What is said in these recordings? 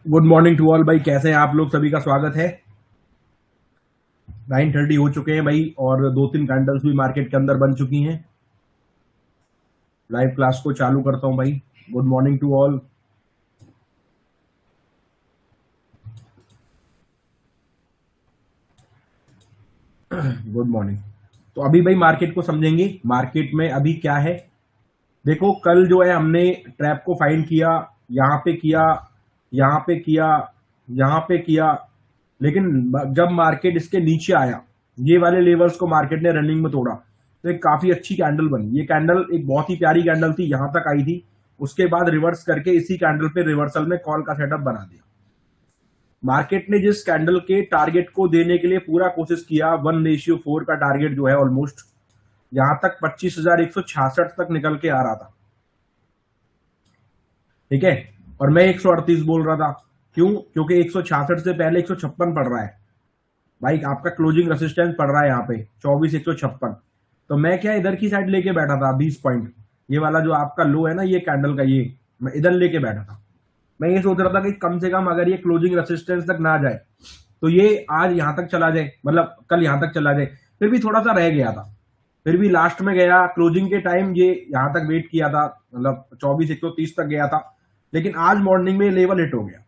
Good morning to all भाई, कैसे हैं आप लोग? सभी का स्वागत है। 9:30 हो चुके हैं भाई और दो तीन कैंडल्स भी मार्केट के अंदर बन चुकी हैं। लाइव क्लास को चालू करता हूं भाई। Good morning to all. Good morning. तो अभी भाई मार्केट को समझेंगे। मार्केट में अभी क्या है, देखो कल जो है हमने ट्रैप को फाइंड किया, यहां पे किया, यहां पे किया, यहां पे किया, लेकिन जब मार्केट इसके नीचे आया, ये वाले लेवल्स को मार्केट ने रनिंग में तोड़ा, तो एक काफी अच्छी कैंडल बनी। ये कैंडल एक बहुत ही प्यारी कैंडल थी, यहां तक आई थी। उसके बाद रिवर्स करके इसी कैंडल पे रिवर्सल में कॉल का सेटअप बना दिया। मार्केट ने जिस कैंडल के टारगेट को देने के लिए पूरा कोशिश किया, 1:4 का टारगेट जो है ऑलमोस्ट यहां तक 25,166 तक निकल के आ रहा था। ठीक है, और मैं 138 बोल रहा था। क्यों? क्योंकि 166 से पहले 156 पड़ रहा है भाई। आपका क्लोजिंग रेसिस्टेंस पड़ रहा है यहाँ पे 24,156। तो मैं क्या इधर की साइड लेके बैठा था 20 पॉइंट। ये वाला जो आपका लो है ना, ये कैंडल का, ये मैं इधर लेके बैठा था। मैं ये सोच रहा था कि कम से कम अगर ये क्लोजिंग रेसिस्टेंस तक ना जाए तो ये आज यहां तक चला जाए, मतलब कल यहां तक चला जाए। फिर भी थोड़ा सा रह गया था, फिर भी लास्ट में गया क्लोजिंग के टाइम, ये यहां तक वेट किया था, मतलब 24,130 तक गया था। लेकिन आज मॉर्निंग में लेवल हिट हो गया।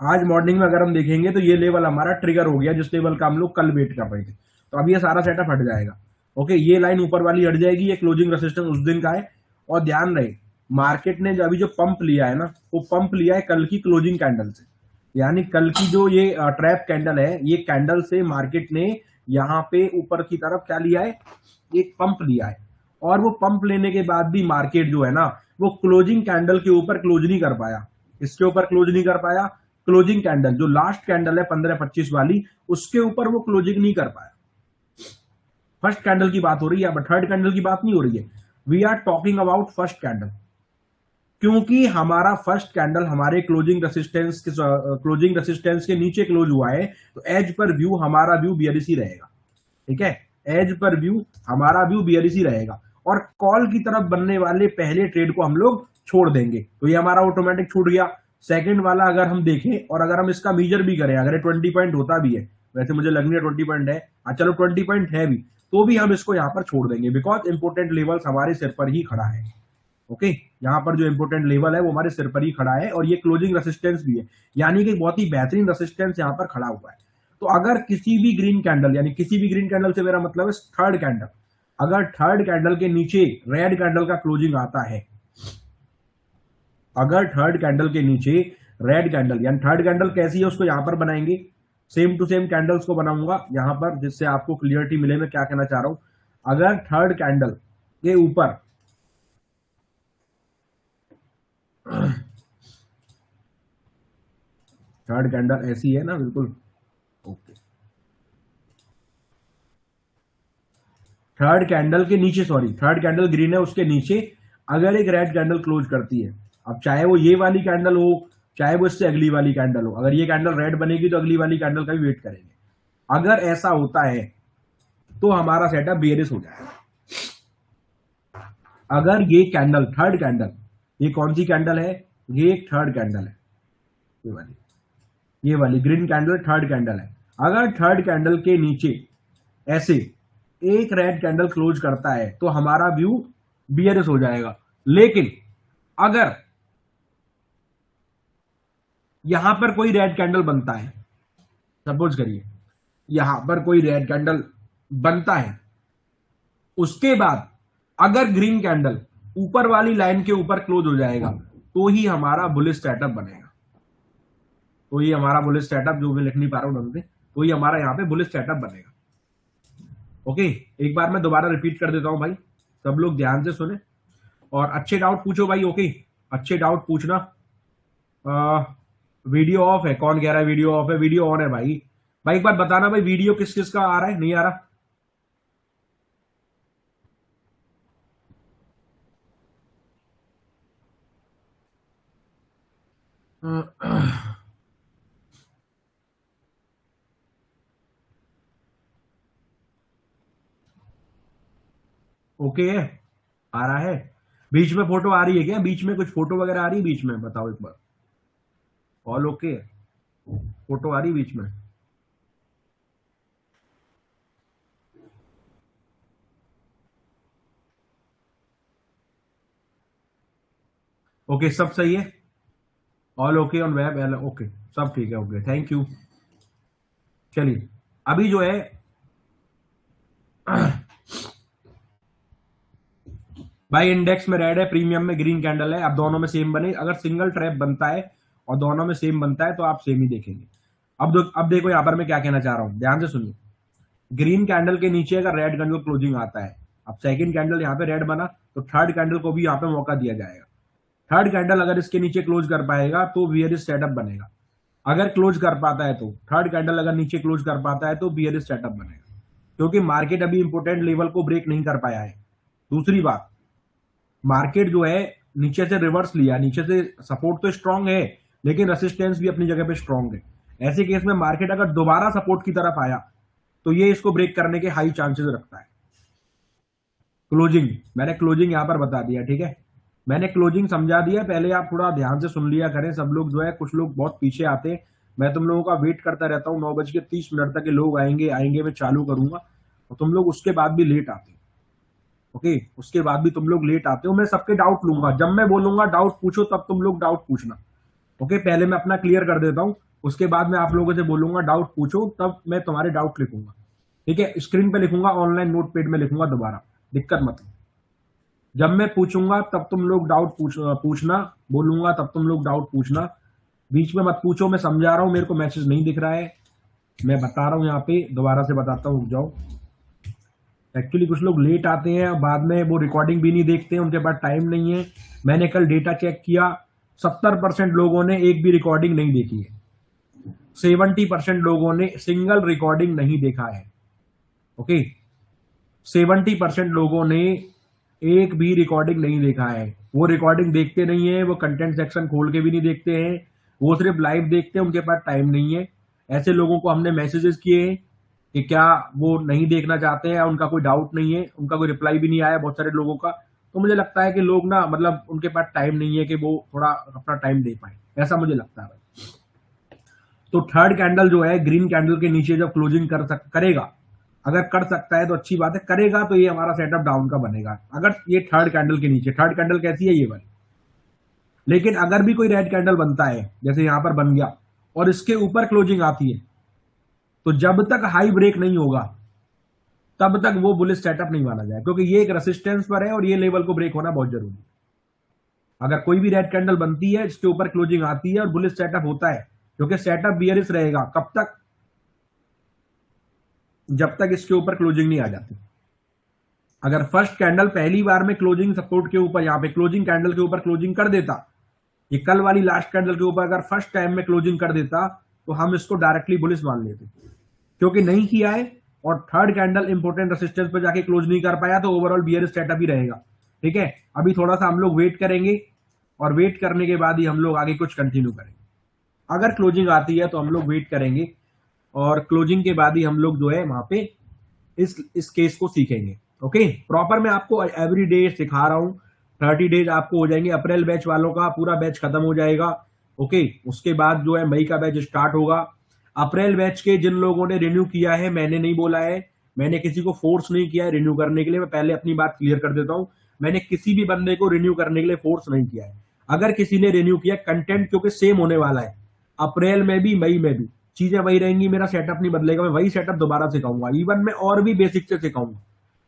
आज मॉर्निंग में अगर हम देखेंगे तो ये लेवल हमारा ट्रिगर हो गया, जिस लेवल का हम लोग कल वेट कर रहे थे। तो अब ये सारा सेटअप हट जाएगा। ओके, ये लाइन ऊपर वाली हट जाएगी, ये क्लोजिंग रेसिस्टेंस उस दिन का है। और ध्यान रहे, मार्केट ने जो अभी जो पंप लिया है ना, वो पंप लिया है कल की क्लोजिंग कैंडल से। यानी कल की जो ये ट्रैप कैंडल है, ये कैंडल से मार्केट ने यहाँ पे ऊपर की तरफ क्या लिया है, एक पंप लिया है। और वो पंप लेने के बाद भी मार्केट जो है ना, वो क्लोजिंग कैंडल के ऊपर क्लोज नहीं कर पाया। इसके ऊपर क्लोज नहीं कर पाया। क्लोजिंग कैंडल जो लास्ट कैंडल है 15-25 वाली, उसके ऊपर वो क्लोजिंग नहीं कर पाया। फर्स्ट कैंडल की बात हो रही है, अब थर्ड कैंडल की बात नहीं हो रही है। We are talking about first candle. क्योंकि हमारा फर्स्ट कैंडल हमारे क्लोजिंग रेसिस्टेंस के नीचे क्लोज हुआ है, तो एज पर व्यू हमारा व्यू बियरिश ही रहेगा। ठीक है, एज पर व्यू हमारा व्यू बियरिश ही रहेगा। और कॉल की तरफ बनने वाले पहले ट्रेड को हम लोग छोड़ देंगे, तो ये हमारा ऑटोमेटिक छूट गया। सेकंड वाला अगर हम देखें और अगर हम इसका मीजर भी करें, अगर 20 पॉइंट होता भी है, वैसे मुझे लग नहीं है 20 पॉइंट है, चलो 20 पॉइंट है भी, तो भी हम इसको यहां पर छोड़ देंगे, बिकॉज इंपोर्टेंट लेवल्स हमारे सिर पर ही खड़ा है। ओके, यहाँ पर जो इंपोर्टेंट लेवल है वो हमारे सिर पर ही खड़ा है, और ये क्लोजिंग रेसिस्टेंस भी है, यानी कि बहुत ही बेहतरीन रेसिस्टेंस यहाँ पर खड़ा हुआ है। तो अगर किसी भी ग्रीन कैंडल, यानी किसी भी ग्रीन कैंडल से मेरा मतलब है थर्ड कैंडल, अगर थर्ड कैंडल के नीचे रेड कैंडल का क्लोजिंग आता है, अगर थर्ड कैंडल के नीचे रेड कैंडल, यानी थर्ड कैंडल कैसी है उसको यहां पर बनाएंगे, सेम टू सेम कैंडल्स को बनाऊंगा यहां पर, जिससे आपको क्लियरिटी मिले मैं क्या कहना चाह रहा हूं। अगर थर्ड कैंडल के ऊपर थर्ड कैंडल ऐसी है ना, बिल्कुल ओके, थर्ड कैंडल के नीचे, सॉरी थर्ड कैंडल ग्रीन है, उसके नीचे अगर एक रेड कैंडल क्लोज करती है, अब चाहे वो ये वाली कैंडल हो, चाहे वो इससे अगली वाली कैंडल हो, अगर ये कैंडल रेड बनेगी तो अगली वाली कैंडल का भी वेट करेंगे। अगर ऐसा होता है तो हमारा सेटअप बियरिश हो जाएगा। अगर ये कैंडल थर्ड कैंडल, ये कौन सी कैंडल है, ये एक थर्ड कैंडल है, ये वाली, ये वाली ग्रीन कैंडल थर्ड कैंडल है। अगर थर्ड कैंडल के नीचे ऐसे एक रेड कैंडल क्लोज करता है तो हमारा व्यू बियरिश हो जाएगा। लेकिन अगर यहां पर कोई रेड कैंडल बनता है, सपोज करिए यहां पर कोई रेड कैंडल बनता है, उसके बाद अगर ग्रीन कैंडल ऊपर वाली लाइन के ऊपर क्लोज हो जाएगा, तो ही हमारा बुलिश सेटअप बनेगा। तो ये हमारा बुलिश सेटअप, जो मैं लिख नहीं पा रहा हूं ढंग से, तो ये हमारा यहां पे बुलिश सेटअप बनेगा। ओके, एक बार मैं दोबारा रिपीट कर देता हूं भाई, सब लोग ध्यान से सुने और अच्छे डाउट पूछो भाई। ओके, अच्छे डाउट पूछना। वीडियो ऑफ है, कौन कह रहा है वीडियो ऑफ है? वीडियो ऑन है भाई। भाई एक बार बताना भाई, वीडियो किस किस का आ रहा है, नहीं आ रहा? ओके है, आ रहा है। बीच में फोटो आ रही है क्या? बीच में कुछ फोटो वगैरह आ रही है बीच में? बताओ एक बार। ऑल ओके, फोटो आ रही बीच में? ओके, सब सही है, all okay on web, okay, सब ठीक है, ओके, थैंक यू। चलिए, अभी जो है भाई इंडेक्स में रेड है, प्रीमियम में ग्रीन कैंडल है, अब दोनों में सेम बने, अगर सिंगल ट्रैप बनता है और दोनों में सेम बनता है तो आप सेम ही देखेंगे। अब देखो यहां पर मैं क्या कहना चाह रहा हूं, ध्यान से सुनिए। ग्रीन कैंडल के नीचे अगर रेड कैंडल क्लोजिंग आता है, अब सेकंड कैंडल यहां पे रेड बना तो थर्ड कैंडल को भी यहां पे मौका दिया जाएगा। थर्ड कैंडल अगर इसके नीचे क्लोज कर पाएगा तो बियरिश सेटअप बनेगा, अगर क्लोज कर पाता है तो थर्ड कैंडल अगर नीचे क्लोज कर पाता है तो बियरिश सेटअप बनेगा, क्योंकि मार्केट अभी इंपोर्टेंट लेवल को ब्रेक नहीं कर पाया है। दूसरी बात, मार्केट जो है नीचे से रिवर्स लिया, नीचे से सपोर्ट तो स्ट्रांग है लेकिन रेसिस्टेंस भी अपनी जगह पे स्ट्रांग है। ऐसे केस में मार्केट अगर दोबारा सपोर्ट की तरफ आया तो ये इसको ब्रेक करने के हाई चांसेस रखता है। क्लोजिंग, मैंने क्लोजिंग यहां पर बता दिया, ठीक है, मैंने क्लोजिंग समझा दिया, पहले आप थोड़ा ध्यान से सुन लिया करें। सब लोग जो है, कुछ लोग बहुत पीछे आते हैं, मैं तुम लोगों का वेट करता रहता हूँ, 9:30 तक के लोग आएंगे आएंगे, मैं चालू करूंगा और तुम लोग उसके बाद भी लेट आते हो। ओके, उसके बाद भी तुम लोग लेट आते हो, मैं सबके डाउट लूंगा, जब मैं बोलूंगा डाउट पूछो तब तुम लोग डाउट पूछना। ओके, पहले मैं अपना क्लियर कर देता हूं, उसके बाद मैं आप लोगों से बोलूंगा डाउट पूछो, तब मैं तुम्हारे डाउट लिखूंगा, ठीक है, स्क्रीन पे लिखूंगा, ऑनलाइन नोट पैड में लिखूंगा दोबारा, दिक्कत मत हो। जब मैं पूछूंगा तब तुम लोग डाउट पूछना, बोलूंगा तब तुम लोग डाउट पूछना, बीच में मत पूछो, मैं समझा रहा हूं, मेरे को मैसेज नहीं दिख रहा है, मैं बता रहा हूं, यहाँ पे दोबारा से बताता हूं, रुक जाओ। एक्चुअली कुछ लोग लेट आते हैं, बाद में वो रिकॉर्डिंग भी नहीं देखते हैं, उनके पास टाइम नहीं है। मैंने कल डेटा चेक किया, 70% लोगों ने एक भी रिकॉर्डिंग नहीं देखी है, 70% लोगों ने सिंगल रिकॉर्डिंग नहीं देखा है। ओके, 70% लोगों ने एक भी रिकॉर्डिंग नहीं देखा है, वो रिकॉर्डिंग देखते नहीं है, वो कंटेंट सेक्शन खोल के भी नहीं देखते हैं, वो सिर्फ लाइव देखते हैं, उनके पास टाइम नहीं है। ऐसे लोगों को हमने मैसेजेस किए हैं कि क्या वो नहीं देखना चाहते हैं, उनका कोई डाउट नहीं है, उनका कोई रिप्लाई भी नहीं आया बहुत सारे लोगों का। तो मुझे लगता है कि लोग ना, मतलब उनके पास टाइम नहीं है कि वो थोड़ा अपना टाइम दे पाए, ऐसा मुझे लगता है। तो थर्ड कैंडल जो है ग्रीन कैंडल के नीचे जब क्लोजिंग करेगा, अगर कर सकता है तो अच्छी बात है, करेगा तो ये हमारा सेटअप डाउन का बनेगा। अगर ये थर्ड कैंडल के नीचे, थर्ड कैंडल कैसी है ये वाली, लेकिन अगर भी कोई रेड कैंडल बनता है जैसे यहां पर बन गया और इसके ऊपर क्लोजिंग आती है, तो जब तक हाई ब्रेक नहीं होगा तब तक वो बुलिश सेटअप नहीं माना जाए, क्योंकि ये एक रेसिस्टेंस पर है और ये लेवल को ब्रेक होना बहुत जरूरी है। अगर कोई भी रेड कैंडल बनती है इसके ऊपर क्लोजिंग आती है और बुलिश सेटअप होता है, क्योंकि सेटअप बियरिश रहेगा कब तक, जब तक इसके ऊपर क्लोजिंग नहीं आ जाती। अगर फर्स्ट कैंडल पहली बार में क्लोजिंग सपोर्ट के ऊपर, यहां पे क्लोजिंग कैंडल के ऊपर क्लोजिंग कर देता, ये कल वाली लास्ट कैंडल के ऊपर अगर फर्स्ट टाइम में क्लोजिंग कर देता तो हम इसको डायरेक्टली बुलिश मान लेते, क्योंकि नहीं किया है और थर्ड कैंडल इंपोर्टेंट रेसिस्टेंस पर जाके क्लोज नहीं कर पाया, तो ओवरऑल बियरिश सेटअप ही रहेगा। ठीक है, अभी थोड़ा सा हम लोग वेट करेंगे और वेट करने के बाद ही हम लोग आगे कुछ कंटिन्यू करेंगे। अगर क्लोजिंग आती है तो हम लोग वेट करेंगे और क्लोजिंग के बाद ही हम लोग जो है वहां पे इस केस को सीखेंगे। ओके, प्रॉपर मैं आपको एवरी डे सिखा रहा हूं, 30 डेज आपको हो जाएंगे, अप्रैल बैच वालों का पूरा बैच खत्म हो जाएगा। ओके, उसके बाद जो है मई का बैच स्टार्ट होगा। अप्रैल बैच के जिन लोगों ने रिन्यू किया है, मैंने नहीं बोला है, मैंने किसी को फोर्स नहीं किया है रिन्यू करने के लिए, मैं पहले अपनी बात क्लियर कर देता हूं, मैंने किसी भी बंदे को रिन्यू करने के लिए फोर्स नहीं किया है। अगर किसी ने रिन्यू किया, कंटेंट क्योंकि सेम होने वाला है, अप्रैल में भी मई में भी चीजें वही रहेंगी, मेरा सेटअप नहीं बदलेगा, मैं वही सेटअप दोबारा सिखाऊंगा, इवन मैं और भी बेसिक से सिखाऊंगा।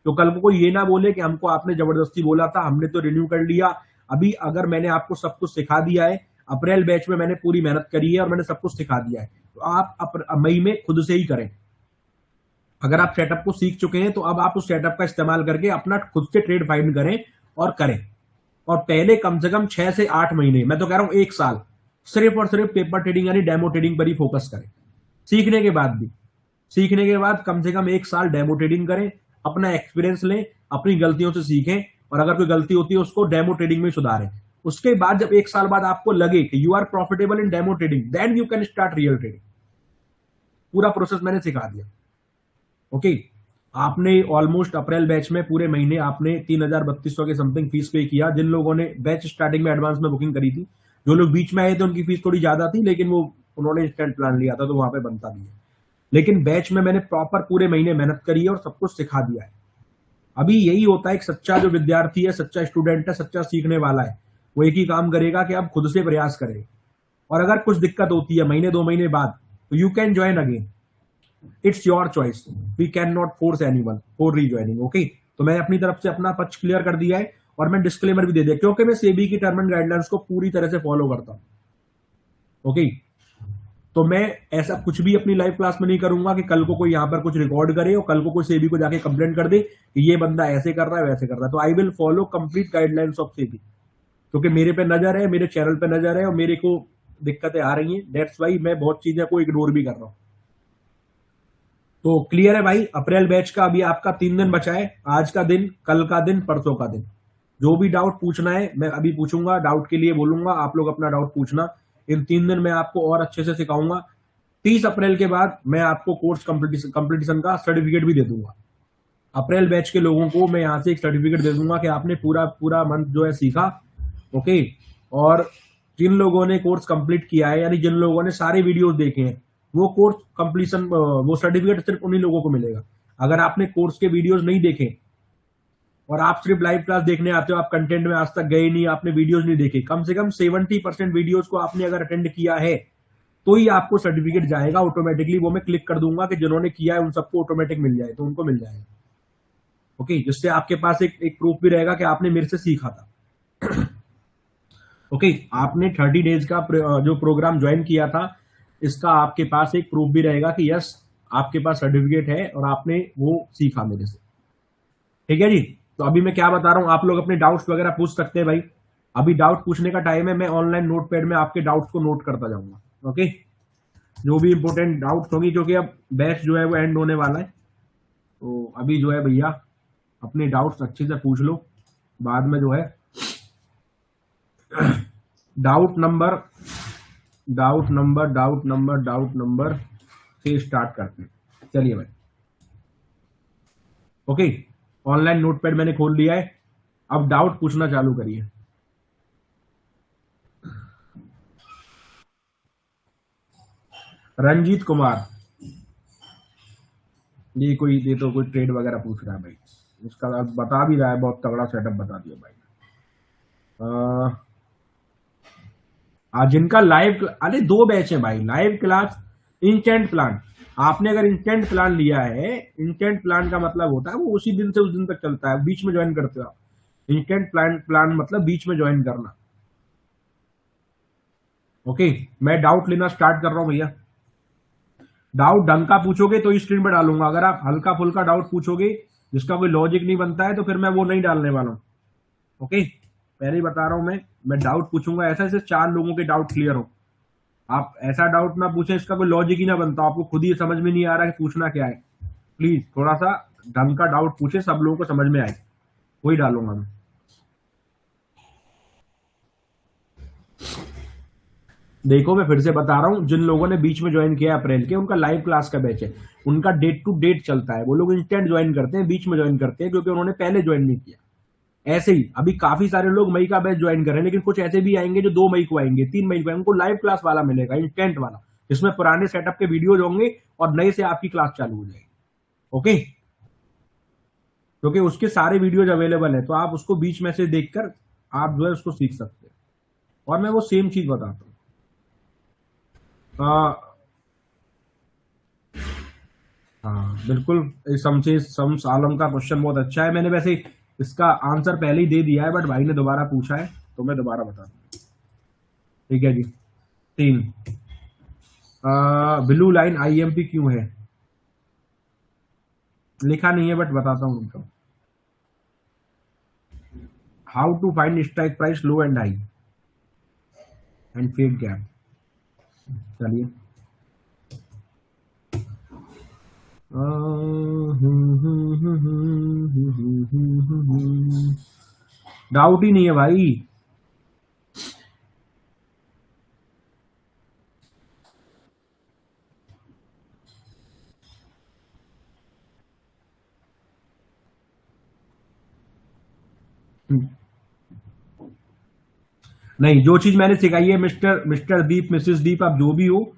तो कल को कोई ये ना बोले कि हमको आपने जबरदस्ती बोला था, हमने तो रिन्यू कर लिया। अभी अगर मैंने आपको सब कुछ सिखा दिया है, अप्रैल बैच में मैंने पूरी मेहनत करी है और मैंने सब कुछ सिखा दिया है, तो आप मई में खुद से ही करें। अगर आप सेटअप को सीख चुके हैं तो अब आप उस सेटअप का इस्तेमाल करके अपना खुद से ट्रेड फाइंड करें और करें। और पहले कम से कम 6 से 8 महीने, मैं तो कह रहा हूं 1 साल, सिर्फ और सिर्फ पेपर ट्रेडिंग यानी डेमो ट्रेडिंग पर ही फोकस करें। सीखने के बाद भी, सीखने के बाद कम से कम 1 साल डेमो ट्रेडिंग करें, अपना एक्सपीरियंस लें, अपनी गलतियों से सीखें और अगर कोई गलती होती है उसको डेमो ट्रेडिंग में सुधारें। उसके बाद जब 1 साल बाद आपको लगे कि you are profitable in demo trading, then you can start real trading. पूरा प्रोसेस मैंने सिखा दिया। ओके, आपने ऑलमोस्ट अप्रैल बैच में पूरे महीने आपने 3,3200 के समथिंग फीस पे किया। जिन लोगों ने बैच स्टार्टिंग में एडवांस में बुकिंग करी थी, जो लोग बीच में आए थे उनकी फीस थोड़ी ज्यादा थी, लेकिन वो उन्होंने इंस्टेंट प्लान लिया था तो वहां पे बनता भी है। लेकिन बैच में मैंने प्रॉपर पूरे महीने मेहनत करी है और सब कुछ सिखा दिया है। अभी यही होता है, एक सच्चा जो विद्यार्थी है, सच्चा स्टूडेंट है, सच्चा सीखने वाला है, वो एक ही काम करेगा कि आप खुद से प्रयास करें। और अगर कुछ दिक्कत होती है महीने 2 महीने बाद, तो you can join again, it's your choice, we can not force anyone for rejoining. Okay, तो मैंने अपनी तरफ से अपना पक्ष क्लियर कर दिया है और मैं डिस्क्लेमर भी दे दिया, क्योंकि मैं सेबी की टर्म एंड गाइडलाइंस को पूरी तरह से फॉलो करता हूं। ओके, तो मैं ऐसा कुछ भी अपनी लाइव क्लास में नहीं करूंगा कि कल को कोई यहां पर कुछ रिकॉर्ड करे और कल को कोई सेबी को जाके कंप्लेंट कर दे कि ये बंदा ऐसे कर रहा है वैसे कर रहा है। तो I will follow complete guidelines of SEBI, क्योंकि मेरे पे नजर है, मेरे चैनल पे नजर है और मेरे को दिक्कतें आ रही हैं, दैट्स वाई मैं बहुत चीजें को इग्नोर भी कर रहा हूं। तो क्लियर है भाई, अप्रैल बैच का अभी आपका 3 दिन बचा है, आज का दिन, कल का दिन, परसों का दिन। जो भी डाउट पूछना है मैं अभी पूछूंगा, डाउट के लिए बोलूंगा, आप लोग अपना डाउट पूछना। इन 3 दिन में आपको और अच्छे से सिखाऊंगा। 30 अप्रैल के बाद मैं आपको कोर्स कंपटीशन का सर्टिफिकेट भी दे दूंगा। अप्रैल बैच के लोगों को मैं यहां से एक सर्टिफिकेट दे दूंगा कि आपने पूरा पूरा मंथ जो है सीखा। ओके, और जिन लोगों ने कोर्स कंप्लीट किया है, यानी जिन लोगों ने सारे वीडियोस देखे हैं, वो कोर्स कंप्लीशन, वो सर्टिफिकेट सिर्फ उन्हीं लोगों को मिलेगा। अगर आपने कोर्स के वीडियोस नहीं देखे और आप सिर्फ लाइव क्लास देखने आते हो, आप कंटेंट में आज तक गए नहीं, आपने वीडियोस नहीं देखे, कम से कम 70% वीडियोस को आपने अगर अटेंड किया है, तो ही आपको सर्टिफिकेट जाएगा ऑटोमेटिकली। वो मैं क्लिक कर दूंगा कि जिन्होंने किया है उन सबको ऑटोमेटिक मिल जाए, तो उनको मिल जाएगा। ओके, जिससे आपके पास एक प्रूफ भी रहेगा कि आपने मेरे से सीखा था। ओके, आपने 30 डेज का जो प्रोग्राम ज्वाइन किया था, इसका आपके पास एक प्रूफ भी रहेगा कि यस, आपके पास सर्टिफिकेट है और आपने वो सीखा मेरे से। ठीक है जी, तो अभी मैं क्या बता रहा हूं, आप लोग अपने डाउट्स वगैरह पूछ सकते हैं भाई। अभी डाउट पूछने का टाइम है, मैं ऑनलाइन नोटपैड में आपके डाउट्स को नोट करता जाऊंगा। ओके, जो भी इंपॉर्टेंट डाउट्स होंगी, क्योंकि अब बैच जो है वो एंड होने वाला है, तो अभी जो है भैया अपने डाउट्स अच्छे से पूछ लो। बाद में जो है डाउट नंबर डाउट नंबर से स्टार्ट करते हैं। चलिए भाई, ओके, ऑनलाइन नोटपैड मैंने खोल लिया है, अब डाउट पूछना चालू करिए। रंजीत कुमार, ये तो कोई ट्रेड वगैरह पूछ रहा है भाई, उसका बता भी रहा है, बहुत तगड़ा सेटअप बता दिया भाई। जिनका लाइव, अरे 2 बैच है भाई, लाइव क्लास, इंस्टेंट प्लान। आपने अगर इंस्टेंट प्लान लिया है, इंस्टेंट प्लान का मतलब होता है वो उसी दिन से उस दिन तक चलता है, बीच में ज्वाइन करते हो आप। इंस्टेंट प्लान मतलब बीच में ज्वाइन करना। ओके, मैं डाउट लेना स्टार्ट कर रहा हूं भैया। डाउट ढंग का पूछोगे तो स्क्रीन पर डालूंगा, अगर आप हल्का फुल्का डाउट पूछोगे जिसका कोई लॉजिक नहीं बनता है, तो फिर मैं वो नहीं डालने वाला हूं। ओके, पहले ही बता रहा हूं मैं डाउट पूछूंगा ऐसा जैसे 4 लोगों के डाउट क्लियर हो। आप ऐसा डाउट ना पूछें इसका कोई लॉजिक ही ना बनता, आपको खुद ही समझ में नहीं आ रहा कि पूछना क्या है। प्लीज थोड़ा सा ढंग का डाउट पूछे, सब लोगों को समझ में आए, वही डालूंगा मैं। देखो, मैं फिर से बता रहा हूं, जिन लोगों ने बीच में ज्वाइन किया अप्रैल के, उनका लाइव क्लास का बैच है, उनका डेट टू डेट चलता है। वो लोग इंस्टेंट ज्वाइन करते हैं, बीच में ज्वाइन करते हैं क्योंकि उन्होंने पहले ज्वाइन नहीं किया। ऐसे ही अभी काफी सारे लोग मई का बैच ज्वाइन कर रहे हैं, लेकिन कुछ ऐसे भी आएंगे जो 2 मई को आएंगे, 3 मई को आएंगे, उनको लाइव क्लास वाला मिलेगा, इंस्टेंट वाला, जिसमें पुराने सेटअप के वीडियोज होंगे और नए से आपकी क्लास चालू हो जाएगी। ओके, क्योंकि उसके सारे वीडियोज अवेलेबल है, तो आप उसको बीच में से देखकर आप जो है उसको सीख सकते हैं। और मैं वो सेम चीज बताता हूँ। हाँ बिल्कुल, शम्स आलम का क्वेश्चन बहुत अच्छा है, मैंने वैसे इसका आंसर पहले ही दे दिया है, बट भाई ने दोबारा पूछा है तो मैं दोबारा बता दूं। ठीक है जी, 3, ब्लू लाइन आईएमपी क्यों है, लिखा नहीं है बट बताता हूँ उनको। How to find strike price low and high and fake gap. चलिए, डाउट ही नहीं है भाई। नहीं, जो चीज मैंने सिखाई है मिस्टर दीप, मिसेस दीप, आप जो भी हो,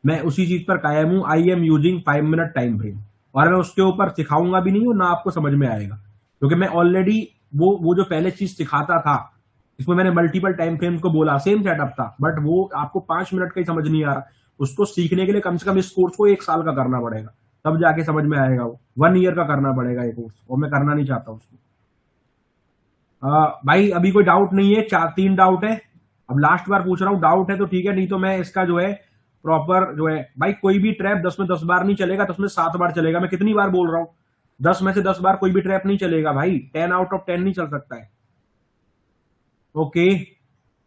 मैं उसी चीज पर कायम हूं। I am using 5 minute time frame, और मैं उसके ऊपर सिखाऊंगा भी नहीं, और ना आपको समझ में आएगा, क्योंकि मैं ऑलरेडी वो जो पहले चीज सिखाता था, इसमें मैंने मल्टीपल टाइम फ्रेम को बोला, सेम सेटअप था, बट वो आपको 5 मिनट का ही समझ नहीं आ रहा। उसको सीखने के लिए कम से कम इस कोर्स को 1 साल का करना पड़ेगा, तब जाके समझ में आएगा। वो 1 ईयर का करना पड़ेगा ये कोर्स, और मैं करना नहीं चाहता उसको। भाई अभी कोई डाउट नहीं है, 3 डाउट है। अब लास्ट बार पूछ रहा हूँ, डाउट है तो ठीक है, नहीं तो मैं इसका जो है प्रॉपर जो है, भाई कोई भी ट्रैप 10 में 10 बार नहीं चलेगा, 10 में 7 बार चलेगा। मैं कितनी बार बोल रहा हूँ, 10 में से 10 बार कोई भी ट्रैप नहीं चलेगा भाई, 10 आउट ऑफ 10 नहीं चल सकता है। ओके,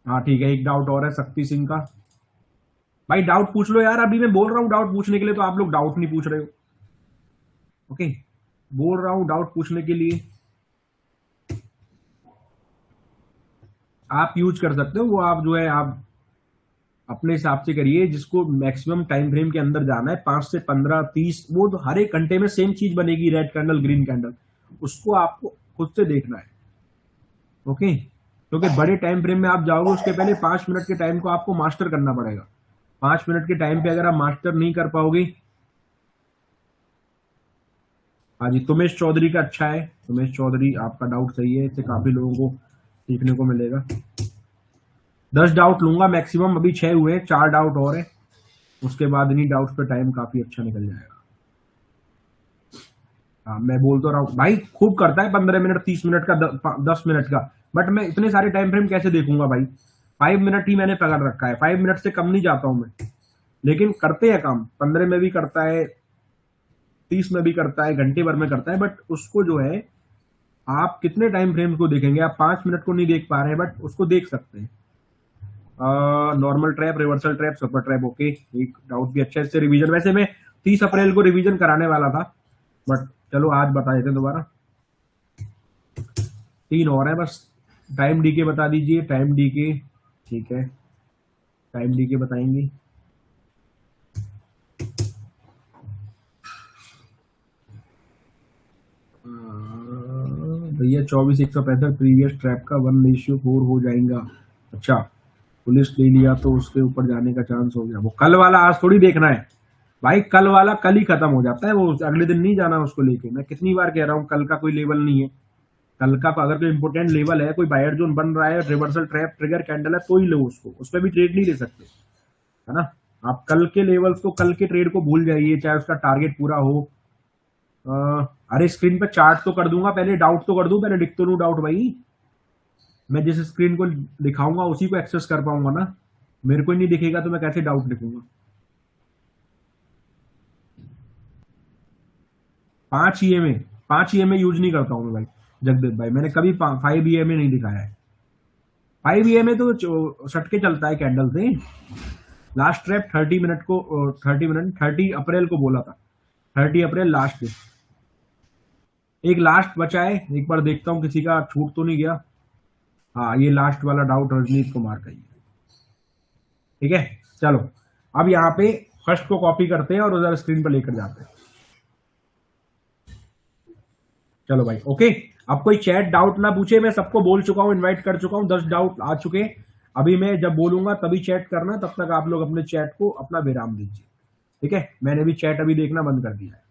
हाँ ठीक है, एक डाउट और है शक्ति सिंह का। भाई डाउट पूछ लो यार, अभी मैं बोल रहा हूँ डाउट पूछने के लिए, तो आप लोग डाउट नहीं पूछ रहे हो। ओके, बोल रहा हूँ डाउट पूछने के लिए, आप यूज कर सकते हो वो, आप जो है आप अपने हिसाब से करिए, जिसको मैक्सिमम टाइम फ्रेम के अंदर जाना है, 5 से 15 30, वो तो हर एक घंटे में सेम चीज बनेगी, रेड कैंडल ग्रीन कैंडल, उसको आपको खुद से देखना है। ओके, क्योंकि बड़े टाइम फ्रेम में आप जाओगे, उसके पहले 5 मिनट के टाइम को आपको मास्टर करना पड़ेगा। 5 मिनट के टाइम पे अगर आप मास्टर नहीं कर पाओगे, हाँ जी, तुमेश चौधरी का अच्छा है, तुमेश चौधरी आपका डाउट सही है, इससे काफी लोगों को सीखने को मिलेगा। 10 डाउट लूंगा मैक्सिमम, अभी 6 हुए हैं, 4 डाउट और है, उसके बाद इन्हीं डाउट्स पे टाइम काफी अच्छा निकल जाएगा। हाँ, मैं बोल तो रहा हूँ भाई, खूब करता है 15 मिनट, 30 मिनट का, 10 मिनट का, बट मैं इतने सारे टाइम फ्रेम कैसे देखूंगा भाई। 5 मिनट ही मैंने पकड़ रखा है, 5 मिनट से कम नहीं जाता हूं मैं। लेकिन करते हैं काम, 15 में भी करता है, 30 में भी करता है, घंटे भर में करता है, बट उसको जो है, आप कितने टाइम फ्रेम को देखेंगे, आप 5 मिनट को नहीं देख पा रहे हैं, बट उसको देख सकते हैं। Normal trap, reversal trap, super trap, okay, एक डाउट भी अच्छा है, इससे रिवीजन, वैसे मैं 30 अप्रैल को रिवीजन कराने वाला था, बट चलो आज बता देते हैं दोबारा। 3 और है बस। टाइम डीके बता दीजिए, टाइम डीके, ठीक है, टाइम डीके बताएंगे। भैया 24,165 प्रीवियस ट्रैप का 1:4 हो जाएगा। अच्छा, पुलिस ले लिया तो उसके ऊपर जाने का चांस हो गया। वो कल वाला आज थोड़ी देखना है भाई, कल वाला कल ही खत्म हो जाता है, वो अगले दिन नहीं जाना उसको लेके। मैं कितनी बार कह रहा हूँ, कल का कोई लेवल नहीं है। कल का अगर कोई इंपोर्टेंट लेवल है, कोई बायर जोन बन रहा है, रिवर्सल ट्रैप, ट्रिगर कैंडल है, तो ही लो उसको, उस पर भी ट्रेड नहीं ले सकते, है ना। आप कल के लेवल्स को, कल के ट्रेड को भूल जाइए, चाहे उसका टारगेट पूरा हो। अरे स्क्रीन पे चार्ट तो कर दूंगा, पहले डाउट तो कर दूं, पहले लिख तो लूं डाउट भाई। मैं जिस स्क्रीन को दिखाऊंगा उसी को एक्सेस कर पाऊंगा ना, मेरे को ही नहीं दिखेगा तो मैं कैसे डाउट लिखूंगा। 5 EMA, 5 EMA यूज नहीं करता हूं मैं भाई, जगदीप भाई, मैंने कभी 5 EMA नहीं दिखाया है। 5 EMA तो सटके चलता है कैंडल से। लास्ट ट्रैप 30 मिनट को, 30 मिनट, 30 अप्रैल को बोला था, 30 अप्रैल लास्ट डे। एक लास्ट बचा है, एक बार देखता हूँ किसी का छूट तो नहीं गया। हाँ, ये लास्ट वाला डाउट रजनीत कुमार का ही है। ठीक है, चलो, अब यहाँ पे फर्स्ट को कॉपी करते हैं और उधर स्क्रीन पर लेकर जाते हैं। चलो भाई, ओके। अब कोई चैट डाउट ना पूछे, मैं सबको बोल चुका हूं, इनवाइट कर चुका हूं, 10 डाउट आ चुके। अभी मैं जब बोलूंगा तभी चैट करना, तब तक आप लोग अपने चैट को अपना विराम दीजिए। ठीक है, मैंने भी चैट अभी देखना बंद कर दिया है।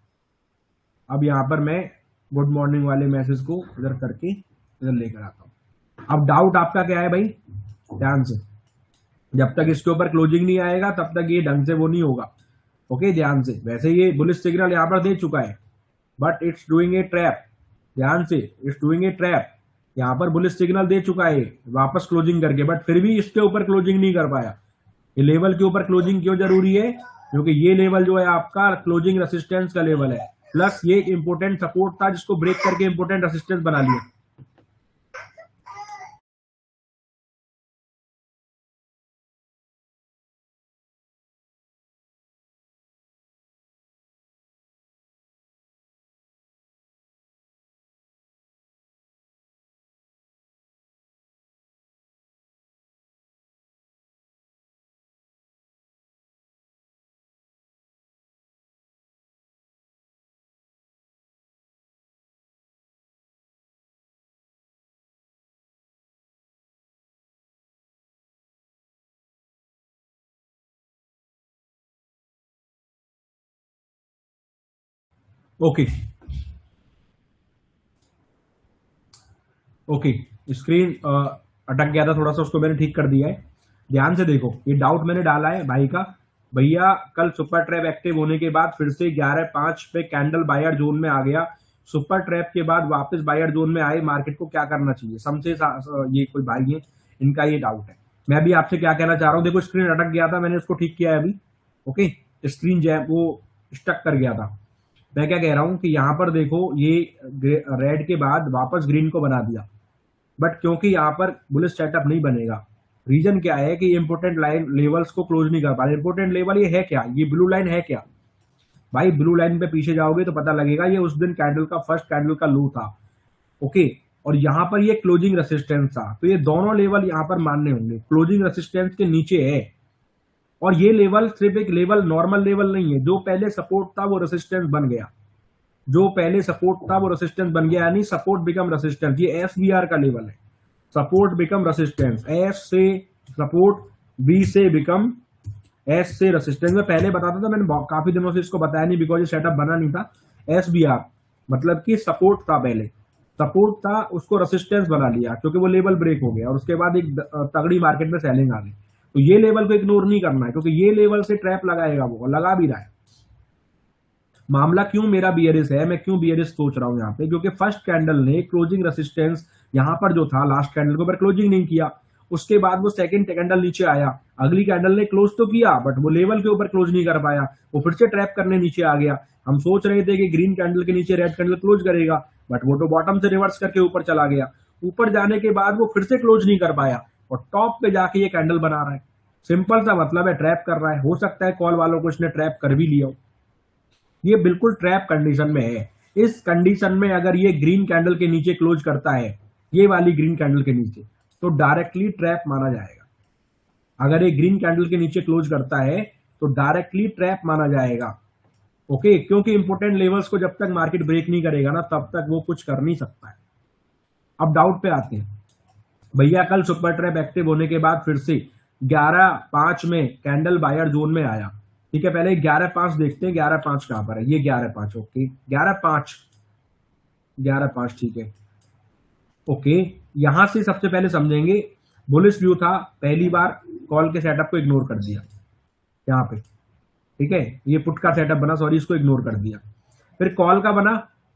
अब यहाँ पर मैं गुड मॉर्निंग वाले मैसेज को इधर करके इधर लेकर आता हूँ। अब डाउट आपका क्या है भाई, ध्यान से, जब तक इसके ऊपर क्लोजिंग नहीं आएगा तब तक ये ढंग से वो नहीं होगा। ओके, ध्यान से, वैसे ये बुलिश सिग्नल यहाँ पर दे चुका है, but it's doing a trap. ध्यान से, इट्स डूइंग ए ट्रैप। यहाँ पर बुलिश सिग्नल दे चुका है वापस क्लोजिंग करके, बट फिर भी इसके ऊपर क्लोजिंग नहीं कर पाया। ये लेवल के ऊपर क्लोजिंग क्यों जरूरी है, क्योंकि ये लेवल जो है आपका क्लोजिंग रेसिस्टेंस का लेवल है, प्लस ये एक इंपोर्टेंट सपोर्ट था जिसको ब्रेक करके इंपोर्टेंट रेसिस्टेंस बना लिया। ओके ओके, स्क्रीन अटक गया था थोड़ा सा, उसको मैंने ठीक कर दिया है। ध्यान से देखो, ये डाउट मैंने डाला है भाई का, भैया कल सुपर ट्रैप एक्टिव होने के बाद फिर से 11:05 पे कैंडल बायर जोन में आ गया, सुपर ट्रैप के बाद वापस बायर जोन में आए, मार्केट को क्या करना चाहिए? समझे ये कोई भाई है, इनका ये डाउट है। मैं भी आपसे क्या कहना चाह रहा हूं, देखो स्क्रीन अटक गया था, मैंने उसको ठीक किया है अभी। ओके, स्क्रीन जो है वो स्टक कर गया था। मैं क्या कह रहा हूं कि यहां पर देखो, ये रेड के बाद वापस ग्रीन को बना दिया, बट क्योंकि यहां पर बुलिश सेटअप नहीं बनेगा, रीजन क्या है कि इंपोर्टेंट लाइन लेवल्स को क्लोज नहीं कर पा रहे। इंपोर्टेंट लेवल ये है क्या? ये ब्लू लाइन है क्या भाई? ब्लू लाइन पे पीछे जाओगे तो पता लगेगा, ये उस दिन कैंडल का फर्स्ट कैंडल का लो था। ओके, और यहां पर ये क्लोजिंग रेसिस्टेंस था, तो ये दोनों लेवल यहां पर मानने होंगे। क्लोजिंग रेसिस्टेंस के नीचे है, और ये लेवल सिर्फ एक लेवल, नॉर्मल लेवल नहीं है। जो पहले सपोर्ट था वो रेसिस्टेंस बन गया, जो पहले सपोर्ट था वो रेसिस्टेंस बन गया, यानी सपोर्ट बिकम रेसिस्टेंस। ये एसबीआर का लेवल है, सपोर्ट बिकम रेसिस्टेंस। एस से सपोर्ट, बी से बिकम, एस से रेसिस्टेंस। मैं पहले बताता था, मैंने काफी दिनों से इसको बताया नहीं, बिकॉज ये सेटअप बना नहीं था। एसबीआर मतलब कि सपोर्ट था, पहले सपोर्ट था, उसको रेसिस्टेंस बना लिया क्योंकि वो लेवल ब्रेक हो गया, और उसके बाद एक तगड़ी मार्केट में सेलिंग आ गई। तो ये लेवल को इग्नोर नहीं करना है, क्योंकि ये लेवल से ट्रैप लगाएगा वो, लगा भी रहा है। मामला क्यों मेरा बियरिश है, मैं क्यों बियरिश सोच रहा हूं यहाँ पे, क्योंकि फर्स्ट कैंडल ने क्लोजिंग रेसिस्टेंस यहां पर जो था लास्ट कैंडल के ऊपर क्लोजिंग नहीं किया, उसके बाद वो सेकंड कैंडल नीचे आया, अगली कैंडल ने क्लोज तो किया बट वो लेवल के ऊपर क्लोज नहीं कर पाया, वो फिर से ट्रैप करने नीचे आ गया। हम सोच रहे थे कि ग्रीन कैंडल के नीचे रेड कैंडल क्लोज करेगा, बट वो तो बॉटम से रिवर्स करके ऊपर चला गया। ऊपर जाने के बाद वो फिर से क्लोज नहीं कर पाया, और टॉप पे जाके ये कैंडल बना रहा है। सिंपल सा मतलब है, ट्रैप कर रहा है। हो सकता है कॉल वालों को इसने ट्रैप कर भी लिया हो, ये बिल्कुल ट्रैप कंडीशन में है। इस कंडीशन में अगर ये ग्रीन कैंडल के नीचे क्लोज करता है, ये वाली ग्रीन कैंडल के नीचे, तो डायरेक्टली ट्रैप माना जाएगा। अगर ये ग्रीन कैंडल के नीचे क्लोज करता है तो डायरेक्टली ट्रैप माना जाएगा। ओके, क्योंकि इंपोर्टेंट लेवल्स को जब तक मार्केट ब्रेक नहीं करेगा ना, तब तक वो कुछ कर नहीं सकता है। अब डाउट पे आते हैं, भैया कल सुपर ट्रैप एक्टिव होने के बाद फिर से 11:05 में कैंडल बायर जोन में आया, ठीक है। पहले 11:05 देखते हैं, 11:05 कहां पर है? ये 11:05, ओके 11:05, 11:05 ठीक है। ओके, यहां से सबसे पहले समझेंगे, बुलिश व्यू था, पहली बार कॉल के सेटअप को इग्नोर कर दिया यहां पे, ठीक है। ये पुट का सेटअप बना, सॉरी, इसको इग्नोर कर दिया। फिर कॉल का बना,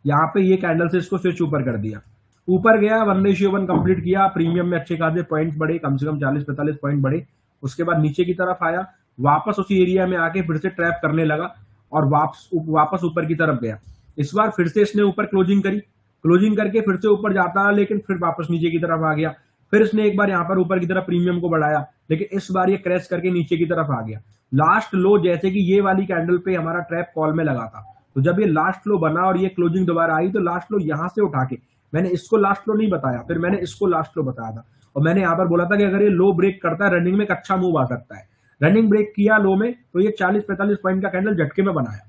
यहां पे ये कैंडल से इसको स्विच ऊपर कर दिया, ऊपर गया, 1:1 कंप्लीट किया, प्रीमियम में अच्छे खासे पॉइंट्स बढ़े, कम से कम 40-45 पॉइंट बढ़े। उसके बाद नीचे की तरफ आया, वापस उसी एरिया में आके फिर से ट्रैप करने लगा, और वापस ऊपर की तरफ गया। इस बार फिर से इसने ऊपर क्लोजिंग करी, क्लोजिंग करके फिर से ऊपर जाता है, लेकिन फिर वापस नीचे की तरफ आ गया। फिर इसने एक बार यहां पर ऊपर की तरफ प्रीमियम को बढ़ाया, लेकिन इस बार ये क्रैश करके नीचे की तरफ आ गया। लास्ट लो जैसे कि ये वाली कैंडल पे हमारा ट्रैप कॉल में लगा था, तो जब ये लास्ट लो बना और ये क्लोजिंग दोबारा आई, तो लास्ट लो यहां से उठा के, मैंने इसको लास्ट लो नहीं बताया, फिर मैंने इसको लास्ट लो बताया था, और मैंने यहां पर बोला था कि अगर ये लो ब्रेक करता है, रनिंग में एक अच्छा मूव आ सकता है। रनिंग ब्रेक किया लो में, तो ये 40-45 पॉइंट का कैंडल झटके में बनाया,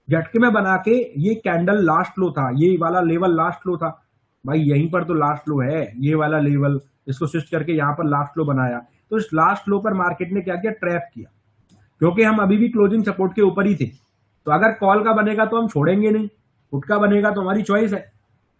झटके में बना के ये कैंडल लास्ट लो था, ये वाला लेवल लास्ट लो था भाई, यहीं पर तो लास्ट लो है, ये वाला लेवल, इसको स्विच करके यहां पर लास्ट लो बनाया। तो इस लास्ट लो पर मार्केट ने क्या किया? ट्रैप किया, क्योंकि हम अभी भी क्लोजिंग सपोर्ट के ऊपर ही थे। तो अगर कॉल का बनेगा तो हम छोड़ेंगे नहीं, पुट का बनेगा तो हमारी चॉइस है।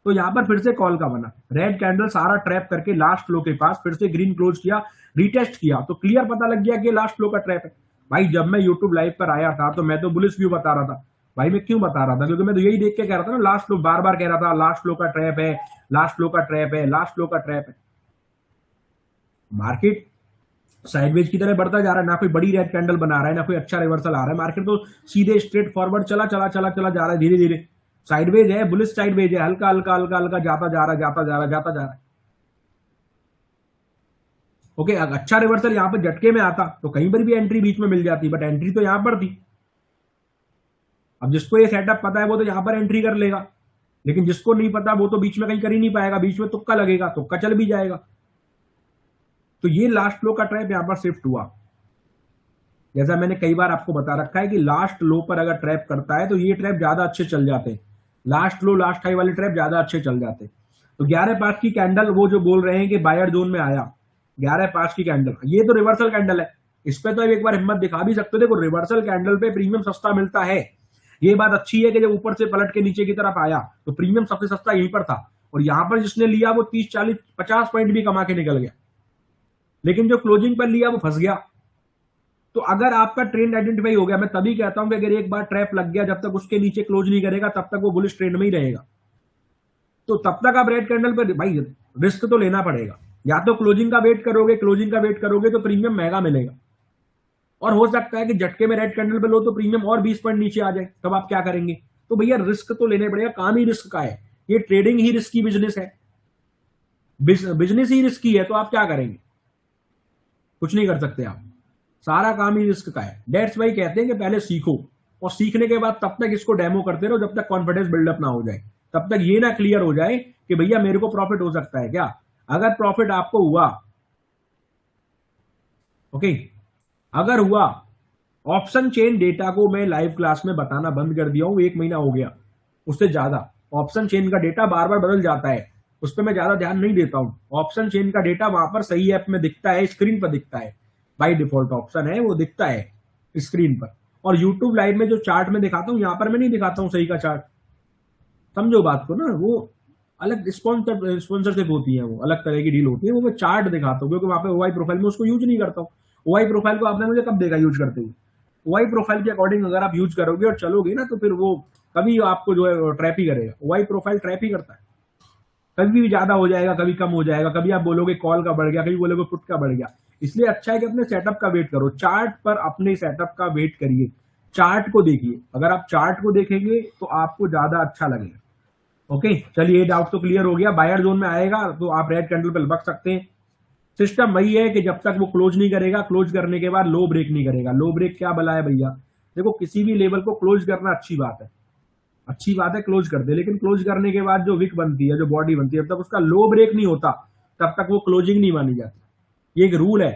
तो यहां पर फिर से कॉल का बना, रेड कैंडल सारा ट्रैप करके लास्ट लो के पास फिर से ग्रीन क्लोज किया, रिटेस्ट किया, तो क्लियर पता लग गया कि लास्ट लो का ट्रैप है। भाई जब मैं यूट्यूब लाइव पर आया था तो मैं तो बुलिश व्यू बता रहा था भाई। मैं क्यों बता रहा था? क्योंकि मैं तो यही देख के कह रहा था ना, लास्ट लो, बार बार कह रहा था लास्ट लो का ट्रैप है, लास्ट लो का ट्रैप है, लास्ट लो का ट्रैप है। मार्केट साइडवेज की तरह बढ़ता जा रहा है, ना कोई बड़ी रेड कैंडल बना रहा है, ना कोई अच्छा रिवर्सल आ रहा है। मार्केट तो सीधे स्ट्रेट फॉरवर्ड चला चला चला चला जा रहा है, धीरे धीरे साइडवेज है, बुलिश साइडवेज है, हल्का हल्का हल्का हल्का जाता जा रहा है, जाता जा रहा है, जाता जा रहा है। ओके, अच्छा रिवर्सल यहां पर झटके में आता तो कहीं पर भी एंट्री बीच में मिल जाती, बट एंट्री तो यहां पर थी। अब जिसको ये सेटअप पता है वो तो यहां पर एंट्री कर लेगा, लेकिन जिसको नहीं पता वो तो बीच में कहीं कर ही नहीं पाएगा, बीच में तुक्का लगेगा, तुक्का चल भी जाएगा। तो ये लास्ट लो का ट्रैप यहां पर शिफ्ट हुआ। जैसा मैंने कई बार आपको बता रखा है कि लास्ट लो पर अगर ट्रैप करता है तो ये ट्रैप ज्यादा अच्छे चल जाते हैं, लास्ट लो लास्ट हाई वाले ट्रैप ज्यादा अच्छे चल जाते हैं। तो 11:05 की कैंडल, वो जो बोल रहे हैं कि बायर जोन में आया, 11:05 की कैंडल, ये तो रिवर्सल कैंडल है, इस पे तो एक बार हिम्मत दिखा भी सकते हो। देखो रिवर्सल कैंडल पे प्रीमियम सस्ता मिलता है, ये बात अच्छी है कि जब ऊपर से पलट के नीचे की तरफ आया तो प्रीमियम सबसे सस्ता यहीं पर था, और यहां पर जिसने लिया वो 30 40 50 पॉइंट भी कमा के निकल गया, लेकिन जो क्लोजिंग पर लिया वो फंस गया। तो अगर आपका ट्रेंड आइडेंटिफाई हो गया, मैं तभी कहता हूं कि अगर एक बार ट्रैप लग गया, जब तक उसके नीचे क्लोज नहीं करेगा तब तक वो बुलिश ट्रेंड में ही रहेगा। तो तब तक आप रेड कैंडल पर भाई रिस्क तो लेना पड़ेगा, या तो क्लोजिंग का वेट करोगे, क्लोजिंग का वेट करोगे तो प्रीमियम महंगा मिलेगा, और हो सकता है कि झटके में रेड कैंडल पे लो तो प्रीमियम और 20 पॉइंट नीचे आ जाए, तब आप क्या करेंगे? तो भैया रिस्क तो लेने पड़ेगा, काम ही रिस्क का है, ये ट्रेडिंग ही रिस्की बिजनेस है, बिजनेस ही रिस्की है, तो आप क्या करेंगे? कुछ नहीं कर सकते आप, सारा काम ही रिस्क का है। डेट्स भाई कहते हैं कि पहले सीखो, और सीखने के बाद तब तक इसको डेमो करते रहो जब तक कॉन्फिडेंस बिल्डअप ना हो जाए, तब तक ये ना क्लियर हो जाए कि भैया मेरे को प्रॉफिट हो सकता है क्या। अगर प्रॉफिट आपको हुआ, ओके, अगर हुआ, ऑप्शन चेन डेटा को मैं लाइव क्लास में बताना बंद कर दिया हूं, 1 महीना हो गया, उससे ज्यादा। ऑप्शन चेन का डेटा बार बार बदल जाता है, उस पर मैं ज्यादा ध्यान नहीं देता हूं। ऑप्शन चेन का डेटा वहां पर सही ऐप में दिखता है, स्क्रीन पर दिखता है, बाई डिफॉल्ट ऑप्शन है वो दिखता है स्क्रीन पर। और यूट्यूब लाइव में जो चार्ट में दिखाता हूं, यहां पर मैं नहीं दिखाता हूं सही का चार्ट, समझो बात को ना, वो अलग स्पॉन्सरशिप होती है, वो अलग तरह की डील होती है, वो मैं चार्ट दिखाता हूँ, क्योंकि वहां पे ओवाई प्रोफाइल में उसको यूज नहीं करता हूँ। ओवाई प्रोफाइल को आपने मुझे कब देखा यूज करते हुए? ओवाई प्रोफाइल के अकॉर्डिंग अगर आप यूज करोगे और चलोगे ना, तो फिर वो कभी आपको जो है ट्रैप ही करेगा। ओवाई प्रोफाइल ट्रैप ही करता है, कभी भी ज्यादा हो जाएगा, कभी कम हो जाएगा, कभी आप बोलोगे कॉल का बढ़ गया, कभी बोलोगे पुट का बढ़ गया। इसलिए अच्छा है कि अपने सेटअप का वेट करो, चार्ट पर अपने सेटअप का वेट करिए, चार्ट को देखिए। अगर आप चार्ट को देखेंगे तो आपको ज्यादा अच्छा लगेगा। ओके, चलिए ये डाउट तो क्लियर हो गया। बायर जोन में आएगा तो आप रेड कैंडल पर लपक सकते हैं। सिस्टम वही है कि जब तक वो क्लोज नहीं करेगा, क्लोज करने के बाद लो ब्रेक नहीं करेगा। लो ब्रेक क्या भला है भैया? देखो, किसी भी लेवल को क्लोज करना अच्छी बात है, अच्छी बात है, क्लोज कर दे, लेकिन क्लोज करने के बाद जो विक बनती है, जो बॉडी बनती है, जब तक उसका लो ब्रेक नहीं होता तब तक वो क्लोजिंग नहीं मानी जाती। ये एक रूल है,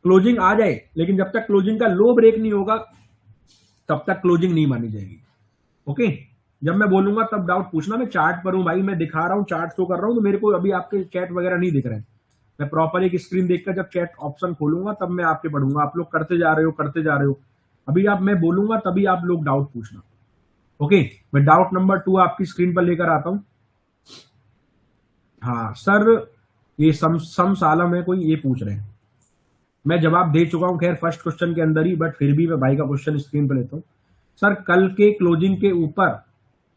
क्लोजिंग आ जाए लेकिन जब तक क्लोजिंग का लो ब्रेक नहीं होगा तब तक क्लोजिंग नहीं मानी जाएगी। ओके, जब मैं बोलूंगा तब डाउट पूछना। मैं चार्ट पर हूं भाई, मैं दिखा रहा हूं, चार्ट शो कर रहा हूं, तो मेरे को अभी आपके चैट वगैरह नहीं दिख रहे हैं। मैं प्रॉपर एक स्क्रीन देखकर जब चैट ऑप्शन खोलूंगा तब मैं आपके पढ़ूंगा। आप लोग करते जा रहे हो, करते जा रहे हो, अभी आप, मैं बोलूंगा तभी आप लोग डाउट पूछना। ओके, मैं डाउट नंबर 2 आपकी स्क्रीन पर लेकर आता हूं। हाँ सर, ये सम सालम है कोई, ये पूछ रहे हैं, मैं जवाब दे चुका हूं खैर फर्स्ट क्वेश्चन के अंदर ही, बट फिर भी मैं भाई का क्वेश्चन स्क्रीन पर लेता हूं। सर कल के क्लोजिंग के ऊपर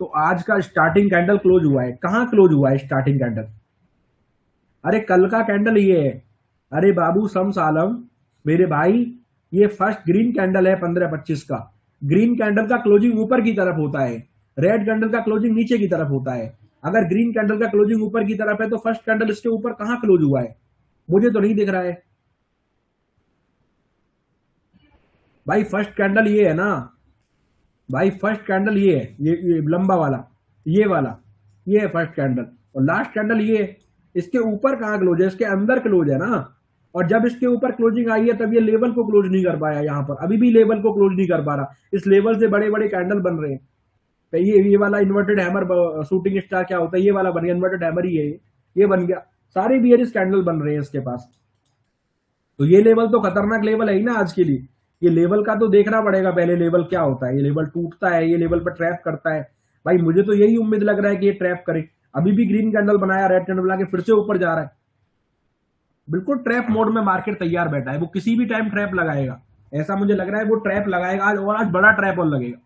तो आज का स्टार्टिंग कैंडल क्लोज हुआ है, कहां क्लोज हुआ है स्टार्टिंग कैंडल? अरे कल का कैंडल ये है। अरे बाबू शम्स आलम मेरे भाई, ये फर्स्ट ग्रीन कैंडल है 15-25 का। ग्रीन कैंडल का क्लोजिंग ऊपर की तरफ होता है, रेड कैंडल का क्लोजिंग नीचे की तरफ होता है। अगर ग्रीन कैंडल का क्लोजिंग ऊपर की तरफ है तो फर्स्ट कैंडल इसके ऊपर कहां क्लोज हुआ है? मुझे तो नहीं दिख रहा है भाई। फर्स्ट कैंडल ये है ना भाई, फर्स्ट कैंडल ये है, ये लंबा वाला, ये वाला, ये है फर्स्ट कैंडल, और लास्ट कैंडल ये है। इसके ऊपर कहां क्लोज है? इसके अंदर क्लोज है ना। और जब इसके ऊपर क्लोजिंग आई है तब ये लेवल को क्लोज नहीं कर पाया, यहां पर अभी भी लेवल को क्लोज नहीं कर पा रहा। इस लेवल से बड़े बड़े कैंडल बन रहे हैं। तो ये वाला इन्वर्टेड हैमर शूटिंग स्टार क्या होता है, ये वाला बन गया, इन्वर्टेड हैमर ही है ये बन गया। सारे बियरिश कैंडल बन रहे हैं इसके पास। तो ये लेवल तो खतरनाक लेवल है ही ना आज के लिए। ये लेवल का तो देखना पड़ेगा पहले, लेवल क्या होता है। ये लेवल टूटता है, ये लेवल पर ट्रैप करता है भाई। मुझे तो यही उम्मीद लग रहा है कि ये ट्रैप करे। अभी भी ग्रीन कैंडल बनाया, रेड कैंडल बना के फिर से ऊपर जा रहा है। बिल्कुल ट्रैप मोड में मार्केट तैयार बैठा है, वो किसी भी टाइम ट्रैप लगाएगा, ऐसा मुझे लग रहा है। वो ट्रैप लगाएगा आज, और आज बड़ा ट्रैप और लगेगा।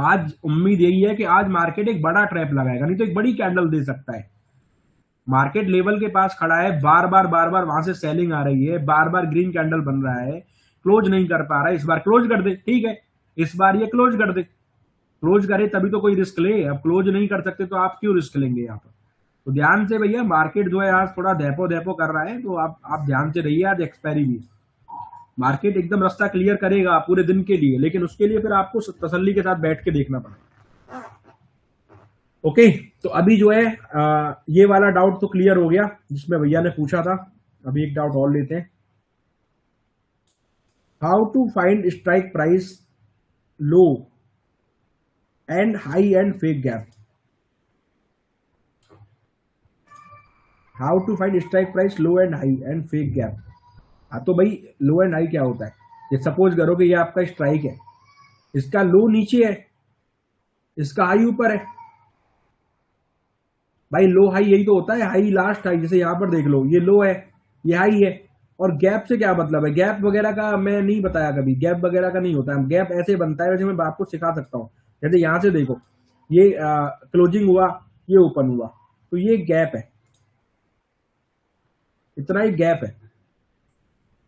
आज उम्मीद यही है कि आज मार्केट एक बड़ा ट्रैप लगाएगा, नहीं तो एक बड़ी कैंडल दे सकता है। मार्केट लेवल के पास खड़ा है, बार बार वहां से सेलिंग आ रही है, बार बार ग्रीन कैंडल बन रहा है, क्लोज नहीं कर पा रहा है। इस बार क्लोज कर दे, ठीक है, इस बार ये क्लोज कर दे, क्लोज करे तभी तो कोई रिस्क ले। अब क्लोज नहीं कर सकते तो आप क्यों रिस्क लेंगे यहाँ पर? तो ध्यान से भैया, मार्केट जो है आज थोड़ा देपो कर रहा है, तो आप ध्यान से रहिए। आज एक्सपायरी भी, मार्केट एकदम रास्ता क्लियर करेगा पूरे दिन के लिए, लेकिन उसके लिए फिर आपको तसल्ली के साथ बैठ के देखना पड़ेगा। ओके, तो अभी जो है ये वाला डाउट तो क्लियर हो गया जिसमें भैया ने पूछा था। अभी एक डाउट और लेते हैं। How to find strike price low and high and fake gap? How to find strike price low and high and fake gap? हाँ तो भाई लो एंड हाई क्या होता है? ये सपोज करो कि ये आपका स्ट्राइक है, इसका लो नीचे है, इसका हाई ऊपर है। भाई लो हाई यही तो होता है, हाई लास्ट हाई। जैसे यहां पर देख लो, ये लो है, ये हाई है। और गैप से क्या मतलब है? गैप वगैरह का मैं नहीं बताया कभी, गैप वगैरह का नहीं होता है। गैप ऐसे बनता है, वैसे मैं आपको सिखा सकता हूँ। जैसे यहां से देखो, ये क्लोजिंग हुआ, ये ओपन हुआ, तो ये गैप है, इतना ही गैप है।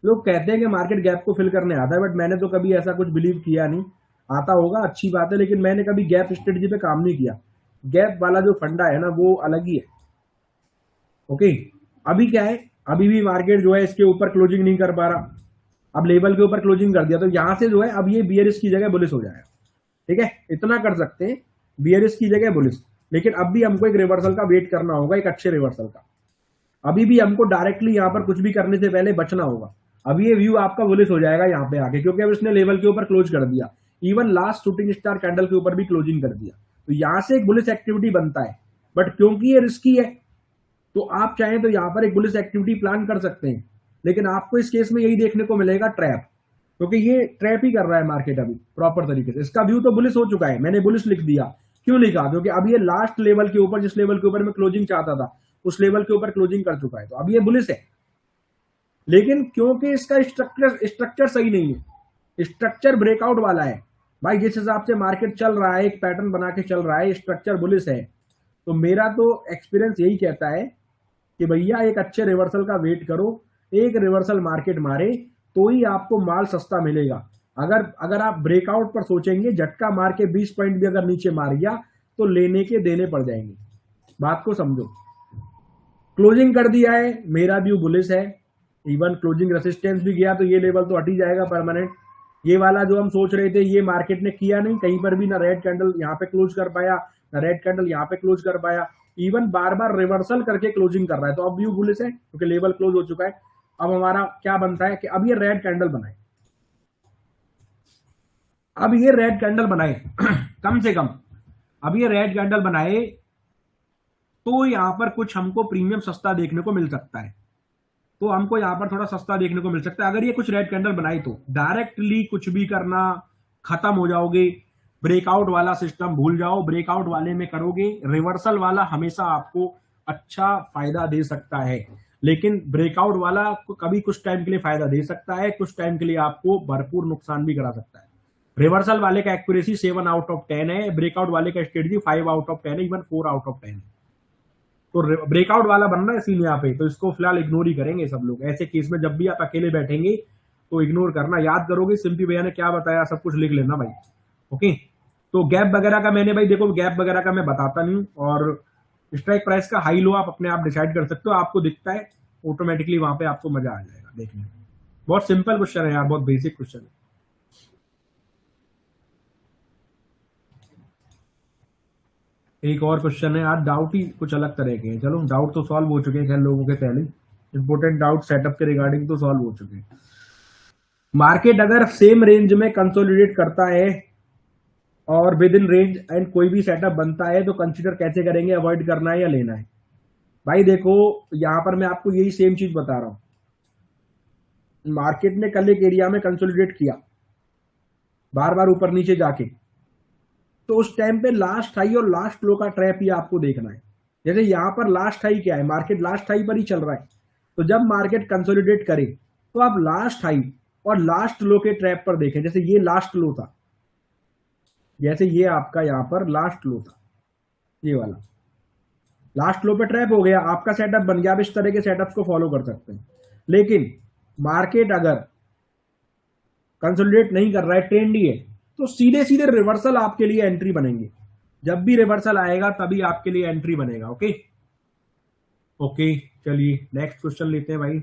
लोग कहते हैं कि मार्केट गैप को फिल करने आता है, बट मैंने तो कभी ऐसा कुछ बिलीव किया नहीं। आता होगा अच्छी बात है, लेकिन मैंने कभी गैप स्ट्रेटजी पे काम नहीं किया। गैप वाला जो फंडा है ना, वो अलग ही है। ओके, अभी क्या है, अभी भी मार्केट जो है इसके ऊपर क्लोजिंग नहीं कर पा रहा। अब लेवल के ऊपर क्लोजिंग कर दिया, तो यहां से जो है अब ये बियरिश की जगह बुलिश हो जाएगा। ठीक है, इतना कर सकते हैं, बियरिश की जगह बुलिश। लेकिन अब भी हमको एक रिवर्सल का वेट करना होगा, एक अच्छे रिवर्सल का। अभी भी हमको डायरेक्टली यहां पर कुछ भी करने से पहले बचना होगा। अब ये व्यू आपका बुलिश हो जाएगा यहाँ पे आके, क्योंकि अब इसने लेवल के ऊपर क्लोज कर दिया। Even last shooting star candle के ऊपर भी क्लोजिंग कर दिया, तो यहां से एक बुलिश एक्टिविटी बनता है। बट क्योंकि ये रिस्की है, तो आप चाहें तो यहां पर एक बुलिश एक्टिविटी प्लान कर सकते हैं। लेकिन आपको इस केस में यही देखने को मिलेगा, ट्रैप। क्योंकि ये ट्रैप ही कर रहा है मार्केट अभी प्रॉपर तरीके से। इसका व्यू तो बुलिश हो चुका है, मैंने बुलिश लिख दिया। क्यों लिखा? क्योंकि अब ये लास्ट लेवल के ऊपर, जिस लेवल के ऊपर मैं क्लोजिंग चाहता था, उस लेवल के ऊपर क्लोजिंग कर चुका है, तो अब ये बुलिश है। लेकिन क्योंकि इसका स्ट्रक्चर स्ट्रक्चर सही नहीं है, स्ट्रक्चर ब्रेकआउट वाला है। भाई जिस हिसाब से मार्केट चल रहा है, एक पैटर्न बना के चल रहा है, स्ट्रक्चर बुलिश है। तो मेरा तो एक्सपीरियंस यही कहता है कि भैया एक अच्छे रिवर्सल का वेट करो। एक रिवर्सल मार्केट मारे तो ही आपको माल सस्ता मिलेगा। अगर अगर आप ब्रेकआउट पर सोचेंगे, झटका मार के 20 पॉइंट भी अगर नीचे मार गया, तो लेने के देने पड़ जाएंगे। बात को समझो। क्लोजिंग कर दिया है, मेरा व्यू बुलिश है। इवन क्लोजिंग रेसिस्टेंस भी गया, तो ये लेवल तो हट ही जाएगा परमानेंट। ये वाला जो हम सोच रहे थे, ये मार्केट ने किया नहीं कहीं पर भी, ना रेड कैंडल यहाँ पे क्लोज कर पाया, ना रेड कैंडल यहाँ पे क्लोज कर पाया। इवन बार बार रिवर्सल करके क्लोजिंग कर रहा है। तो अब व्यू बुलिश है, क्योंकि लेवल क्लोज हो चुका है। अब हमारा क्या बनता है कि अब ये रेड कैंडल बनाए, अब ये रेड कैंडल बनाए कम से कम अब ये रेड कैंडल बनाए, तो यहां पर कुछ हमको प्रीमियम सस्ता देखने को मिल सकता है। तो हमको यहां पर थोड़ा सस्ता देखने को मिल सकता है। अगर ये कुछ रेड कैंडल बनाई, तो डायरेक्टली कुछ भी करना खत्म हो जाओगे। ब्रेकआउट वाला सिस्टम भूल जाओ, ब्रेकआउट वाले में करोगे। रिवर्सल वाला हमेशा आपको अच्छा फायदा दे सकता है, लेकिन ब्रेकआउट वाला आपको कभी कुछ टाइम के लिए फायदा दे सकता है, कुछ टाइम के लिए आपको भरपूर नुकसान भी करा सकता है। रिवर्सल वाले का एक्यूरेसी 7 आउट ऑफ 10 है, ब्रेकआउट वाले का स्ट्रेटजी 5 आउट ऑफ 10 है, इवन 4 आउट ऑफ 10 है। तो ब्रेकआउट वाला बन रहा है सीन यहाँ पे, तो इसको फिलहाल इग्नोर ही करेंगे सब लोग। ऐसे केस में जब भी आप अकेले बैठेंगे, तो इग्नोर करना। याद करोगे सिंपी भैया ने क्या बताया, सब कुछ लिख लेना भाई। ओके, तो गैप वगैरह का मैंने, भाई देखो गैप वगैरह का मैं बताता नहीं हूँ। और स्ट्राइक प्राइस का हाई लो आप अपने आप डिसाइड कर सकते हो, आपको दिखता है ऑटोमेटिकली, वहां पे आपको मजा आ जाएगा देखने में। बहुत सिंपल क्वेश्चन है यार, बहुत बेसिक क्वेश्चन है। एक और क्वेश्चन है, आज डाउट ही कुछ अलग तरह के हैं। चलो डाउट तो सॉल्व हो चुके हैं खैर लोगों के पहले। इंपोर्टेंट डाउट सेटअप के रिगार्डिंग तो सॉल्व हो चुके हैं। मार्केट अगर सेम रेंज में कंसोलिडेट करता है और विद इन रेंज एंड कोई भी सेटअप बनता है, तो कंसीडर कैसे करेंगे, अवॉइड करना है या लेना है? भाई देखो, यहां पर मैं आपको यही सेम चीज बता रहा हूं। मार्केट ने कल एक एरिया में कंसोलिडेट किया, बार बार ऊपर नीचे जाके, तो उस टाइम पे लास्ट हाई और लास्ट लो का ट्रैप ही आपको देखना है। जैसे यहां पर लास्ट हाई क्या है, मार्केट लास्ट हाई पर ही चल रहा है। तो जब मार्केट कंसोलिडेट करे, तो आप लास्ट हाई और लास्ट लो के ट्रैप पर देखें। जैसे ये लास्ट लो था, जैसे ये आपका यहां पर लास्ट लो था, ये वाला लास्ट लो पे ट्रैप हो गया, आपका सेटअप बन गया। आप इस तरह के सेटअप्स को फॉलो कर सकते हैं। लेकिन मार्केट अगर कंसोलिडेट नहीं कर रहा है, ट्रेंडी है, तो सीधे सीधे रिवर्सल आपके लिए एंट्री बनेंगे। जब भी रिवर्सल आएगा तभी आपके लिए एंट्री बनेगा। ओके ओके, चलिए नेक्स्ट क्वेश्चन लेते हैं भाई।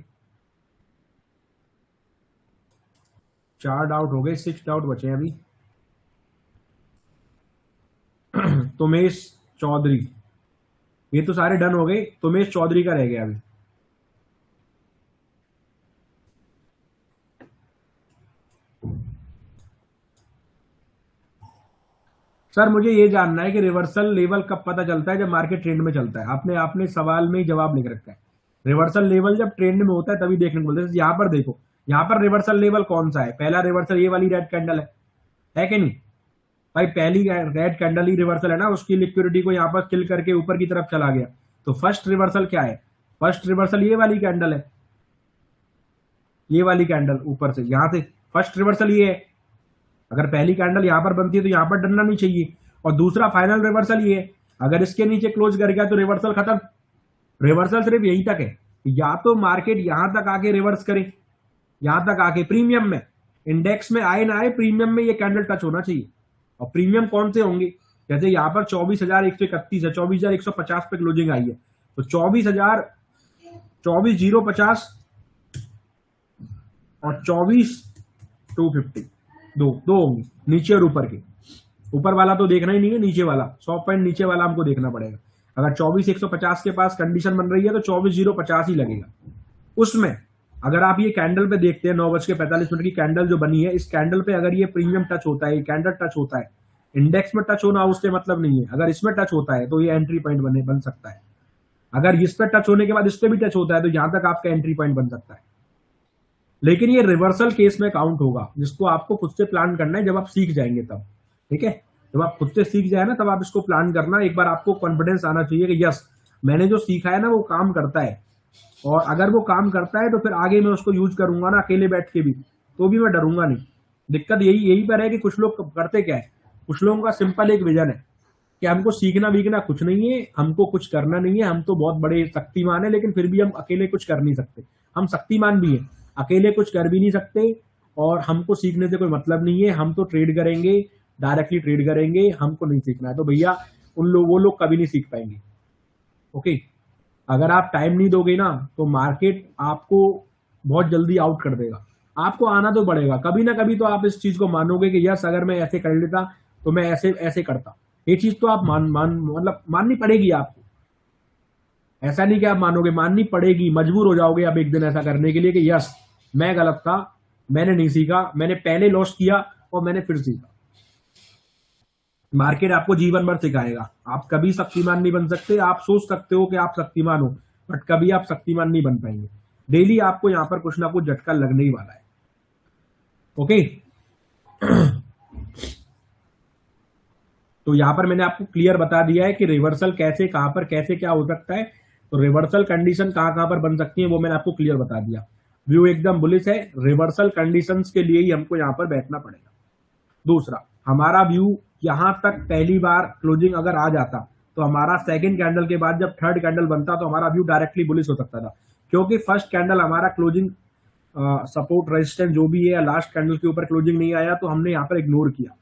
4 डाउट हो गए, 6 डाउट बचे हैं अभी। तुमेश चौधरी, ये तो सारे डन हो गए, तुमेश चौधरी का रह गया अभी। सर मुझे ये जानना है कि रिवर्सल लेवल कब पता चलता है, जब मार्केट ट्रेंड में चलता है। आपने आपने सवाल में ही जवाब लिख रखा है। रिवर्सल लेवल जब ट्रेंड में होता है तभी देखने को मिलता है। यहाँ पर देखो, यहाँ पर रिवर्सल लेवल कौन सा है? पहला रिवर्सल ये वाली रेड कैंडल है कि नहीं? भाई पहली रेड कैंडल ही रिवर्सल है ना, उसकी लिक्विडिटी को यहाँ पर किल करके ऊपर की तरफ चला गया। तो फर्स्ट रिवर्सल क्या है? फर्स्ट रिवर्सल ये वाली कैंडल है, ये वाली कैंडल ऊपर से यहां से फर्स्ट रिवर्सल ये है। अगर पहली कैंडल यहां पर बनती है तो यहां पर डरना नहीं चाहिए। और दूसरा फाइनल रिवर्सल ये है, अगर इसके नीचे क्लोज कर गया तो रिवर्सल खत्म। रिवर्सल सिर्फ यहीं तक है, या तो मार्केट यहां तक आके रिवर्स करे, यहां तक आके प्रीमियम में, इंडेक्स में आए ना आए, प्रीमियम में ये कैंडल टच होना चाहिए। और प्रीमियम कौन से होंगे? जैसे यहां पर 24,131 है, 24,150 पे क्लोजिंग आई है, तो 24,050 और 24,250 दो दो होंगे, नीचे और ऊपर के। ऊपर वाला तो देखना ही नहीं है, नीचे वाला 100 पॉइंट नीचे वाला हमको देखना पड़ेगा। अगर 24,150 के पास कंडीशन बन रही है तो 24,050 ही लगेगा उसमें। अगर आप ये कैंडल पे देखते हैं 9:45 की कैंडल जो बनी है, इस कैंडल पे अगर ये प्रीमियम टच होता है, ये कैंडल टच होता है, इंडेक्स में टच होना उससे मतलब नहीं है, अगर इसमें टच होता है तो ये एंट्री पॉइंट बन सकता है। अगर इस पे टच होने के बाद इस पे भी टच होता है तो यहां तक आपका एंट्री पॉइंट बन सकता है। लेकिन ये रिवर्सल केस में काउंट होगा, जिसको आपको खुद से प्लान करना है जब आप सीख जाएंगे तब। ठीक है, जब आप खुद से सीख जाए ना तब आप इसको प्लान करना। एक बार आपको कॉन्फिडेंस आना चाहिए कि यस, मैंने जो सीखा है ना वो काम करता है, और अगर वो काम करता है तो फिर आगे मैं उसको यूज करूंगा ना, अकेले बैठ के भी, तो भी मैं डरूंगा नहीं। दिक्कत यही पर है कि कुछ लोग करते क्या है, कुछ लोगों का सिंपल एक विजन है कि हमको सीखना वीखना कुछ नहीं है, हमको कुछ करना नहीं है, हम तो बहुत बड़े शक्तिमान है, लेकिन फिर भी हम अकेले कुछ कर नहीं सकते। हम शक्तिमान भी हैं, अकेले कुछ कर भी नहीं सकते, और हमको सीखने से कोई मतलब नहीं है, हम तो ट्रेड करेंगे, डायरेक्टली ट्रेड करेंगे, हमको नहीं सीखना है। तो भैया वो लोग कभी नहीं सीख पाएंगे। ओके, अगर आप टाइम नहीं दोगे ना तो मार्केट आपको बहुत जल्दी आउट कर देगा। आपको आना तो पड़ेगा, कभी ना कभी तो आप इस चीज को मानोगे कि यस, अगर मैं ऐसे कर लेता तो मैं ऐसे ऐसे करता। ये चीज तो आप मतलब माननी पड़ेगी आपको। ऐसा नहीं कि आप मानोगे, माननी पड़ेगी, मजबूर हो जाओगे आप एक दिन ऐसा करने के लिए कि यस, मैं गलत था, मैंने नहीं सीखा, मैंने पहले लॉस किया और मैंने फिर सीखा। मार्केट आपको जीवन भर सिखाएगा। आप कभी शक्तिमान नहीं बन सकते। आप सोच सकते हो कि आप शक्तिमान हो, बट कभी आप शक्तिमान नहीं बन पाएंगे। डेली आपको यहां पर कुछ ना कुछ झटका लगने ही वाला है। ओके, तो यहां पर मैंने आपको क्लियर बता दिया है कि रिवर्सल कैसे, कहां पर, कैसे क्या हो सकता है। तो रिवर्सल कंडीशन कहां कहां पर बन सकती है वो मैंने आपको क्लियर बता दिया। व्यू एकदम बुलिश है, रिवर्सल कंडीशंस के लिए ही हमको यहां पर बैठना पड़ेगा। दूसरा, हमारा व्यू यहां तक पहली बार क्लोजिंग अगर आ जाता तो हमारा सेकंड कैंडल के बाद जब थर्ड कैंडल बनता तो हमारा व्यू डायरेक्टली बुलिश हो सकता था, क्योंकि फर्स्ट कैंडल हमारा क्लोजिंग सपोर्ट रेजिस्टेंस जो भी है लास्ट कैंडल के ऊपर क्लोजिंग नहीं आया तो हमने यहाँ पर इग्नोर किया।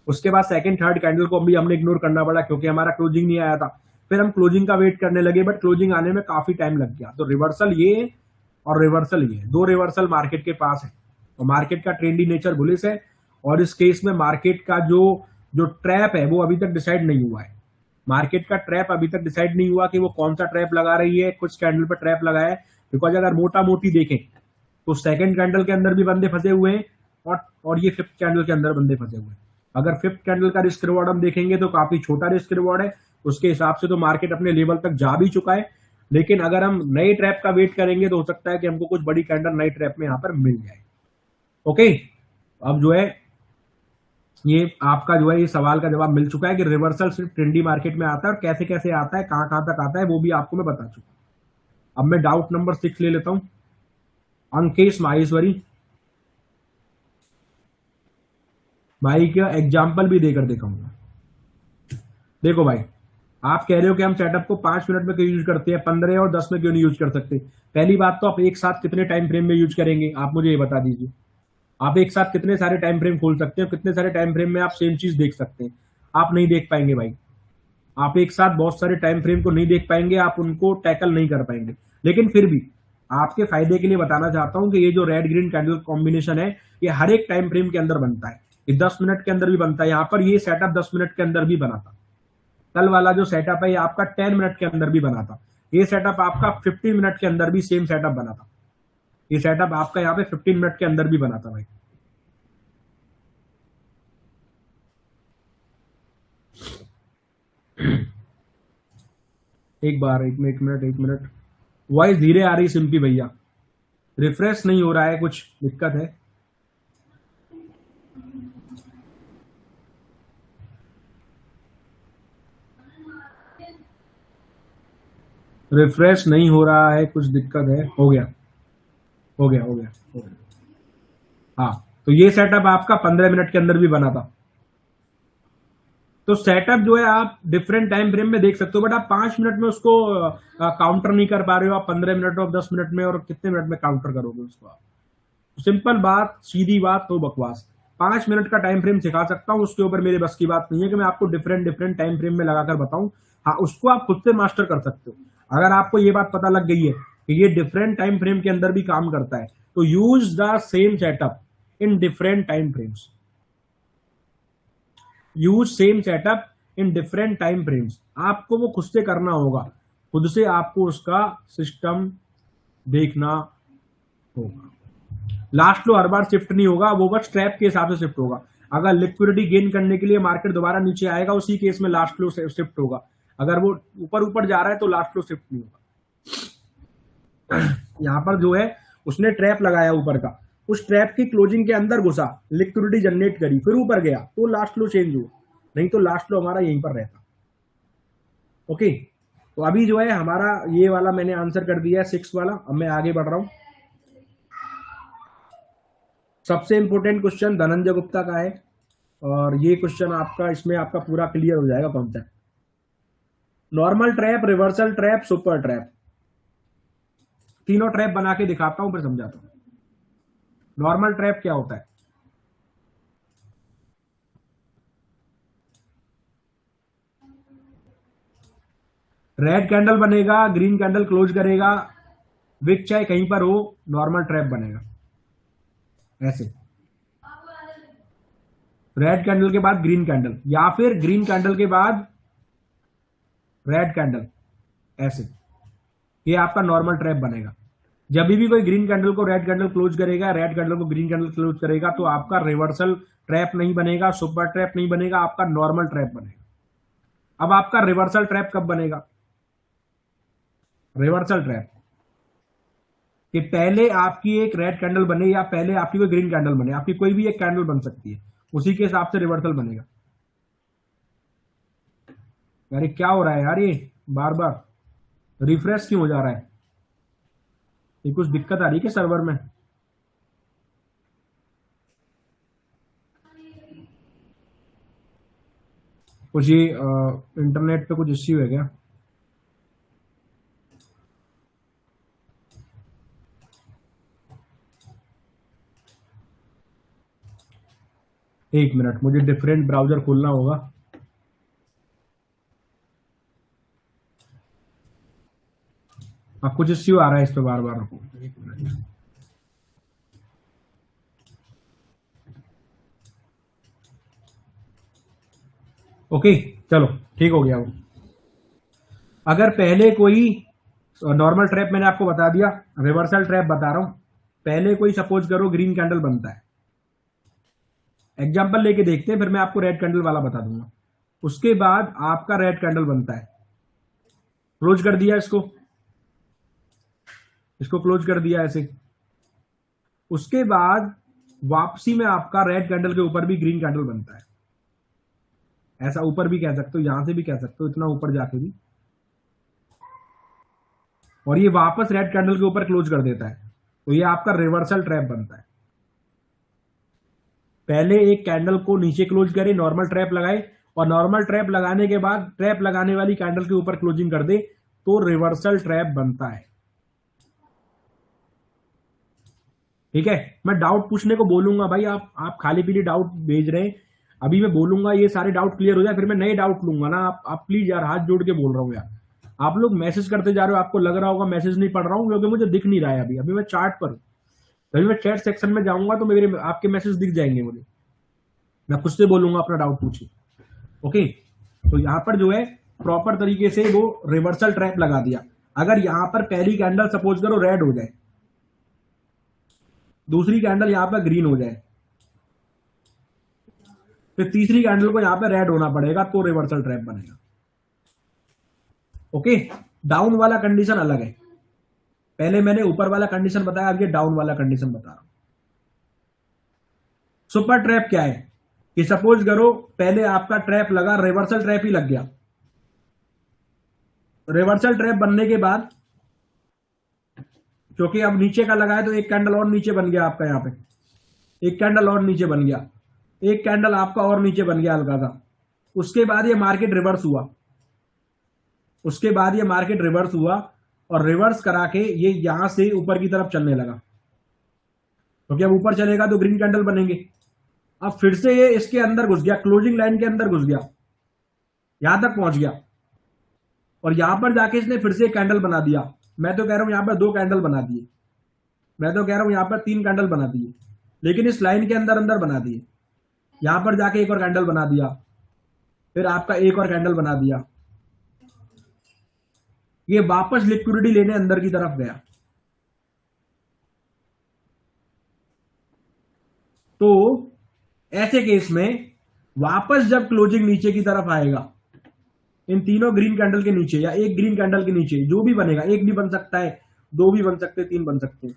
उसके बाद सेकंड थर्ड कैंडल को भी हमने इग्नोर करना पड़ा क्योंकि हमारा क्लोजिंग नहीं आया था। फिर हम क्लोजिंग का वेट करने लगे, बट क्लोजिंग आने में काफी टाइम लग गया। तो रिवर्सल ये और रिवर्सल ये, दो रिवर्सल मार्केट के पास है। तो मार्केट का ट्रेंडी नेचर बुलिश है, और इस केस में मार्केट का जो जो ट्रैप है वो अभी तक डिसाइड नहीं हुआ है। मार्केट का ट्रैप अभी तक डिसाइड नहीं हुआ कि वो कौन सा ट्रैप लगा रही है। कुछ कैंडल पर ट्रैप लगा है, बिकॉज अगर मोटा मोटी देखें तो सेकंड कैंडल के अंदर भी बंदे फंसे हुए हैं, और ये फिफ्थ कैंडल के अंदर बंदे फंसे हुए हैं। अगर फिफ्थ कैंडल का रिस्क रिवॉर्ड हम देखेंगे तो काफी छोटा रिस्क रिवॉर्ड है, उसके हिसाब से तो मार्केट अपने लेवल तक जा भी चुका है। लेकिन अगर हम नए ट्रैप का वेट करेंगे तो हो सकता है कि हमको कुछ बड़ी कैंडल नए ट्रैप में यहां पर मिल जाए। ओके, अब जो है ये आपका जो है ये सवाल का जवाब मिल चुका है कि रिवर्सल सिर्फ ट्रेंडी मार्केट में आता है, और कैसे कैसे आता है, कहां कहां तक आता है, वो भी आपको मैं बता चुका। अब मैं डाउट नंबर 6 ले लेता हूं, अंकेश माहेश्वरी भाई का एग्जाम्पल भी देकर दिखाऊंगा। देखो भाई, आप कह रहे हो कि हम सेटअप को 5 मिनट में क्यों यूज करते हैं, 15 और 10 में क्यों नहीं यूज कर सकते। पहली बात तो आप एक साथ कितने टाइम फ्रेम में यूज करेंगे, आप मुझे ये बता दीजिए। आप एक साथ कितने सारे टाइम फ्रेम खोल सकते हो, कितने सारे टाइम फ्रेम में आप सेम चीज देख सकते हैं। आप नहीं देख पाएंगे भाई, आप एक साथ बहुत सारे टाइम फ्रेम को नहीं देख पाएंगे, आप उनको टैकल नहीं कर पाएंगे। लेकिन फिर भी आपके फायदे के लिए बताना चाहता हूं कि ये जो रेड ग्रीन कैंडल कॉम्बिनेशन है ये हर एक टाइम फ्रेम के अंदर बनता है। ये 10 मिनट के अंदर भी बनता है। यहाँ पर ये सेटअप 10 मिनट के अंदर भी बना था। कल वाला जो सेटअप है ये आपका 10 मिनट के अंदर भी बना था। ये सेटअप आपका 15 मिनट के अंदर भी सेम सेटअप बना था। ये सेटअप आपका यहाँ पे 15 मिनट के अंदर भी बना था भाई। एक मिनट, वॉइस धीरे आ रही सिंपी भैया, रिफ्रेश नहीं हो रहा है, कुछ दिक्कत है। रिफ्रेश नहीं हो रहा है, कुछ दिक्कत है। हो गया हो गया हो गया हो गया। हाँ, तो ये सेटअप आपका 15 मिनट के अंदर भी बना था। तो सेटअप जो है आप डिफरेंट टाइम फ्रेम में देख सकते हो, बट आप 5 मिनट में उसको काउंटर नहीं कर पा रहे हो। आप 15 मिनट और 10 मिनट में और कितने मिनट में काउंटर करोगे उसको आप? सिंपल बात, सीधी बात, तो बकवास। 5 मिनट का टाइम फ्रेम सिखा सकता हूं, उसके ऊपर मेरे बस की बात नहीं है कि मैं आपको डिफरेंट डिफरेंट टाइम फ्रेम में लगाकर बताऊं। हाँ, उसको आप खुद से मास्टर कर सकते हो। अगर आपको ये बात पता लग गई है कि ये डिफरेंट टाइम फ्रेम के अंदर भी काम करता है, तो use the same setup in different time frames. Use same setup in different time frames. आपको वो खुद से करना होगा, खुद से आपको उसका सिस्टम देखना होगा। लास्ट लो हर बार शिफ्ट नहीं होगा, वो बस ट्रैप के हिसाब से शिफ्ट होगा। अगर लिक्विडिटी गेन करने के लिए मार्केट दोबारा नीचे आएगा, उसी केस में लास्ट लो शिफ्ट होगा। अगर वो ऊपर ऊपर जा रहा है तो लास्ट लो शिफ्ट नहीं होगा। यहां पर जो है उसने ट्रैप लगाया ऊपर का, उस ट्रैप की क्लोजिंग के अंदर घुसा, लिक्विडिटी जनरेट करी, फिर ऊपर गया तो लास्ट लो चेंज हुआ, नहीं तो लास्ट लो हमारा यहीं पर रहता। ओके, तो अभी जो है हमारा ये वाला मैंने आंसर कर दिया है 6 वाला। अब मैं आगे बढ़ रहा हूं। सबसे इंपॉर्टेंट क्वेश्चन धनंजय गुप्ता का है, और ये क्वेश्चन आपका, इसमें आपका पूरा क्लियर हो जाएगा concept. Normal trap, reversal trap, super trap, तीनों ट्रैप बना के दिखाता हूं फिर समझाता हूं। नॉर्मल ट्रैप क्या होता है? रेड कैंडल बनेगा, ग्रीन कैंडल क्लोज करेगा, विक चाहे कहीं पर हो, नॉर्मल ट्रैप बनेगा ऐसे। रेड कैंडल के बाद ग्रीन कैंडल, या फिर ग्रीन कैंडल के बाद रेड कैंडल, ऐसे। ये आपका नॉर्मल ट्रैप बनेगा। जब भी कोई ग्रीन कैंडल को रेड कैंडल क्लोज करेगा, रेड कैंडल को ग्रीन कैंडल क्लोज करेगा, तो आपका रिवर्सल ट्रैप नहीं बनेगा, सुपर ट्रैप नहीं बनेगा, आपका नॉर्मल ट्रैप बनेगा। अब आपका रिवर्सल ट्रैप कब बनेगा? रिवर्सल ट्रैप कि पहले आपकी एक रेड कैंडल बने या पहले आपकी कोई ग्रीन कैंडल बने, आपकी कोई भी एक कैंडल बन सकती है, उसी के हिसाब से रिवर्सल बनेगा। यार क्या हो रहा है यार, ये बार बार रिफ्रेश क्यों हो जा रहा है? ये कुछ दिक्कत आ रही है क्या सर्वर में? कुछ ये इंटरनेट पे कुछ इश्यू है क्या? एक मिनट, मुझे डिफरेंट ब्राउजर खोलना होगा। हाँ, कुछ इश्यू आ रहा है इस पे बार बार। एक मिनट। ओके, चलो ठीक हो गया वो। अगर पहले कोई नॉर्मल ट्रैप मैंने आपको बता दिया, रिवर्सल ट्रैप बता रहा हूं। पहले कोई सपोज करो ग्रीन कैंडल बनता है, एग्जांपल लेके देखते हैं, फिर मैं आपको रेड कैंडल वाला बता दूंगा। उसके बाद आपका रेड कैंडल बनता है, क्लोज कर दिया इसको, इसको क्लोज कर दिया ऐसे। उसके बाद वापसी में आपका रेड कैंडल के ऊपर भी ग्रीन कैंडल बनता है, ऐसा ऊपर भी कह सकते हो, यहां से भी कह सकते हो, इतना ऊपर जाके भी। और ये वापस रेड कैंडल के ऊपर क्लोज कर देता है, तो ये आपका रिवर्सल ट्रैप बनता है। पहले एक कैंडल को नीचे क्लोज करे, नॉर्मल ट्रैप लगाए, और नॉर्मल ट्रैप लगाने के बाद ट्रैप लगाने वाली कैंडल के ऊपर क्लोजिंग कर दे, तो रिवर्सल ट्रैप बनता है। ठीक है, मैं डाउट पूछने को बोलूंगा भाई, आप खाली पीली डाउट भेज रहे हैं। अभी मैं बोलूंगा, ये सारे डाउट क्लियर हो जाए, फिर मैं नए डाउट लूंगा ना। आप प्लीज यार, हाथ जोड़ के बोल रहा हूँ यार। आप लोग मैसेज करते जा रहे हो, आपको लग रहा होगा मैसेज नहीं पढ़ रहा हूँ, क्योंकि मुझे दिख नहीं रहा है अभी। अभी मैं चार्ट पर हूं, अभी मैं चैट सेक्शन में जाऊंगा तो मेरे आपके मैसेज दिख जाएंगे मुझे। मैं खुद से बोलूंगा अपना डाउट पूछिए। ओके, तो यहां पर जो है प्रॉपर तरीके से वो रिवर्सल ट्रैप लगा दिया। अगर यहां पर पहली कैंडल सपोज करो रेड हो जाए, दूसरी कैंडल यहां पर ग्रीन हो जाए, फिर तीसरी कैंडल को यहां पर रेड होना पड़ेगा, तो रिवर्सल ट्रैप बनेगा। ओके, डाउन वाला कंडीशन अलग है। पहले मैंने ऊपर वाला कंडीशन बताया, अब ये डाउन वाला कंडीशन बता रहा हूं। सुपर ट्रैप क्या है कि सपोज करो पहले आपका ट्रैप लगा, रिवर्सल ट्रैप ही लग गया, रिवर्सल ट्रैप बनने के बाद, क्योंकि अब नीचे का लगा है तो एक कैंडल और नीचे बन गया आपका, यहाँ पे एक कैंडल और नीचे बन गया, एक कैंडल आपका और नीचे बन गया हल्का सा। उसके बाद ये मार्केट रिवर्स हुआ, उसके बाद ये मार्केट रिवर्स हुआ, और रिवर्स करा के ये यहां से ऊपर की तरफ चलने लगा, क्योंकि अब ऊपर चलेगा तो ग्रीन कैंडल बनेंगे। अब फिर से ये इसके अंदर घुस गया, क्लोजिंग लाइन के अंदर घुस गया, यहां तक पहुंच गया, और यहां पर जाके इसने फिर से एक कैंडल बना दिया। मैं तो कह रहा हूं यहां पर दो कैंडल बना दिए, मैं तो कह रहा हूं यहां पर तीन कैंडल बना दिए, लेकिन इस लाइन के अंदर अंदर बना दिए। यहां पर जाके एक और कैंडल बना दिया, फिर आपका एक और कैंडल बना दिया, ये वापस लिक्विडिटी लेने अंदर की तरफ गया। तो ऐसे केस में वापस जब क्लोजिंग नीचे की तरफ आएगा, इन तीनों ग्रीन कैंडल के नीचे या एक ग्रीन कैंडल के नीचे, जो भी बनेगा, एक भी बन सकता है, दो भी बन सकते हैं, तीन बन सकते हैं,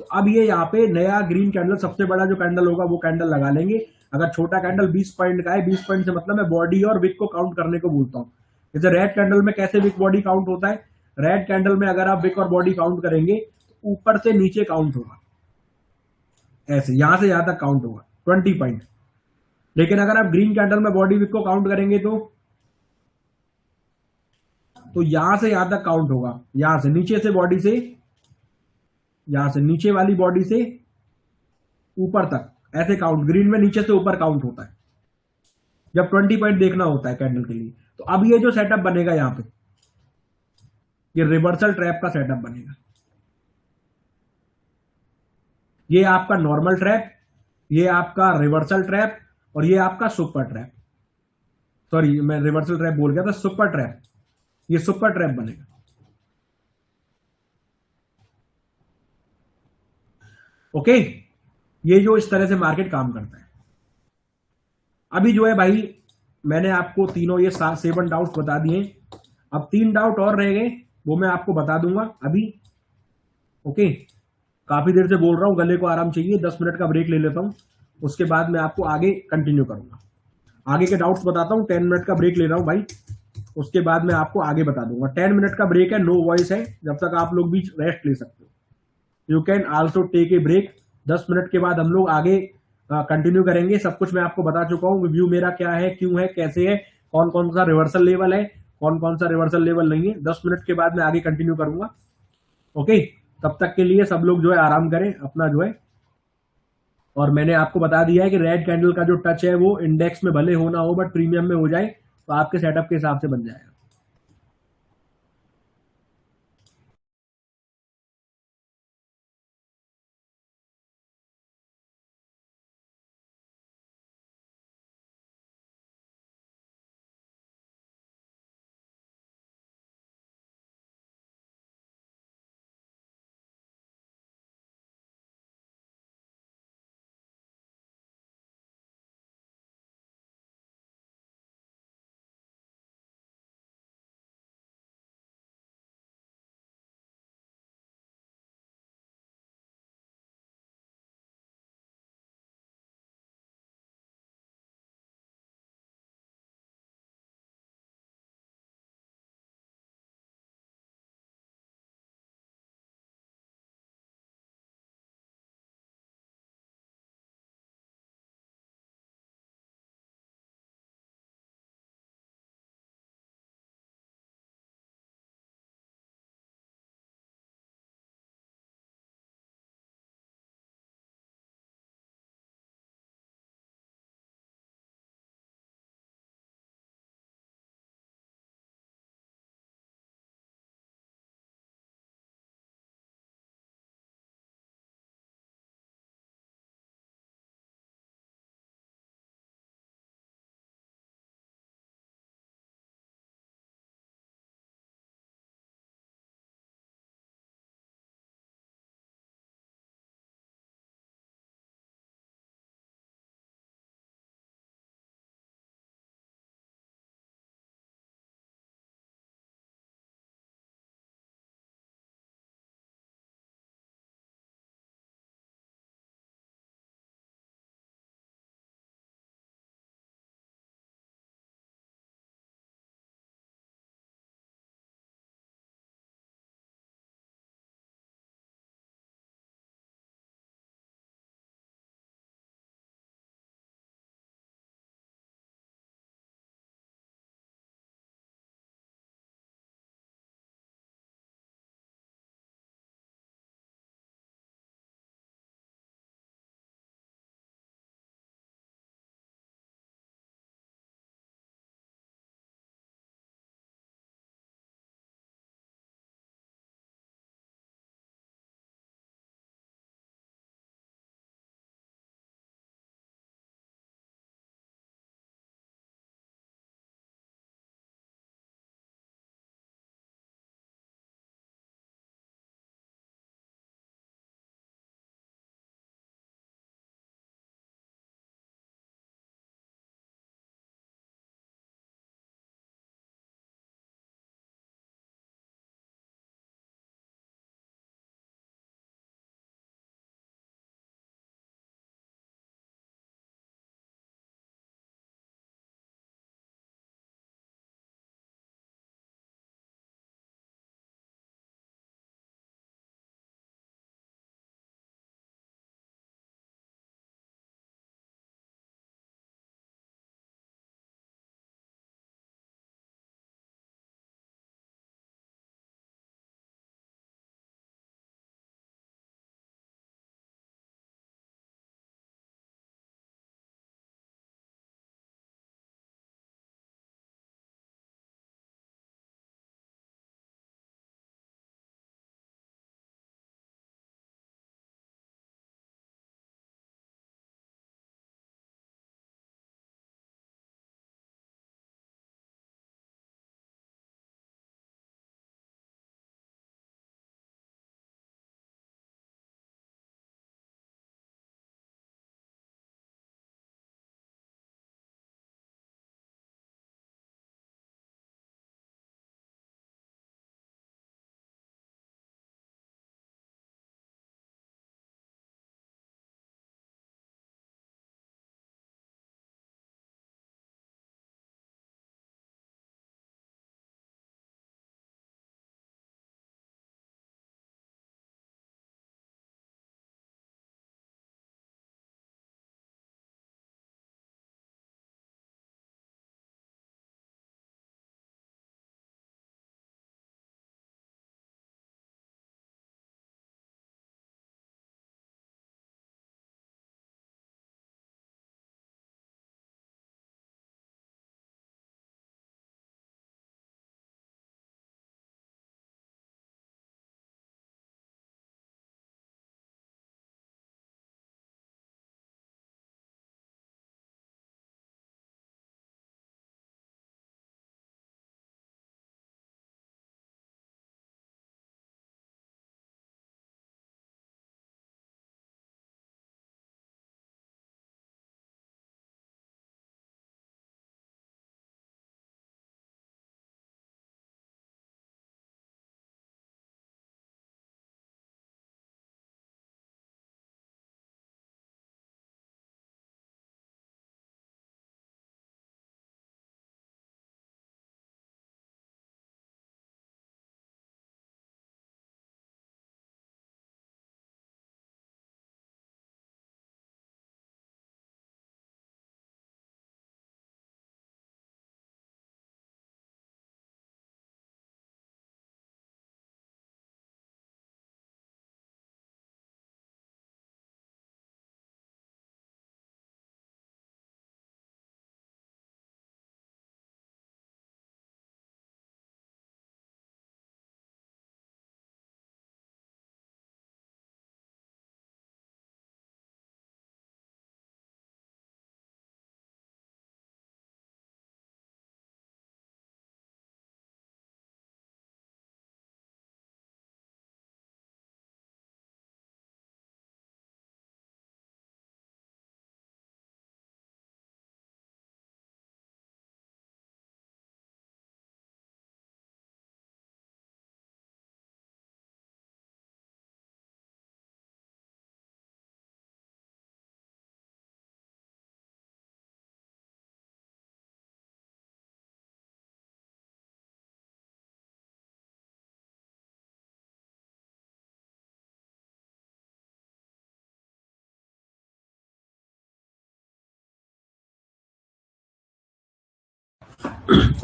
तो अब ये यहाँ पे नया ग्रीन कैंडल, सबसे बड़ा जो कैंडल होगा वो कैंडल लगा लेंगे। अगर छोटा कैंडल 20 पॉइंट का है, 20 पॉइंट से मतलब मैं बॉडी और विक को काउंट करने को बोलता हूँ। जैसे रेड कैंडल में कैसे विक बॉडी काउंट होता है, रेड कैंडल में अगर आप विक और बॉडी काउंट करेंगे तो ऊपर से नीचे काउंट होगा, ऐसे यहां से यहां तक काउंट होगा 20 पॉइंट। लेकिन अगर आप ग्रीन कैंडल में बॉडी विक को काउंट करेंगे तो यहां से यहां तक काउंट होगा, यहां से नीचे से बॉडी से, यहां से नीचे वाली बॉडी से ऊपर तक ऐसे काउंट, ग्रीन में नीचे से ऊपर काउंट होता है जब 20 पॉइंट देखना होता है कैंडल के लिए। तो अब ये जो सेटअप बनेगा यहां पे, ये रिवर्सल ट्रैप का सेटअप बनेगा। ये आपका नॉर्मल ट्रैप, ये आपका रिवर्सल ट्रैप, और ये आपका सुपर ट्रैप। सॉरी, मैं रिवर्सल ट्रैप बोल गया था, सुपर ट्रैप, ये सुपर ट्रैप बनेगा। ओके, ये जो इस तरह से मार्केट काम करता है। अभी जो है भाई, मैंने आपको तीनों ये 7 डाउट्स बता दिए। अब 3 डाउट और रह गए, वो मैं आपको बता दूंगा अभी। ओके, काफी देर से बोल रहा हूं, गले को आराम चाहिए, 10 मिनट का ब्रेक ले लेता हूं, उसके बाद मैं आपको आगे कंटिन्यू करूंगा। आगे के डाउट्स बताता हूं, 10 मिनट का ब्रेक ले रहा हूं भाई, उसके बाद मैं आपको आगे बता दूंगा। 10 मिनट का ब्रेक है, नो वॉइस है, जब तक आप लोग भी रेस्ट ले सकते हो। You can also take a break. 10 minute के बाद हम लोग आगे कंटिन्यू करेंगे। सब कुछ मैं आपको बता चुका हूँ, रिव्यू मेरा क्या है, क्यों है, कैसे है, कौन कौन सा रिवर्सल लेवल है, कौन कौन सा रिवर्सल लेवल नहीं है। 10 मिनट के बाद मैं आगे कंटिन्यू करूंगा। ओके, तब तक के लिए सब लोग जो है आराम करें अपना जो है। और मैंने आपको बता दिया है कि रेड कैंडल का जो टच है वो इंडेक्स में भले होना हो बट प्रीमियम में हो जाए तो आपके सेटअप के हिसाब से बन जाएगा।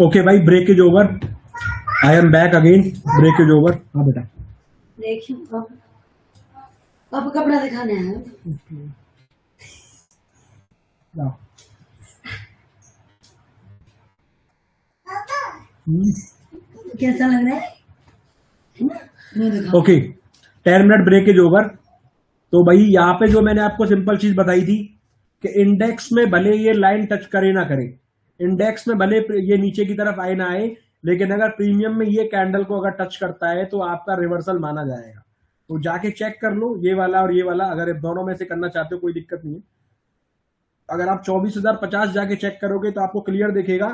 ओके भाई, break is over, I am back again, break is over. हाँ बेटा, देखिए अब कपड़ा दिखाने हैं। कैसा लग रहा है? Okay, 10 minute break is over. तो भाई यहाँ पे जो मैंने आपको सिंपल चीज बताई थी कि इंडेक्स में भले ये लाइन टच करे ना करे, इंडेक्स में भले ये नीचे की तरफ आए ना आए, लेकिन अगर प्रीमियम में ये कैंडल को अगर टच करता है तो आपका रिवर्सल माना जाएगा। तो जाके चेक कर लो, ये वाला और ये वाला, अगर दोनों में से करना चाहते हो कोई दिक्कत नहीं है। अगर आप 24,050 जाके चेक करोगे तो आपको क्लियर दिखेगा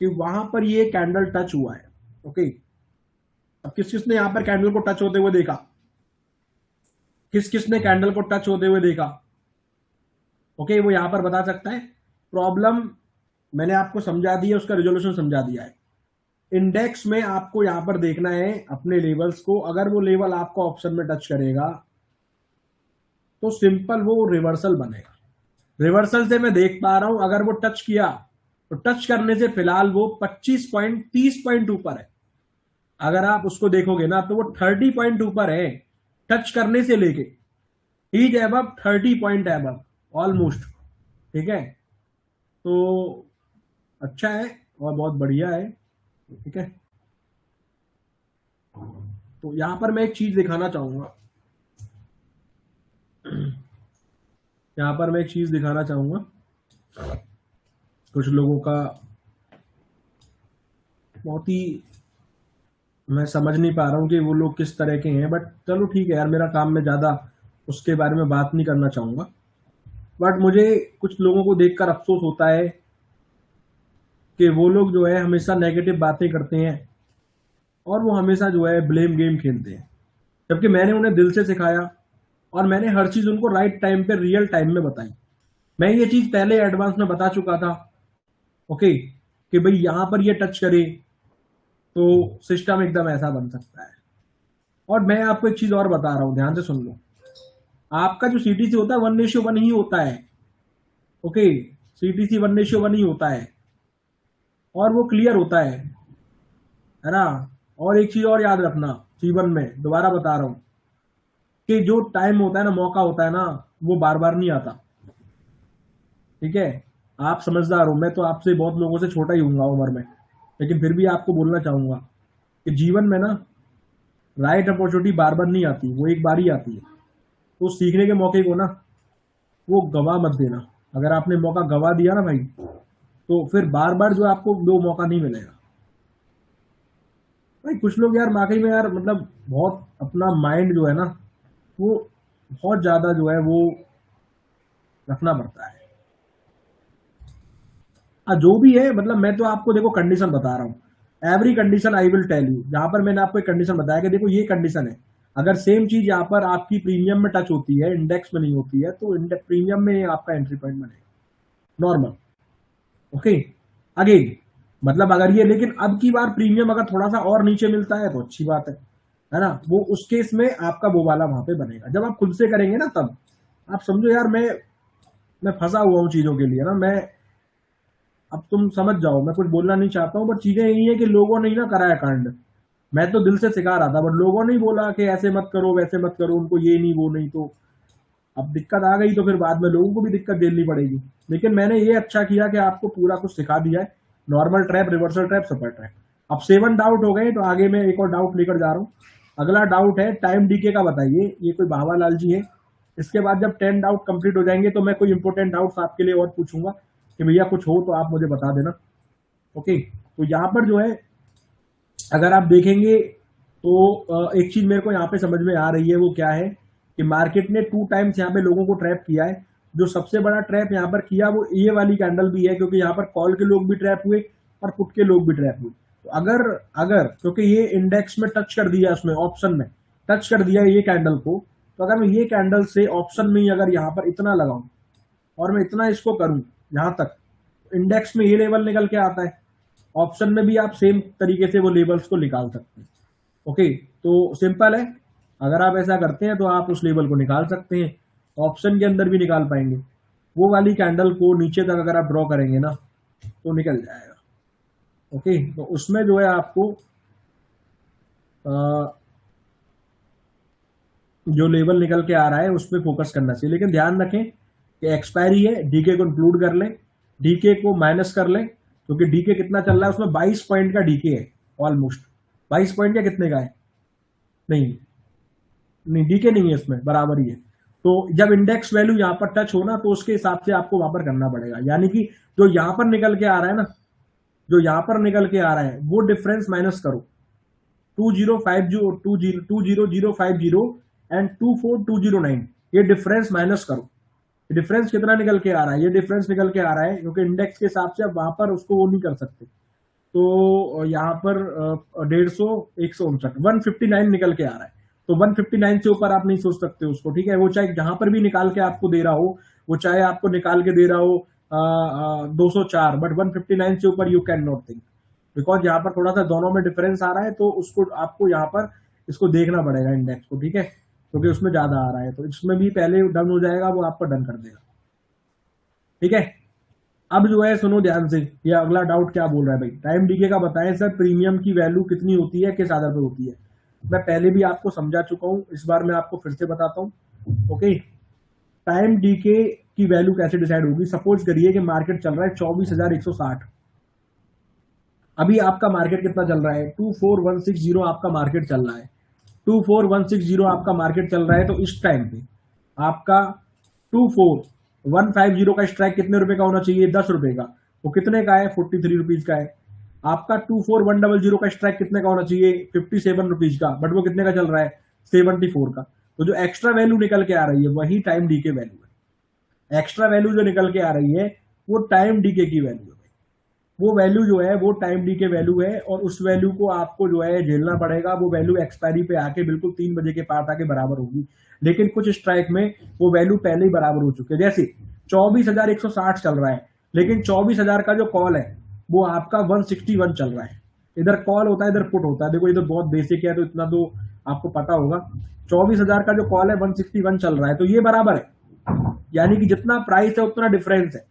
कि वहां पर ये कैंडल टच हुआ है। ओके, अब किस किसने यहां पर कैंडल को टच होते हुए देखा, किस किसने कैंडल को टच होते हुए देखा? ओके, वो यहां पर बता सकता है। प्रॉब्लम मैंने आपको समझा दी है, उसका रिजोल्यूशन समझा दिया है। इंडेक्स में आपको यहां पर देखना है अपने लेवल्स को, अगर वो लेवल आपको ऑप्शन में टच करेगा तो सिंपल वो रिवर्सल बनेगा। रिवर्सल से मैं देख पा रहा हूं, अगर वो टच किया तो टच करने से फिलहाल वो 25 पॉइंट 30 पॉइंट ऊपर है। अगर आप उसको देखोगे ना तो वो 30 पॉइंट ऊपर है टच करने से लेके, is above 30 point above almost. ठीक है, तो अच्छा है और बहुत बढ़िया है। ठीक है, तो यहां पर मैं एक चीज दिखाना चाहूंगा, यहां पर मैं एक चीज दिखाना चाहूंगा। कुछ लोगों का बहुत ही मैं समझ नहीं पा रहा हूँ कि वो लोग किस तरह के हैं, बट चलो ठीक है यार, मेरा काम में ज्यादा उसके बारे में बात नहीं करना चाहूंगा। बट मुझे कुछ लोगों को देखकर अफसोस होता है कि वो लोग जो है हमेशा नेगेटिव बातें करते हैं और वो हमेशा जो है ब्लेम गेम खेलते हैं, जबकि मैंने उन्हें दिल से सिखाया और मैंने हर चीज उनको राइट टाइम पे रियल टाइम में बताई। मैं ये चीज पहले एडवांस में बता चुका था। ओके, कि भाई यहां पर ये टच करे तो सिस्टम एकदम ऐसा बन सकता है। और मैं आपको एक चीज और बता रहा हूं, ध्यान से सुन लो। आपका जो सीटीसी होता है 1:1 ही होता है। ओके, सीटीसी 1:1 ही होता है और वो क्लियर होता है ना। और एक चीज और याद रखना जीवन में, दोबारा बता रहा हूं कि जो टाइम होता है ना, मौका होता है ना, वो बार बार नहीं आता। ठीक है, आप समझदार हो, मैं तो आपसे बहुत लोगों से छोटा ही हूँ उम्र में, लेकिन फिर भी आपको बोलना चाहूंगा कि जीवन में ना राइट अपॉर्चुनिटी बार बार नहीं आती, वो एक बार ही आती है। तो सीखने के मौके को ना वो गवा मत देना। अगर आपने मौका गवा दिया ना भाई, तो फिर बार बार जो आपको वो मौका नहीं मिलेगा। भाई कुछ लोग यार वाकई में यार मतलब बहुत अपना माइंड जो है ना वो बहुत ज्यादा जो है वो रखना पड़ता है। जो भी है मतलब मैं तो आपको देखो कंडीशन बता रहा हूँ, every condition I will tell you. यहाँ पर मैंने आपको एक कंडीशन बताया कि देखो ये कंडीशन है, अगर सेम चीज यहाँ पर आपकी प्रीमियम में टच होती है, इंडेक्स में नहीं होती है, तो प्रीमियम में आपका एंट्री पॉइंट बनेगा नॉर्मल। ओके, अगेन मतलब अगर ये, लेकिन अब की बार प्रीमियम अगर थोड़ा सा और नीचे मिलता है तो अच्छी बात है ना। वो उस केस में आपका वो वाला वहां पे बनेगा। जब आप खुद से करेंगे ना तब आप समझो यार मैं फंसा हुआ हूँ चीजों के लिए ना। मैं अब तुम समझ जाओ, मैं कुछ बोलना नहीं चाहता हूँ, बट चीजें यही है कि लोगों ने ही ना कराया कांड। मैं तो दिल से सिखा रहा था, बट लोगों ने ही बोला कि ऐसे मत करो वैसे मत करो, उनको ये नहीं वो नहीं, तो अब दिक्कत आ गई। तो फिर बाद में लोगों को भी दिक्कत झेलनी पड़ेगी। लेकिन मैंने ये अच्छा किया कि आपको पूरा कुछ सिखा दिया है, normal trap, reversal trap, super trap. अब 7 डाउट हो गए, तो आगे मैं एक और डाउट लेकर जा रहा हूँ। अगला डाउट है टाइम डीके का, बताइए ये कोई भावालाल जी है। इसके बाद जब 10 डाउट कंप्लीट हो जाएंगे तो मैं कोई इंपोर्टेंट डाउट्स आपके लिए और पूछूंगा कि भैया कुछ हो तो आप मुझे बता देना। ओके, तो यहाँ पर जो है अगर आप देखेंगे तो एक चीज मेरे को यहाँ पे समझ में आ रही है, वो क्या है कि मार्केट ने 2 टाइम्स यहाँ पे लोगों को ट्रैप किया है। जो सबसे बड़ा ट्रैप यहाँ पर किया वो ये वाली कैंडल भी है, क्योंकि यहाँ पर कॉल के लोग भी ट्रैप हुए और पुट के लोग भी ट्रैप हुए। तो अगर अगर क्योंकि ये इंडेक्स में टच कर दिया, उसमें ऑप्शन में टच कर दिया ये कैंडल को, तो अगर मैं ये कैंडल से ऑप्शन में ही अगर यहाँ पर इतना लगाऊं और मैं इतना इसको करूं यहां तक, इंडेक्स में ये लेवल निकल के आता है, ऑप्शन में भी आप सेम तरीके से वो लेवल्स को निकाल सकते हैं। ओके, तो सिंपल है, अगर आप ऐसा करते हैं तो आप उस लेवल को निकाल सकते हैं, ऑप्शन के अंदर भी निकाल पाएंगे। वो वाली कैंडल को नीचे तक अगर आप ड्रॉ करेंगे ना तो निकल जाएगा। ओके, तो उसमें जो है आपको जो लेवल निकल के आ रहा है उस पर फोकस करना चाहिए। लेकिन ध्यान रखें कि एक्सपायरी है, डीके को इंक्लूड कर लें, डीके को माइनस कर लें, क्योंकि डीके कितना चल रहा है उसमें 22 पॉइंट का डीके है ऑलमोस्ट। 22 पॉइंट का कितने का है? नहीं नहीं, डीके नहीं है इसमें, बराबर ही है। तो जब इंडेक्स वैल्यू यहां पर टच हो ना, तो उसके हिसाब से आपको वहां पर करना पड़ेगा। यानी कि जो यहां पर निकल के आ रहा है ना, जो यहां पर निकल के आ रहा है वो डिफरेंस माइनस करो। 2050 एंड 24209, ये डिफरेंस माइनस करो। डिफरेंस कितना निकल के आ रहा है? ये डिफरेंस निकल के आ रहा है, क्योंकि इंडेक्स के हिसाब से अब वहां पर उसको वो नहीं कर सकते। तो यहाँ पर 150, 159, 159 निकल के आ रहा है। तो 159 से ऊपर आप नहीं सोच सकते उसको, ठीक है। वो चाहे जहां पर भी निकाल के आपको दे रहा हो, वो चाहे आपको निकाल के दे रहा हो 204, बट 159 से ऊपर you can not think, because यहाँ पर थोड़ा सा दोनों में डिफरेंस आ रहा है, तो उसको आपको यहाँ पर इसको देखना पड़ेगा इंडेक्स को, ठीक है, क्योंकि उसमें ज्यादा आ रहा है। तो इसमें भी पहले डन हो जाएगा, वो आपका डन कर देगा, ठीक है। अब जो है सुनो ध्यान से, ये अगला डाउट क्या बोल रहा है भाई, टाइम डीके का बताएं सर, प्रीमियम की वैल्यू कितनी होती है, किस आधार पर होती है। मैं पहले भी आपको समझा चुका हूं, इस बार मैं आपको फिर से बताता हूं। ओके, टाइम डीके की वैल्यू कैसे डिसाइड होगी। सपोज करिए कि मार्केट चल रहा है 24,160, अभी आपका मार्केट कितना चल रहा है, 24,160 आपका मार्केट चल रहा है, 24,160 आपका मार्केट चल रहा है। तो इस टाइम पे आपका 24,150 का स्ट्राइक कितने रुपए का होना चाहिए? 10 रुपए का। वो कितने का है? 43 रुपीज का है। आपका 24,100 का स्ट्राइक कितने का होना चाहिए? 57 रुपीज का, बट वो कितने का चल रहा है? 74 का। तो जो एक्स्ट्रा वैल्यू निकल के आ रही है वही टाइम डीके वैल्यू है। एक्स्ट्रा वैल्यू जो निकल के आ रही है वो टाइम डीके की वैल्यू है। वो वैल्यू जो है वो टाइम डी के वैल्यू है, और उस वैल्यू को आपको जो है झेलना पड़ेगा। वो वैल्यू एक्सपायरी पे आके बिल्कुल 3 बजे के पास आके बराबर होगी, लेकिन कुछ स्ट्राइक में वो वैल्यू पहले ही बराबर हो चुके हैं। जैसे 24,160 चल रहा है, लेकिन 24,000 का जो कॉल है वो आपका 161 चल रहा है। इधर कॉल होता है, इधर पुट होता है। देखो इधर बहुत बेसिक है, तो इतना तो आपको पता होगा। 24,000 का जो कॉल है 161 चल रहा है, तो ये बराबर है, यानी कि जितना प्राइस है उतना डिफरेंस है।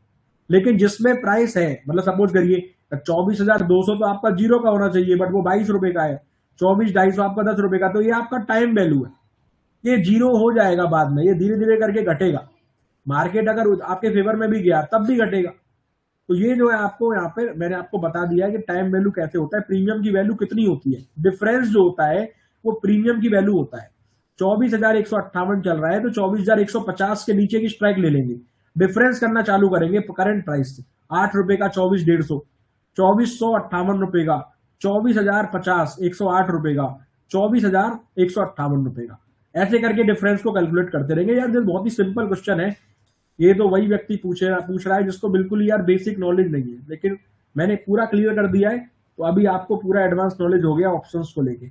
लेकिन जिसमें प्राइस है, मतलब सपोज करिए 24,200 तो आपका जीरो का होना चाहिए, बट वो 22 रुपए का है। 24,250 आपका 10 रुपए का, तो ये आपका टाइम वैल्यू है। ये जीरो हो जाएगा बाद में, ये धीरे धीरे करके घटेगा। मार्केट अगर आपके फेवर में भी गया तब भी घटेगा। तो ये जो है आपको यहाँ पे मैंने आपको बता दिया है कि टाइम वैल्यू कैसे होता है, प्रीमियम की वैल्यू कितनी होती है। डिफरेंस जो होता है वो प्रीमियम की वैल्यू होता है। 24,158 चल रहा है, तो 24,150 के नीचे की स्ट्राइक ले लेंगे, डिफरेंस करना चालू करेंगे करंट प्राइस से। 8 रुपए का 24,150, 2,458 रुपए का 24,050, 108 रुपए का 24,158 रुपए का। ऐसे करके डिफरेंस को कैलकुलेट करते रहेंगे। यार ये बहुत ही सिंपल क्वेश्चन है, ये तो वही व्यक्ति पूछ रहा है जिसको बिल्कुल यार बेसिक नॉलेज नहीं है, लेकिन मैंने पूरा क्लियर कर दिया है। तो अभी आपको पूरा एडवांस नॉलेज हो गया ऑप्शंस को लेके।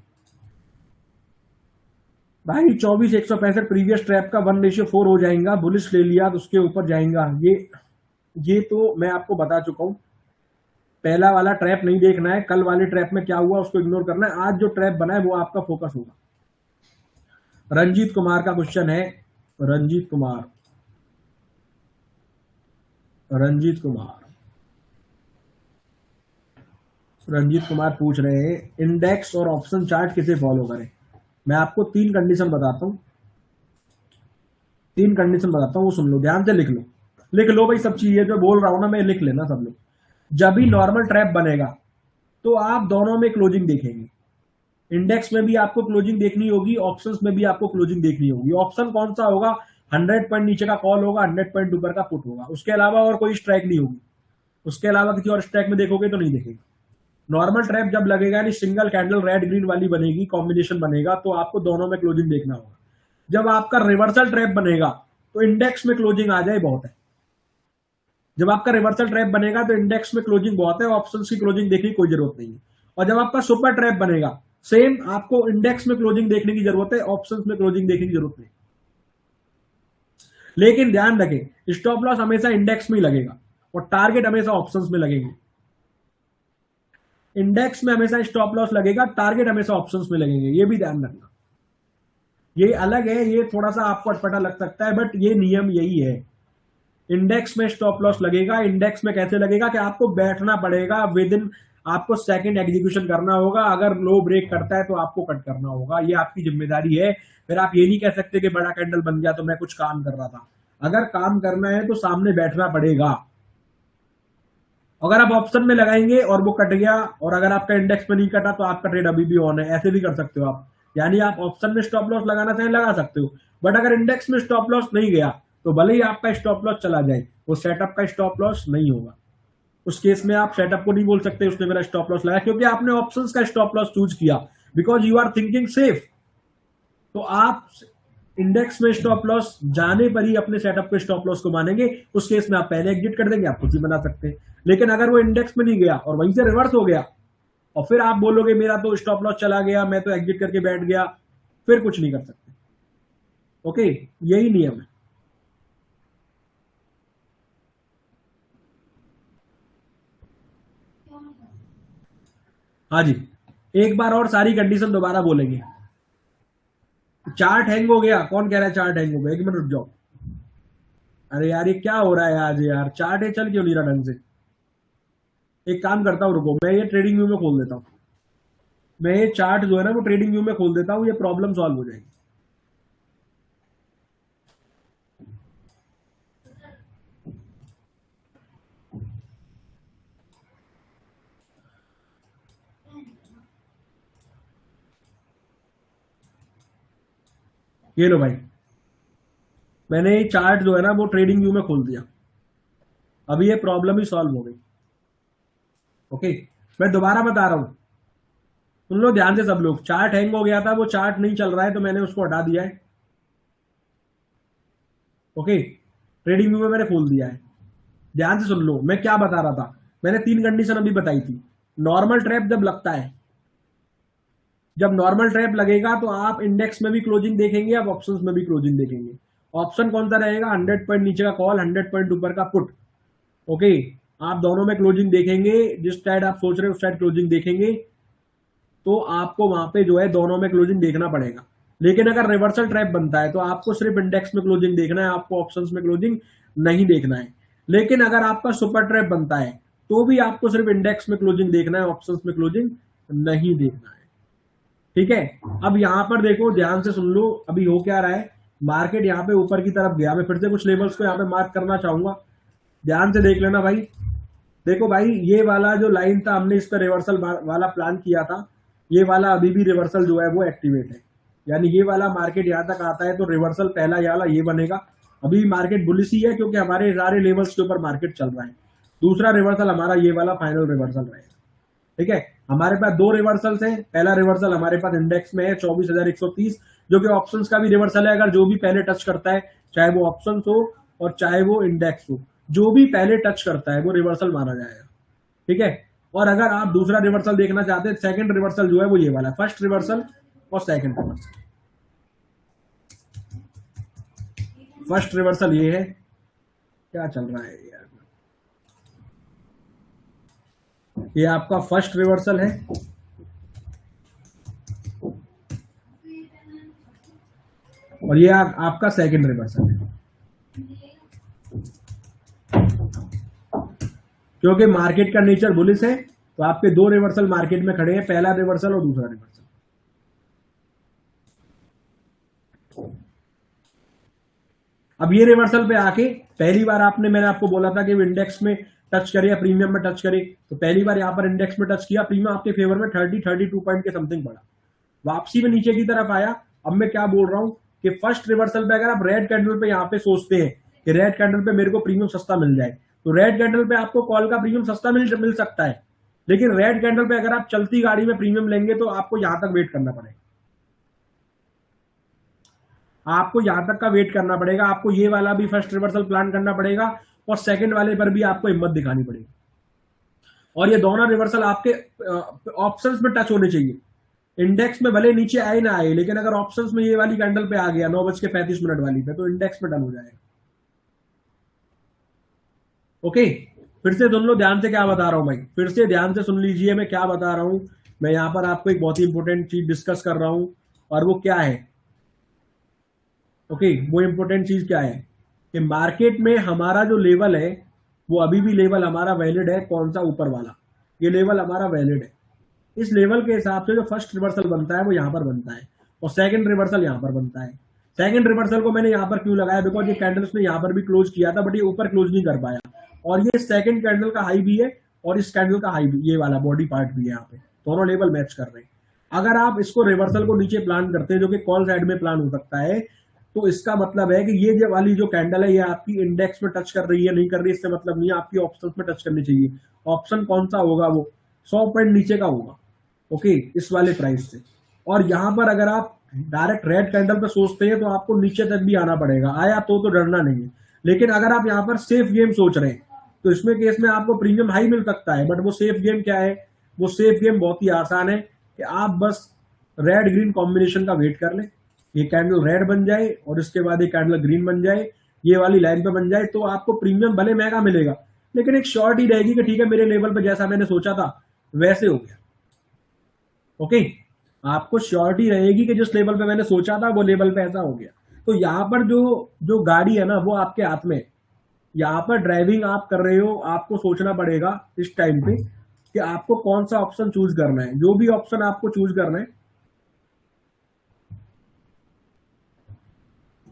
भाई 24,165 प्रीवियस ट्रैप का 1:4 हो जाएगा, बुलिश ले लिया तो उसके ऊपर जाएगा। ये तो मैं आपको बता चुका हूं। पहला वाला ट्रैप नहीं देखना है, कल वाले ट्रैप में क्या हुआ उसको इग्नोर करना है। आज जो ट्रैप बना है वो आपका फोकस होगा। रंजीत कुमार का क्वेश्चन है, रंजीत कुमार पूछ रहे हैं इंडेक्स और ऑप्शन चार्ट किसे फॉलो करें। मैं आपको 3 कंडीशन बताता हूं, वो सुन लो, ध्यान से लिख लो भाई। सब चीजें जो बोल रहा हूं ना मैं, लिख लेना सब लोग। जब भी नॉर्मल ट्रैप बनेगा तो आप दोनों में क्लोजिंग देखेंगे। इंडेक्स में भी आपको क्लोजिंग देखनी होगी, ऑप्शंस में भी आपको क्लोजिंग देखनी होगी। ऑप्शन कौन सा होगा? 100 पॉइंट नीचे का कॉल होगा, 100 पॉइंट ऊपर का पुट होगा, उसके अलावा और कोई स्ट्राइक नहीं होगी। उसके अलावा किसी और स्ट्राइक में देखोगे तो नहीं देखेगा। नॉर्मल ट्रैप जब लगेगा, यानी सिंगल कैंडल रेड ग्रीन वाली बनेगी, कॉम्बिनेशन बनेगा, तो आपको दोनों में क्लोजिंग देखना होगा। जब आपका रिवर्सल ट्रैप बनेगा तो इंडेक्स में क्लोजिंग आ जाए बहुत है। जब आपका रिवर्सल ट्रैप बनेगा तो इंडेक्स में क्लोजिंग बहुत है, ऑप्शंस की क्लोजिंग देखने की कोई जरूरत नहीं है। और जब आपका सुपर ट्रैप बनेगा, सेम आपको इंडेक्स में क्लोजिंग देखने की जरूरत है, ऑप्शंस में क्लोजिंग देखने की जरूरत नहीं। लेकिन ध्यान रखें, स्टॉप लॉस हमेशा इंडेक्स में ही लगेगा और टारगेट हमेशा ऑप्शंस में लगेंगे। इंडेक्स में हमेशा स्टॉप लॉस लगेगा, टारगेट हमेशा ऑप्शंस में लगेंगे, ये भी ध्यान रखना। ये अलग है, ये थोड़ा सा आपको अटपटा लग सकता है, बट ये नियम यही है। इंडेक्स में स्टॉप लॉस लगेगा। इंडेक्स में कैसे लगेगा कि आपको बैठना पड़ेगा विद इन आपको सेकंड एग्जीक्यूशन करना होगा। अगर लो ब्रेक करता है तो आपको कट करना होगा, ये आपकी जिम्मेदारी है। फिर आप ये नहीं कह सकते कि बड़ा कैंडल बन गया तो मैं कुछ काम कर रहा था। अगर काम करना है तो सामने बैठना पड़ेगा। अगर आप ऑप्शन में लगाएंगे और वो कट गया, और अगर आपका इंडेक्स में नहीं कटा तो आपका ट्रेड अभी भी ऑन है, ऐसे भी कर सकते हो आप। यानी आप ऑप्शन में स्टॉप लॉस लगाना चाहें लगा सकते हो, बट अगर इंडेक्स में स्टॉप लॉस नहीं गया तो भले ही आपका स्टॉप लॉस चला जाए, वो सेटअप का स्टॉप लॉस नहीं होगा। उस केस में आप सेटअप को नहीं बोल सकते उसने मेरा स्टॉप लॉस लगाया, क्योंकि आपने ऑप्शंस का स्टॉप लॉस चूज किया, because you are thinking safe. तो आप इंडेक्स में स्टॉप लॉस जाने पर ही अपने सेटअप के स्टॉप लॉस को मानेंगे। उस केस में आप पहले एग्जिट कर देंगे, आप कुछ भी बना सकते हैं। लेकिन अगर वो इंडेक्स में नहीं गया और वहीं से रिवर्स हो गया और फिर आप बोलोगे मेरा तो स्टॉप लॉस चला गया, मैं तो एग्जिट करके बैठ गया, फिर कुछ नहीं कर सकते। ओके, यही नियम है। हाँ जी, एक बार और सारी कंडीशन दोबारा बोलेंगे। चार्ट हैंग हो गया, कौन कह रहा है चार्ट हैंग हो गया? एक मिनट रुक जाओ। अरे यार ये क्या हो रहा है आज यार, चार्ट है चल क्यों नहीं रहा ढंग से? एक काम करता हूँ, रुको मैं ये ट्रेडिंग व्यू में खोल देता हूँ। मैं ये चार्ट जो है ना वो ट्रेडिंग व्यू में खोल देता हूँ, ये प्रॉब्लम सॉल्व हो जाएगी। ये लो भाई, मैंने ये चार्ट जो है ना वो ट्रेडिंग व्यू में खोल दिया। अभी ये प्रॉब्लम ही सॉल्व हो गई। ओके, मैं दोबारा बता रहा हूं, सुन लो ध्यान से सब लोग। चार्ट हैंग हो गया था, वो चार्ट नहीं चल रहा है तो मैंने उसको हटा दिया है। ओके, ट्रेडिंग व्यू में मैंने खोल दिया है। ध्यान से सुन लो मैं क्या बता रहा था। मैंने 3 कंडीशन अभी बताई थी। नॉर्मल ट्रैप जब लगता है, जब नॉर्मल ट्रैप लगेगा तो आप इंडेक्स में भी क्लोजिंग देखेंगे, आप ऑप्शंस में भी क्लोजिंग देखेंगे। ऑप्शन कौन सा रहेगा? 100 पॉइंट नीचे का कॉल, 100 पॉइंट ऊपर का पुट। ओके, आप दोनों में क्लोजिंग देखेंगे, जिस साइड आप सोच रहे हो उस साइड क्लोजिंग देखेंगे। तो आपको वहां पे जो है दोनों में क्लोजिंग देखना पड़ेगा। लेकिन अगर रिवर्सल ट्रैप बनता है तो आपको सिर्फ इंडेक्स में क्लोजिंग देखना है, आपको ऑप्शंस में क्लोजिंग नहीं देखना है। लेकिन अगर आपका सुपर ट्रैप बनता है तो भी आपको सिर्फ इंडेक्स में क्लोजिंग देखना है, ऑप्शंस में क्लोजिंग नहीं देखना है। ठीक है, अब यहां पर देखो ध्यान से सुन लो, अभी हो क्या रहा है। मार्केट यहाँ पे ऊपर की तरफ गया। मैं फिर से कुछ लेवल्स को यहाँ पे मार्क करना चाहूंगा, ध्यान से देख लेना भाई। देखो भाई, ये वाला जो लाइन था हमने इस पर रिवर्सल वाला प्लान किया था, ये वाला अभी भी रिवर्सल जो है वो एक्टिवेट है। यानी ये वाला मार्केट यहाँ तक आता है तो रिवर्सल पहला ये वाला ये बनेगा। अभी मार्केट बुलिश ही है क्योंकि हमारे सारे लेवल्स के ऊपर मार्केट चल रहा है। दूसरा रिवर्सल हमारा ये वाला फाइनल रिवर्सल रहेगा। ठीक है, हमारे पास 2 रिवर्सल्स हैं। पहला रिवर्सल हमारे पास इंडेक्स में है 24,130, जो कि ऑप्शंस का भी रिवर्सल है। अगर जो भी पहले टच करता है, चाहे वो ऑप्शंस हो और चाहे वो इंडेक्स हो, जो भी पहले टच करता है वो रिवर्सल माना जाएगा। ठीक है, और अगर आप दूसरा रिवर्सल देखना चाहते हैं, सेकंड रिवर्सल जो है वो ये वाला, फर्स्ट रिवर्सल और सेकंड रिवर्सल। फर्स्ट रिवर्सल ये है। क्या चल रहा है यार, ये आपका फर्स्ट रिवर्सल है। और ये आपका सेकंड रिवर्सल है। क्योंकि मार्केट का नेचर बुलिश है तो आपके 2 रिवर्सल मार्केट में खड़े हैं, पहला रिवर्सल और दूसरा रिवर्सल। अब ये रिवर्सल पे आके पहली बार मैंने आपको बोला था कि इंडेक्स में टच करे या प्रीमियम में टच करे, तो पहली बार यहां पर इंडेक्स में टच किया, प्रीमियम आपके फेवर में 32 पॉइंट के समथिंग पड़ा, वापसी में नीचे की तरफ आया। अब मैं क्या बोल रहा हूं कि फर्स्ट रिवर्सल पे अगर आप रेड कैंडल पे यहाँ पे सोचते हैं कि रेड कैंडल पे मेरे को प्रीमियम सस्ता मिल जाए, तो रेड कैंडल पे आपको कॉल का प्रीमियम सस्ता मिल सकता है। लेकिन रेड कैंडल पे अगर आप चलती गाड़ी में प्रीमियम लेंगे तो आपको यहां तक वेट करना पड़ेगा। आपको यहां तक का वेट करना पड़ेगा। आपको ये वाला भी फर्स्ट रिवर्सल प्लान करना पड़ेगा और सेकंड वाले पर भी आपको हिम्मत दिखानी पड़ेगी। और ये दोनों रिवर्सल आपके ऑप्शंस में टच होने चाहिए। इंडेक्स में भले नीचे आए ना आए, लेकिन अगर ऑप्शंस में ये वाली कैंडल पे आ गया 9:35 वाली पे, तो इंडेक्स में डन हो जाएगा। ओके, फिर से सुन लो ध्यान से क्या बता रहा हूं भाई, फिर से ध्यान से सुन लीजिए मैं क्या बता रहा हूं। मैं यहां पर आपको एक बहुत ही इंपॉर्टेंट चीज डिस्कस कर रहा हूं, और वो क्या है? ओके, वो इंपॉर्टेंट चीज क्या है कि मार्केट में हमारा जो लेवल है वो अभी भी लेवल हमारा वैलिड है। कौन सा? ऊपर वाला। ये लेवल हमारा वैलिड है। इस लेवल के हिसाब से जो फर्स्ट रिवर्सल बनता है वो यहाँ पर बनता है और सेकंड रिवर्सल यहाँ पर बनता है। सेकंड रिवर्सल को मैंने यहाँ पर क्यों लगाया, बिकॉज ये कैंडल्स ने यहाँ पर भी क्लोज किया था बट ये ऊपर क्लोज नहीं कर पाया, और ये सेकंड कैंडल का हाई भी है और इस कैंडल का हाई भी, ये वाला बॉडी पार्ट भी है, यहाँ पे दोनों लेवल मैच कर रहे हैं। अगर आप इसको रिवर्सल को नीचे प्लान करते हैं, जो कि कॉल साइड में प्लान हो सकता है, तो इसका मतलब है कि ये जो वाली जो कैंडल है ये आपकी इंडेक्स में टच कर रही है नहीं कर रही, इससे मतलब नहीं है, आपकी ऑप्शन में टच करनी चाहिए। ऑप्शन कौन सा होगा, वो 100 पॉइंट नीचे का होगा, ओके, इस वाले प्राइस से। और यहां पर अगर आप डायरेक्ट रेड कैंडल पे सोचते हैं तो आपको नीचे तक भी आना पड़ेगा, आया तो डरना नहीं है। लेकिन अगर आप यहाँ पर सेफ गेम सोच रहे हैं तो इसमें केस में आपको प्रीमियम हाई मिल सकता है, बट वो सेफ गेम क्या है, वो सेफ गेम बहुत ही आसान है कि आप बस रेड ग्रीन कॉम्बिनेशन का वेट कर लें, ये कैंडल रेड बन जाए और इसके बाद ये कैंडल ग्रीन बन जाए, ये वाली लाइन पे बन जाए, तो आपको प्रीमियम भले महंगा मिलेगा लेकिन एक शॉर्ट ही रहेगी कि ठीक है मेरे लेवल पे जैसा मैंने सोचा था वैसे हो गया, ओके। आपको श्योरिटी रहेगी कि जिस लेवल पे मैंने सोचा था वो लेवल पे ऐसा हो गया। तो यहाँ पर जो जो गाड़ी है ना वो आपके हाथ में है। यहाँ पर ड्राइविंग आप कर रहे हो, आपको सोचना पड़ेगा इस टाइम पे कि आपको कौन सा ऑप्शन चूज करना है, जो भी ऑप्शन आपको चूज करना है,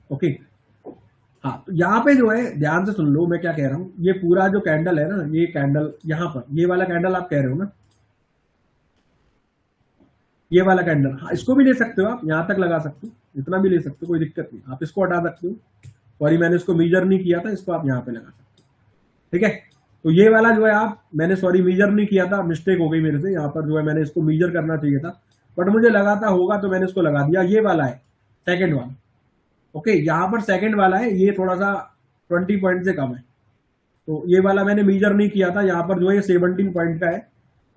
ओके। हाँ, तो यहाँ पे जो है ध्यान से सुन लो मैं क्या कह रहा हूँ, ये पूरा जो कैंडल है ना, ये कैंडल यहाँ पर ये वाला कैंडल आप कह रहे हो ना, ये वाला कैंडल, हाँ इसको भी ले सकते हो आप, यहाँ तक लगा सकते हो, इतना भी ले सकते हो, कोई दिक्कत नहीं, आप इसको हटा सकते हो। सॉरी मैंने इसको मेजर नहीं किया था, इसको आप यहाँ पे लगा सकते हो, ठीक है। तो ये वाला जो है आप, मैंने सॉरी मेजर नहीं किया था, मिस्टेक हो गई मेरे से, यहाँ पर जो है मैंने इसको मेजर करना चाहिए था बट मुझे लगा था होगा तो मैंने इसको लगा दिया। ये वाला है सेकेंड वाला, ओके, यहाँ पर सेकेंड वाला है, ये थोड़ा सा 20 पॉइंट से कम है, तो ये वाला मैंने मेजर नहीं किया था, यहाँ पर जो है ये 17 पॉइंट का है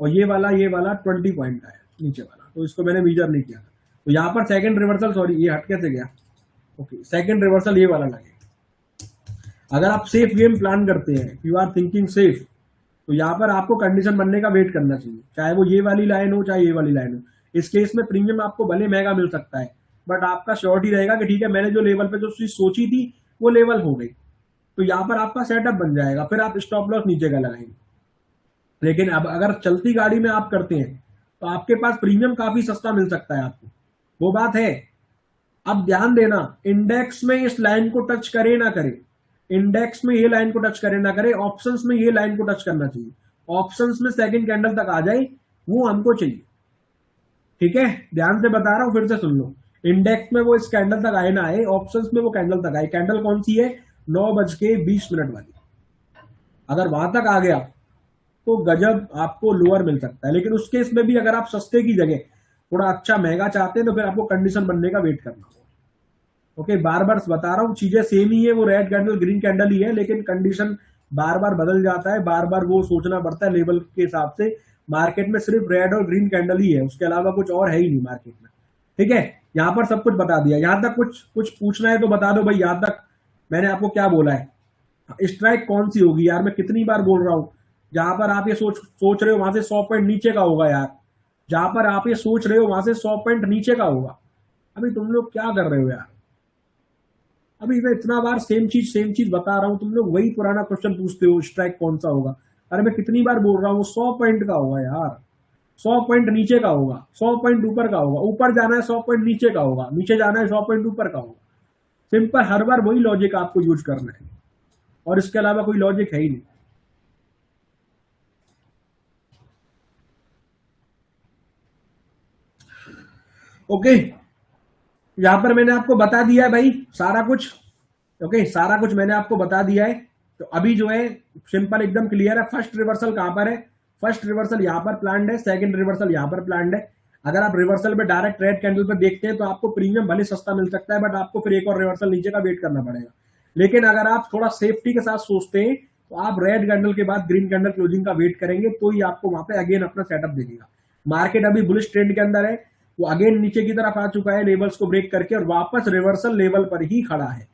और ये वाला 20 पॉइंट का है नीचे वाला, तो इसको मैंने मेजर नहीं किया था। तो यहाँ पर सेकंड रिवर्सल, सॉरी ये हट कैसे गया, ओके, सेकंड रिवर्सल ये वाला लगे। अगर आप सेफ गेम प्लान करते हैं, यू आर थिंकिंग सेफ, तो यहाँ पर आपको कंडीशन बनने का वेट करना चाहिए, चाहे वो ये वाली लाइन हो चाहे ये वाली लाइन हो। इस केस में प्रीमियम आपको भले महंगा मिल सकता है बट आपका श्योरिटी रहेगा कि ठीक है मैंने जो लेवल पे जो चीज सोची थी वो लेवल हो गई, तो यहाँ पर आपका सेटअप बन जाएगा, फिर आप स्टॉप लॉस नीचे का लगाएंगे। लेकिन अब अगर चलती गाड़ी में आप करते हैं तो आपके पास प्रीमियम काफी सस्ता मिल सकता है आपको, वो बात है। अब ध्यान देना, इंडेक्स में इस लाइन को टच करे ना करे, इंडेक्स में ये लाइन को टच करे ना करे, ऑप्शंस में ये लाइन को टच करना चाहिए, ऑप्शंस में सेकंड कैंडल तक आ जाए वो हमको चाहिए, ठीक है। ध्यान से बता रहा हूं, फिर से सुन लो, इंडेक्स में वो इस कैंडल तक आए ना आए, ऑप्शंस में वो कैंडल तक आए। कैंडल कौन सी है, 9:20 वाली, अगर वहां तक आ गया तो गजब आपको लोअर मिल सकता है। लेकिन उस केस में भी अगर आप सस्ते की जगह थोड़ा अच्छा महंगा चाहते हैं तो फिर आपको कंडीशन बनने का वेट करना होगा, ओके। बार बार बता रहा हूँ चीजें सेम ही है, वो रेड कैंडल ग्रीन कैंडल ही है, लेकिन कंडीशन बार बार बदल जाता है, बार बार वो सोचना पड़ता है लेवल के हिसाब से। मार्केट में सिर्फ रेड और ग्रीन कैंडल ही है, उसके अलावा कुछ और है ही नहीं मार्केट में, ठीक है। यहाँ पर सब कुछ बता दिया, यहाँ तक कुछ कुछ पूछना है तो बता दो भाई, यहाँ तक मैंने आपको क्या बोला है। स्ट्राइक कौन सी होगी यार, मैं कितनी बार बोल रहा हूं, जहां पर आप ये सोच सोच रहे हो वहां से 100 पॉइंट नीचे का होगा यार, जहां पर आप ये सोच रहे हो वहां से 100 पॉइंट नीचे का होगा। अभी तुम लोग क्या कर रहे हो यार, अभी मैं इतना बार सेम चीज बता रहा हूं, तुम लोग वही पुराना क्वेश्चन पूछते हो स्ट्राइक कौन सा होगा। अरे मैं कितनी बार बोल रहा हूँ, 100 पॉइंट का होगा यार, 100 पॉइंट नीचे का होगा, 100 पॉइंट ऊपर का होगा, ऊपर जाना है 100 पॉइंट नीचे का होगा, नीचे जाना है 100 पॉइंट ऊपर का होगा। सिंपल, हर बार वही लॉजिक आपको यूज करना है और इसके अलावा कोई लॉजिक है ही नहीं, ओके। यहां पर मैंने आपको बता दिया है भाई सारा कुछ, ओके, सारा कुछ मैंने आपको बता दिया है। तो अभी जो है सिंपल एकदम क्लियर है, फर्स्ट रिवर्सल कहां पर है, फर्स्ट रिवर्सल यहां पर प्लान्ड है, सेकंड रिवर्सल यहां पर प्लान्ड है। अगर आप रिवर्सल में डायरेक्ट रेड कैंडल पर देखते हैं तो आपको प्रीमियम भले सस्ता मिल सकता है बट आपको फिर एक और रिवर्सल नीचे का वेट करना पड़ेगा। लेकिन अगर आप थोड़ा सेफ्टी के साथ सोचते हैं तो आप रेड कैंडल के बाद ग्रीन कैंडल क्लोजिंग का वेट करेंगे तो ही आपको वहां पे अगेन अपना सेटअप देगा। मार्केट अभी बुलिश ट्रेंड के अंदर है, वो अगेन नीचे की तरफ आ चुका है लेवल्स को ब्रेक करके और वापस रिवर्सल लेवल पर ही खड़ा है,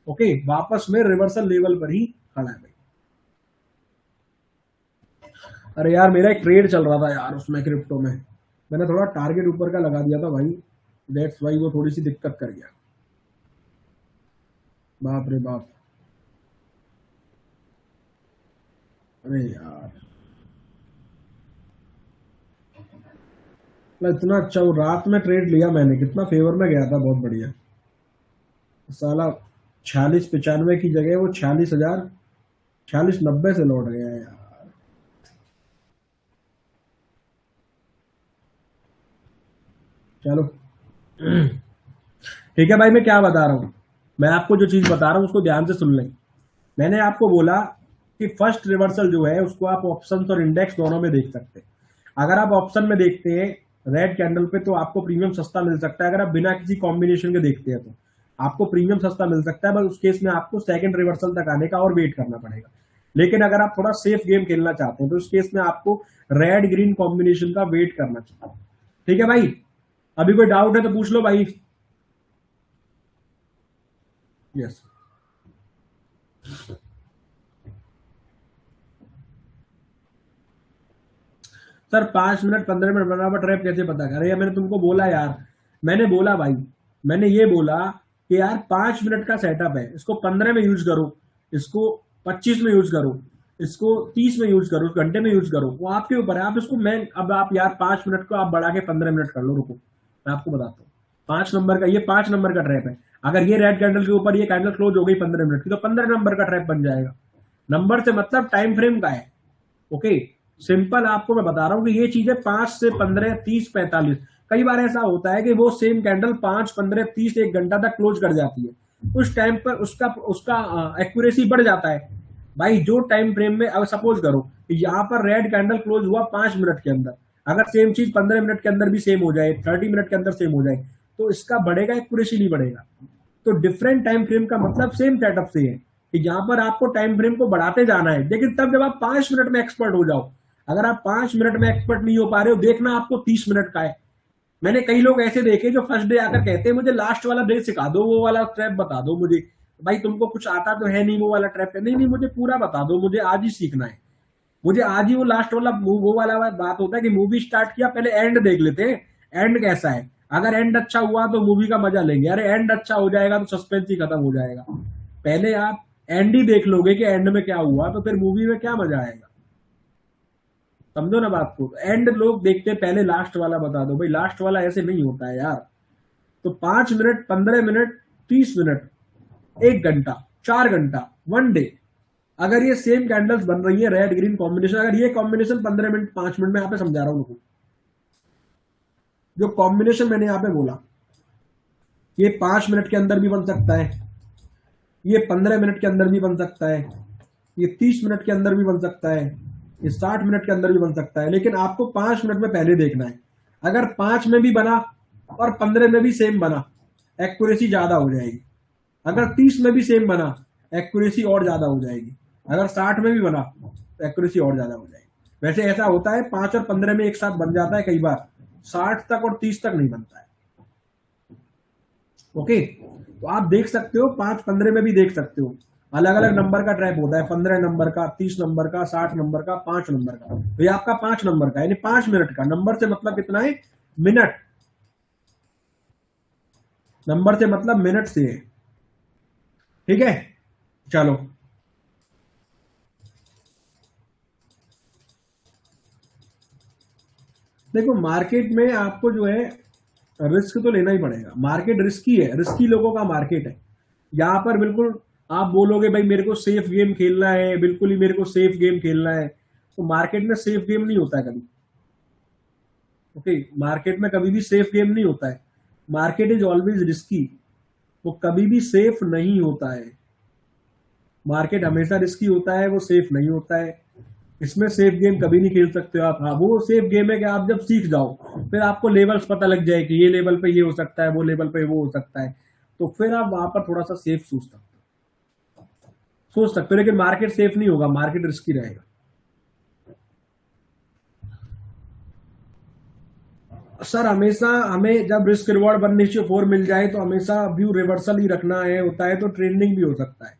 ओके, वापस में रिवर्सल लेवल पर ही खड़ा है भाई। अरे यार मेरा एक ट्रेड चल रहा था यार उसमें क्रिप्टो में, मैंने थोड़ा टारगेट ऊपर का लगा दिया था भाई, दैट्स वाई वो थोड़ी सी दिक्कत कर गया, बाप रे बाप। अरे यार मतलब इतना अच्छा, वो रात में ट्रेड लिया मैंने, कितना फेवर में गया था, बहुत बढ़िया। साला 46-95 की जगह वो 46,000, 46-90 से लौट गया है यार। चलो ठीक है भाई, मैं क्या बता रहा हूँ, मैं आपको जो चीज बता रहा हूँ उसको ध्यान से सुन लें। मैंने आपको बोला कि फर्स्ट रिवर्सल जो है उसको आप ऑप्शन और इंडेक्स दोनों में देख सकते हैं। अगर आप ऑप्शन में देखते हैं रेड कैंडल पे तो आपको प्रीमियम सस्ता मिल सकता है। अगर आप बिना किसी कॉम्बिनेशन के देखते हैं तो आपको प्रीमियम सस्ता मिल सकता है, बस उस केस में आपको सेकंड रिवर्सल तक आने का और वेट करना पड़ेगा। लेकिन अगर आप थोड़ा सेफ गेम खेलना चाहते हैं तो उस केस में आपको रेड ग्रीन कॉम्बिनेशन का वेट करना चाहिए। ठीक है भाई, अभी कोई डाउट है तो पूछ लो भाई। यस सर, 5 मिनट 15 मिनट बना हुआ ट्रैप कैसे पता करें? यार मैंने तुमको बोला यार, मैंने बोला भाई, मैंने ये बोला कि यार 5 मिनट का सेटअप है, इसको 15 में यूज करो, इसको 25 में यूज करो, इसको 30 में यूज करो, घंटे में यूज करो, वो आपके ऊपर है। आप इसको, मैं अब आप यार 5 मिनट को आप बढ़ा के 15 मिनट कर लो। रुको मैं आपको बताता हूँ। 5 नंबर का, ये 5 नंबर का ट्रैप है। अगर ये रेड कैंडल के ऊपर ये कैंडल क्लोज हो गई 15 मिनट की तो 15 नंबर का ट्रैप बन जाएगा। नंबर से मतलब टाइम फ्रेम का है। ओके, सिंपल आपको मैं बता रहा हूं कि ये चीजें 5 से 15, 30, 45, कई बार ऐसा होता है कि वो सेम कैंडल 5, 15, 30 एक घंटा तक क्लोज कर जाती है। उस टाइम पर उसका उसका एक्यूरेसी बढ़ जाता है भाई। जो टाइम फ्रेम में, अब सपोज करो यहाँ पर रेड कैंडल क्लोज हुआ 5 मिनट के अंदर, अगर सेम चीज 15 मिनट के अंदर भी सेम हो जाए, 30 मिनट के अंदर सेम हो जाए, तो इसका बढ़ेगा, एक्यूरेसी नहीं बढ़ेगा। तो डिफरेंट टाइम फ्रेम का मतलब सेम सेटअप से है कि यहाँ पर आपको टाइम फ्रेम को बढ़ाते जाना है, लेकिन तब जब आप 5 मिनट में एक्सपर्ट हो जाओ। अगर आप 5 मिनट में एक्सपर्ट नहीं हो पा रहे हो, देखना आपको 30 मिनट का है। मैंने कई लोग ऐसे देखे जो फर्स्ट डे आकर कहते हैं मुझे लास्ट वाला डे सिखा दो, वो वाला ट्रैप बता दो मुझे। भाई तुमको कुछ आता तो है नहीं, वो वाला ट्रैप है नहीं, नहीं मुझे पूरा बता दो, मुझे आज ही सीखना है। मुझे आज ही वो लास्ट वाला वो वाला बात होता है कि मूवी स्टार्ट किया, पहले एंड देख लेते हैं एंड कैसा है। अगर एंड अच्छा हुआ तो मूवी का मजा लेंगे, अरे एंड अच्छा हो जाएगा तो सस्पेंस ही खत्म हो जाएगा। पहले आप एंड ही देख लोगे कि एंड में क्या हुआ, तो फिर मूवी में क्या मजा आएगा। समझो ना बात को। एंड लोग देखते पहले लास्ट वाला बता दो, भाई लास्ट वाला ऐसे नहीं होता है यार। तो 5 मिनट, 15 मिनट, 30 मिनट, 1 घंटा, 4 घंटा, 1 डे, अगर ये सेम कैंडल्स बन रही है रेड ग्रीन कॉम्बिनेशन, अगर ये कॉम्बिनेशन 15 मिनट 5 मिनट में यहाँ पे समझा रहा हूं, जो कॉम्बिनेशन मैंने यहाँ पे बोला, ये 5 मिनट के अंदर भी बन सकता है, ये 15 मिनट के अंदर भी बन सकता है, ये 30 मिनट के अंदर भी बन सकता है, ये 60 मिनट के अंदर भी बन सकता है। लेकिन आपको 5 मिनट में पहले देखना है। अगर 5 में भी बना और 15 में भी सेम बना, एक्यूरेसी ज्यादा हो जाएगी। अगर 30 में भी सेम बना, एक्यूरेसी और ज्यादा हो जाएगी। अगर 60 में भी बना, एक्यूरेसी और ज्यादा हो जाएगी। वैसे ऐसा होता है 5 और 15 में एक साथ बन जाता है, कई बार 60 तक और 30 तक नहीं बनता है। ओके, तो आप देख सकते हो 5, 15 में भी देख सकते हो। अलग अलग नंबर का ट्रैप होता है, 15 नंबर का, 30 नंबर का, 60 नंबर का, 5 नंबर का। तो ये आपका 5 नंबर का, यानी 5 मिनट का। नंबर से मतलब कितना है? मिनट। नंबर से मतलब मिनट से है। ठीक है, चलो। देखो मार्केट में आपको जो है रिस्क तो लेना ही पड़ेगा। मार्केट रिस्की है, रिस्की लोगों का मार्केट है। यहाँ पर बिल्कुल आप बोलोगे भाई मेरे को सेफ गेम खेलना है, बिल्कुल ही मेरे को सेफ गेम खेलना है, तो मार्केट में सेफ गेम नहीं होता है कभी। ओके, मार्केट में कभी भी सेफ गेम नहीं होता है। मार्केट इज ऑलवेज रिस्की, वो कभी भी सेफ नहीं होता है। मार्केट हमेशा रिस्की होता है, वो सेफ नहीं होता है। इसमें सेफ गेम कभी नहीं खेल सकते हो आप। हाँ, वो सेफ गेम है कि आप जब सीख जाओ, फिर आपको लेवल्स पता लग जाए कि ये लेवल पे ये हो सकता है, वो लेवल पे वो हो सकता है, तो फिर आप वहां पर थोड़ा सा सेफ सोच सकते हो। लेकिन मार्केट सेफ नहीं होगा, मार्केट रिस्की रहेगा। सर हमेशा हमें जब रिस्क रिवॉर्ड 1:4 मिल जाए तो हमेशा व्यू रिवर्सल ही रखना है, होता है तो ट्रेंडिंग भी हो सकता है।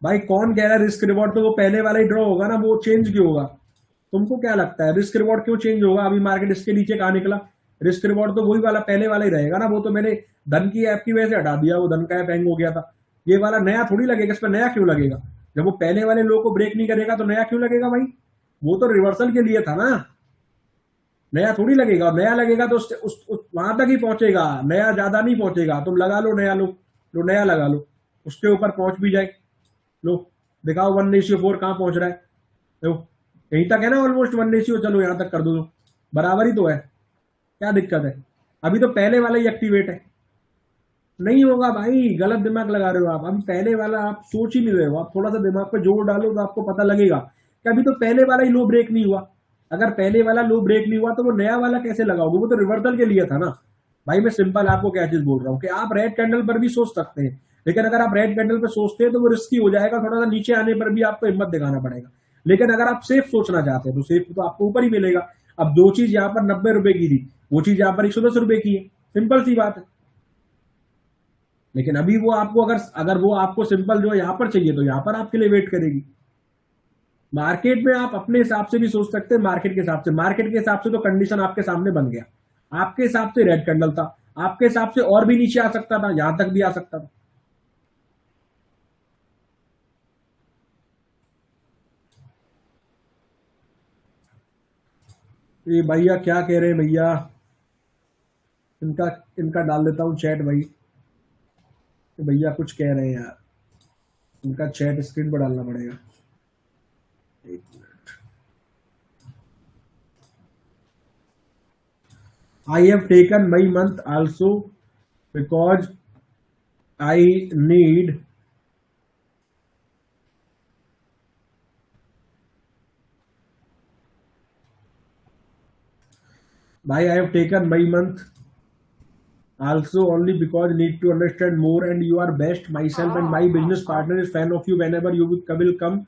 भाई कौन कह रहा है रिस्क रिवॉर्ड? तो वो पहले वाला ही ड्रॉ होगा ना, वो चेंज क्यों होगा? तुमको क्या लगता है रिस्क रिवॉर्ड क्यों चेंज होगा? अभी मार्केट इसके नीचे कहाँ निकला? रिस्क रिवॉर्ड तो वही वाला पहले वाला ही रहेगा ना। वो तो मैंने धन की ऐप की वजह से हटा दिया, वो धन का ऐप हैंग हो गया था। ये वाला नया थोड़ी लगेगा, इस पर नया क्यों लगेगा? जब वो पहले वाले लोग को ब्रेक नहीं करेगा तो नया क्यों लगेगा भाई? वो तो रिवर्सल के लिए था ना। नया थोड़ी लगेगा, और नया लगेगा तो वहां तक ही पहुंचेगा, नया ज्यादा नहीं पहुंचेगा। तुम लगा लो नया, लो नया लगा लो, उसके ऊपर पहुंच भी जाए। लो दिखाओ 1:4 कहाँ पहुंच रहा है। लो यहीं तक है ना, ऑलमोस्ट 1:, चलो यहां तक कर दो, बराबर ही तो है, क्या दिक्कत है। अभी तो पहले वाला ही एक्टिवेट है। नहीं होगा भाई, गलत दिमाग लगा रहे हो आप। अभी पहले वाला आप सोच ही नहीं रहे हो। आप थोड़ा सा दिमाग पे जोर डालो तो आपको पता लगेगा कि अभी तो पहले वाला ही लो ब्रेक नहीं हुआ। अगर पहले वाला लो ब्रेक नहीं हुआ तो वो नया वाला कैसे लगाओगे? वो तो रिवर्सल के लिए था ना भाई। मैं सिंपल आपको क्या चीज बोल रहा हूँ कि आप रेड कैंडल पर भी सोच सकते हैं, लेकिन अगर आप रेड कैंडल पर सोचते हैं तो वो रिस्की हो जाएगा। थोड़ा सा नीचे आने पर भी आपको हिम्मत दिखाना पड़ेगा। लेकिन अगर आप सेफ सोचना चाहते हैं तो सेफ तो आपको ऊपर ही मिलेगा। अब दो चीज यहाँ पर 90 रुपए की थी, वो चीज यहाँ पर 110 रुपए की है, सिंपल सी बात है। लेकिन अभी वो आपको अगर अगर वो आपको सिंपल जो है यहाँ पर चाहिए तो यहाँ पर आपके लिए वेट करेगी। मार्केट में आप अपने हिसाब से भी सोच सकते हैं, मार्केट के हिसाब से। मार्केट के हिसाब से तो कंडीशन आपके सामने बन गया। आपके हिसाब से रेड कैंडल था, आपके हिसाब से और भी नीचे आ सकता था, यहां तक भी आ सकता था। ये भैया क्या कह रहे हैं भैया, इनका इनका डाल देता हूं चैट भाई। ये भैया कुछ कह रहे हैं यार, इनका चैट स्क्रीन पर डालना पड़ेगा। एक minute. I have taken my month also because I need भाई, I have taken my month also only because need to understand more, and you are best. Myself and my business partner is fan of you. Whenever you will come,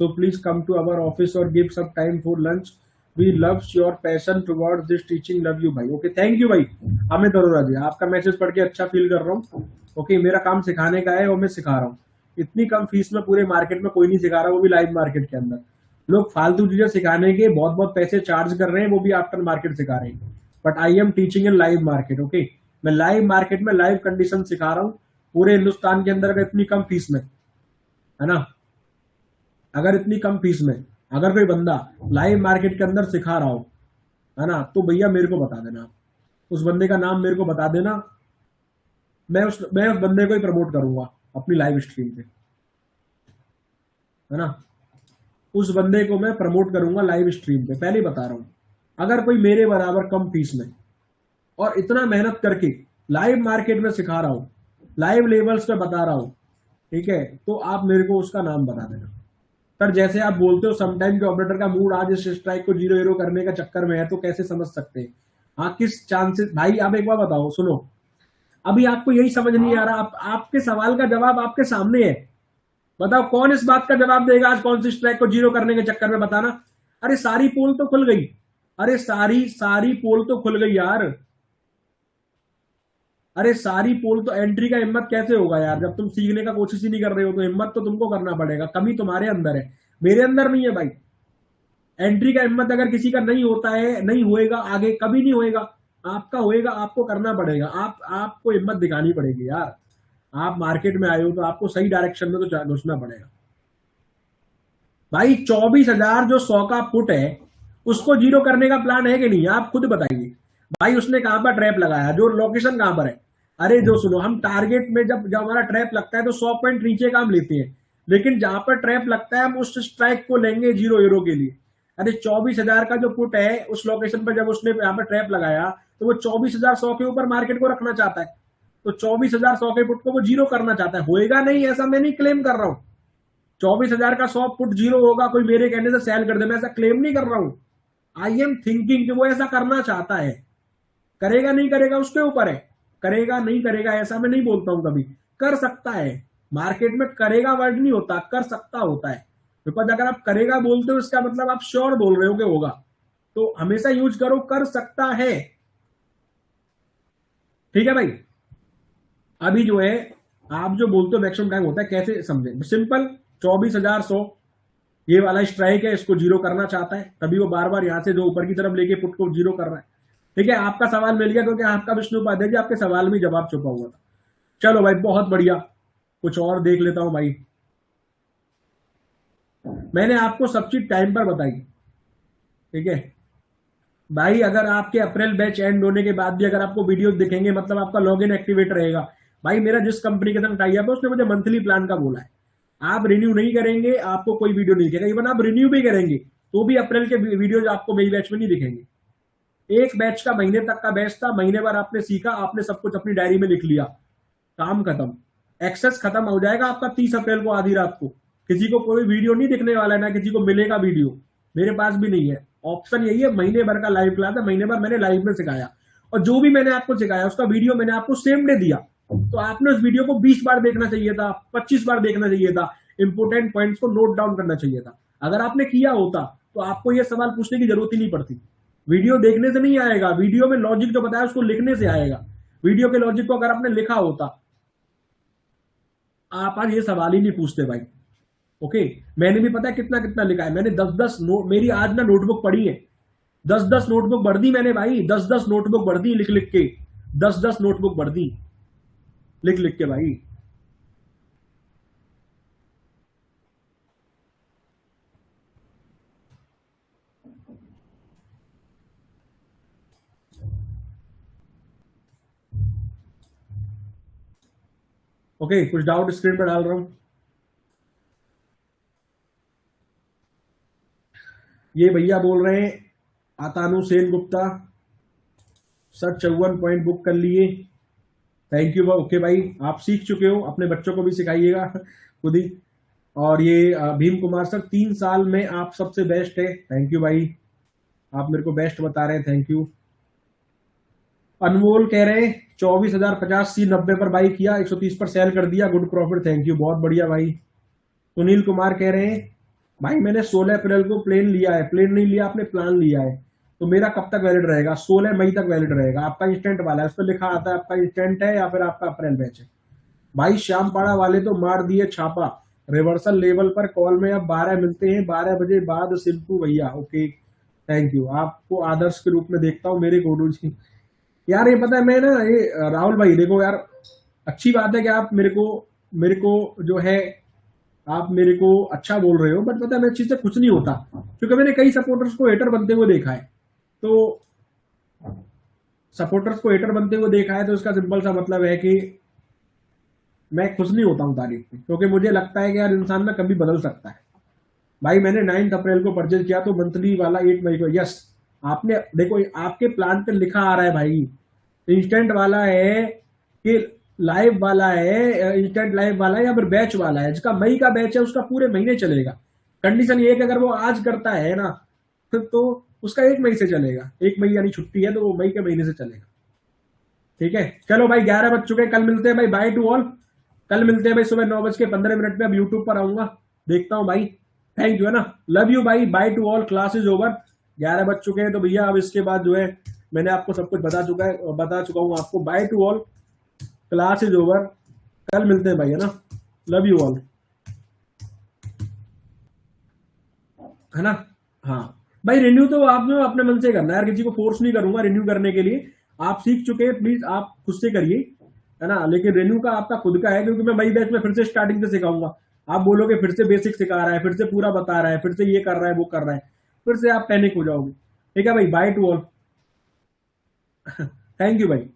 so please come to our office or give some time for lunch. We loves your passion towards this teaching. Love you भाई। Okay thank you भाई अमित अरोड़ा जी, आपका message पढ़ के अच्छा feel कर रहा हूँ। Okay मेरा काम सिखाने का है और मैं सिखा रहा हूँ। इतनी कम फीस में पूरे मार्केट में कोई नहीं सिखा रहा, वो भी लाइव मार्केट के अंदर। लोग फालतू चीजें सिखाने के बहुत बहुत पैसे चार्ज कर रहे हैं, वो भी आफ्टर मार्केट सिखा रहे हैं। But I am teaching in live market. Okay मैं लाइव मार्केट में लाइव कंडीशन सिखा रहा हूँ पूरे हिंदुस्तान के अंदर। अगर इतनी कम फीस में, है ना, अगर इतनी कम फीस में अगर कोई बंदा लाइव मार्केट के अंदर सिखा रहा हो, है ना, तो भैया मेरे को बता देना, उस बंदे का नाम मेरे को बता देना। मैं उस बंदे को ही प्रमोट करूंगा अपनी लाइव स्ट्रीम पे, है ना। उस बंदे को मैं प्रमोट करूंगा लाइव स्ट्रीम पे, पहले ही बता रहा हूं। अगर कोई मेरे बराबर कम फीस में और इतना मेहनत करके लाइव मार्केट में सिखा रहा हूं, लाइव लेवल्स पे बता रहा हूं, ठीक है, तो आप मेरे को उसका नाम बता देना। पर जैसे आप बोलते हो समटाइम के ऑपरेटर का मूड आज इस स्ट्राइक को 0-0 करने का चक्कर में है, तो कैसे समझ सकते हैं? हाँ किस चांसेस भाई, आप एक बार बताओ, सुनो, अभी आपको यही समझ नहीं आ रहा। आपके सवाल का जवाब आपके सामने है। बताओ कौन इस बात का जवाब देगा आज कौन सी स्ट्राइक को 0 करने के चक्कर में, बताना। अरे सारी पोल तो खुल गई, अरे सारी सारी पोल तो खुल गई यार। अरे सारी पोल तो, एंट्री का हिम्मत कैसे होगा यार? जब तुम सीखने का कोशिश ही नहीं कर रहे हो तो हिम्मत तो तुमको करना पड़ेगा। कमी तुम्हारे अंदर है, मेरे अंदर नहीं है भाई। एंट्री का हिम्मत अगर किसी का नहीं होता है, नहीं होएगा, आगे कभी नहीं होएगा। आपका होएगा, आपको करना पड़ेगा। आपको हिम्मत दिखानी पड़ेगी यार। आप मार्केट में आए हो तो आपको सही डायरेक्शन में तो घुसना पड़ेगा भाई। 24,000 जो 100 का पुट है, उसको 0 करने का प्लान है कि नहीं? आप खुद बताइए भाई। उसने कहां पर ट्रैप लगाया, जो लोकेशन कहां पर है? अरे जो सुनो, हम टारगेट में जब जब हमारा ट्रैप लगता है तो 100 पॉइंट नीचे का हम लेते हैं, लेकिन जहां पर ट्रैप लगता है हम उस स्ट्राइक को लेंगे 0 के लिए। अरे 24,000 का जो पुट है, उस लोकेशन पर जब उसने यहाँ पर ट्रैप लगाया तो वो 24,100 के ऊपर मार्केट को रखना चाहता है। तो 24,100 के पुट को वो 0 करना चाहता है। होएगा नहीं ऐसा मैं नहीं क्लेम कर रहा हूं। 24,000 का 100 पुट 0 होगा कोई मेरे कहने से सेल कर दे, मैं ऐसा क्लेम नहीं कर रहा हूं। आई एम थिंकिंग कि वो ऐसा करना चाहता है। करेगा नहीं करेगा उसके ऊपर है, करेगा नहीं करेगा ऐसा मैं नहीं बोलता हूं कभी। कर सकता है, मार्केट में करेगा वर्ड नहीं होता, कर सकता होता है। बिकॉज अगर आप करेगा बोलते हो इसका मतलब आप श्योर बोल रहे हो कि होगा, तो हमेशा यूज करो कर सकता है। ठीक है भाई। अभी जो है आप जो बोलते हो मैक्सिमम टाइम होता है, कैसे समझे? सिंपल, 24,100 ये वाला स्ट्राइक है, इसको 0 करना चाहता है, तभी वो बार बार यहां से जो ऊपर की तरफ लेके पुट को 0 कर रहा है। ठीक है, आपका सवाल मिल गया क्योंकि आपका विष्णु उपाध्याय जी आपके सवाल में जवाब छुपा हुआ था। चलो भाई बहुत बढ़िया, कुछ और देख लेता हूं भाई। मैंने आपको सब चीज टाइम पर बताई, ठीक है। भाई अगर आपके अप्रैल बैच एंड होने के बाद भी अगर आपको वीडियो दिखेंगे मतलब आपका लॉगिन एक्टिवेट रहेगा। भाई मेरा जिस कंपनी के साथ टाई अप है उसने मुझे मंथली प्लान का बोला है। आप रिन्यू नहीं करेंगे आपको कोई वीडियो नहीं दिखेगा, इवन आप रिन्यू भी करेंगे तो भी अप्रैल के वीडियो आपको मेरी बैच में नहीं दिखेंगे। एक बैच का महीने तक का बैच था, महीने भर आपने सीखा, आपने सब कुछ अपनी डायरी में लिख लिया, काम खत्म। एक्सेस खत्म हो जाएगा आपका 30 अप्रैल को आधी रात को। किसी को कोई वीडियो नहीं दिखने वाला है, ना किसी को मिलेगा वीडियो, मेरे पास भी नहीं है। ऑप्शन यही है, महीने भर का लाइव क्लास है, महीने भर मैंने लाइव में सिखाया और जो भी मैंने आपको सिखाया उसका वीडियो मैंने आपको सेम डे दिया। तो आपने उस वीडियो को 20 बार देखना चाहिए था, 25 बार देखना चाहिए था, इंपोर्टेंट पॉइंट्स को नोट डाउन करना चाहिए था। अगर आपने किया होता तो आपको यह सवाल पूछने की जरूरत ही नहीं पड़ती। वीडियो देखने से नहीं आएगा, वीडियो में लॉजिक जो बताया उसको लिखने से आएगा। वीडियो के लॉजिक को अगर आपने लिखा होता आप आज ये सवाल ही नहीं पूछते भाई। ओके, मैंने भी पता है कितना कितना लिखा है, मैंने 10-10 नोट, मेरी आज ना नोटबुक पड़ी है, 10-10 नोटबुक भर दी मैंने भाई, 10-10 नोटबुक भर दी लिख लिख के, 10-10 नोटबुक भर दी लिख लिख के भाई। ओके, कुछ डाउट स्क्रीन पर डाल रहा हूं। ये भैया बोल रहे हैं Atanu Sen Gupta sir 54 point book कर लिए, थैंक यू। ओके भाई, आप सीख चुके हो, अपने बच्चों को भी सिखाइएगा खुद ही। और ये भीम कुमार सर 3 साल में आप सबसे बेस्ट है, थैंक यू भाई, आप मेरे को बेस्ट बता रहे हैं, थैंक यू। अनमोल कह रहे हैं 24,050 C90 पर बाई किया, 130 पर सेल कर दिया, गुड प्रॉफिट, थैंक यू, बहुत बढ़िया भाई। सुनील कुमार कह रहे हैं भाई मैंने 16 अप्रैल को प्लेन लिया है, प्लेन नहीं लिया आपने प्लान लिया है, तो मेरा कब तक वैलिड रहेगा? 16 मई तक वैलिड रहेगा। आपका इंस्टेंट वाला है, उस पर लिखा आता है आपका इंस्टेंट है या फिर आपका अप्रैल बैच है। भाई श्यामपाड़ा वाले तो मार दिए छापा, रिवर्सल लेवल पर कॉल में अब 12 मिलते हैं, 12 बजे बाद सिंपू भैया, ओके थैंक यू। आपको आदर्श के रूप में देखता हूँ मेरे गुरु जी। यार ये पता है मैं ना, ये राहुल भाई देखो यार, अच्छी बात है कि आप मेरे को जो है आप मेरे को अच्छा बोल रहे हो, बट पता है मैं इस चीज से कुछ नहीं होता, क्योंकि मैंने कई सपोर्टर्स को हेटर बनते हुए देखा है। तो सपोर्टर्स को हेटर बनते हुए देखा है तो इसका सिंपल सा मतलब है कि मैं खुश नहीं होता हूँ तारीफ में, क्योंकि मुझे लगता है कि यार इंसान ना कभी बदल सकता है। भाई मैंने 9 अप्रैल को परचेज किया तो मंथली वाला 8 मई को, यस आपने देखो आपके प्लान पे लिखा आ रहा है भाई, इंस्टेंट वाला है कि लाइव वाला है, इंस्टेंट लाइव वाला है या फिर बैच वाला है। जिसका मई का बैच है उसका पूरे महीने चलेगा। कंडीशन ये है कि अगर वो आज करता है ना तो उसका 1 मई से चलेगा, 1 मई यानी छुट्टी है तो वो मई के महीने से चलेगा। ठीक है, चलो भाई 11 बज चुके हैं, कल मिलते हैं भाई, बाय टू ऑल। कल मिलते हैं भाई सुबह 9:15 पे, अब यूट्यूब पर आऊंगा, देखता हूँ भाई, थैंक यू है ना, लव यू भाई, by two all, class is over. 11 बज चुके हैं तो भैया अब इसके बाद जो है मैंने आपको सब कुछ बता चुका हूँ आपको, by two all, class is over, कल मिलते हैं भाई है ना, लव यू ऑल, है ना। हाँ भाई, रिन्यू तो आपने अपने मन से करना है यार, किसी को फोर्स नहीं करूंगा रिन्यू करने के लिए। आप सीख चुके हैं, प्लीज आप खुद से करिए, है ना, लेकिन रिन्यू का आपका खुद का है, क्योंकि मैं मई बैच में फिर से स्टार्टिंग से सिखाऊंगा। आप बोलोगे फिर से बेसिक सिखा रहा है, फिर से पूरा बता रहा है, फिर से ये कर रहा है वो कर रहा है, फिर से आप पैनिक हो जाओगे। ठीक है भाई, by two all, thank you भाई।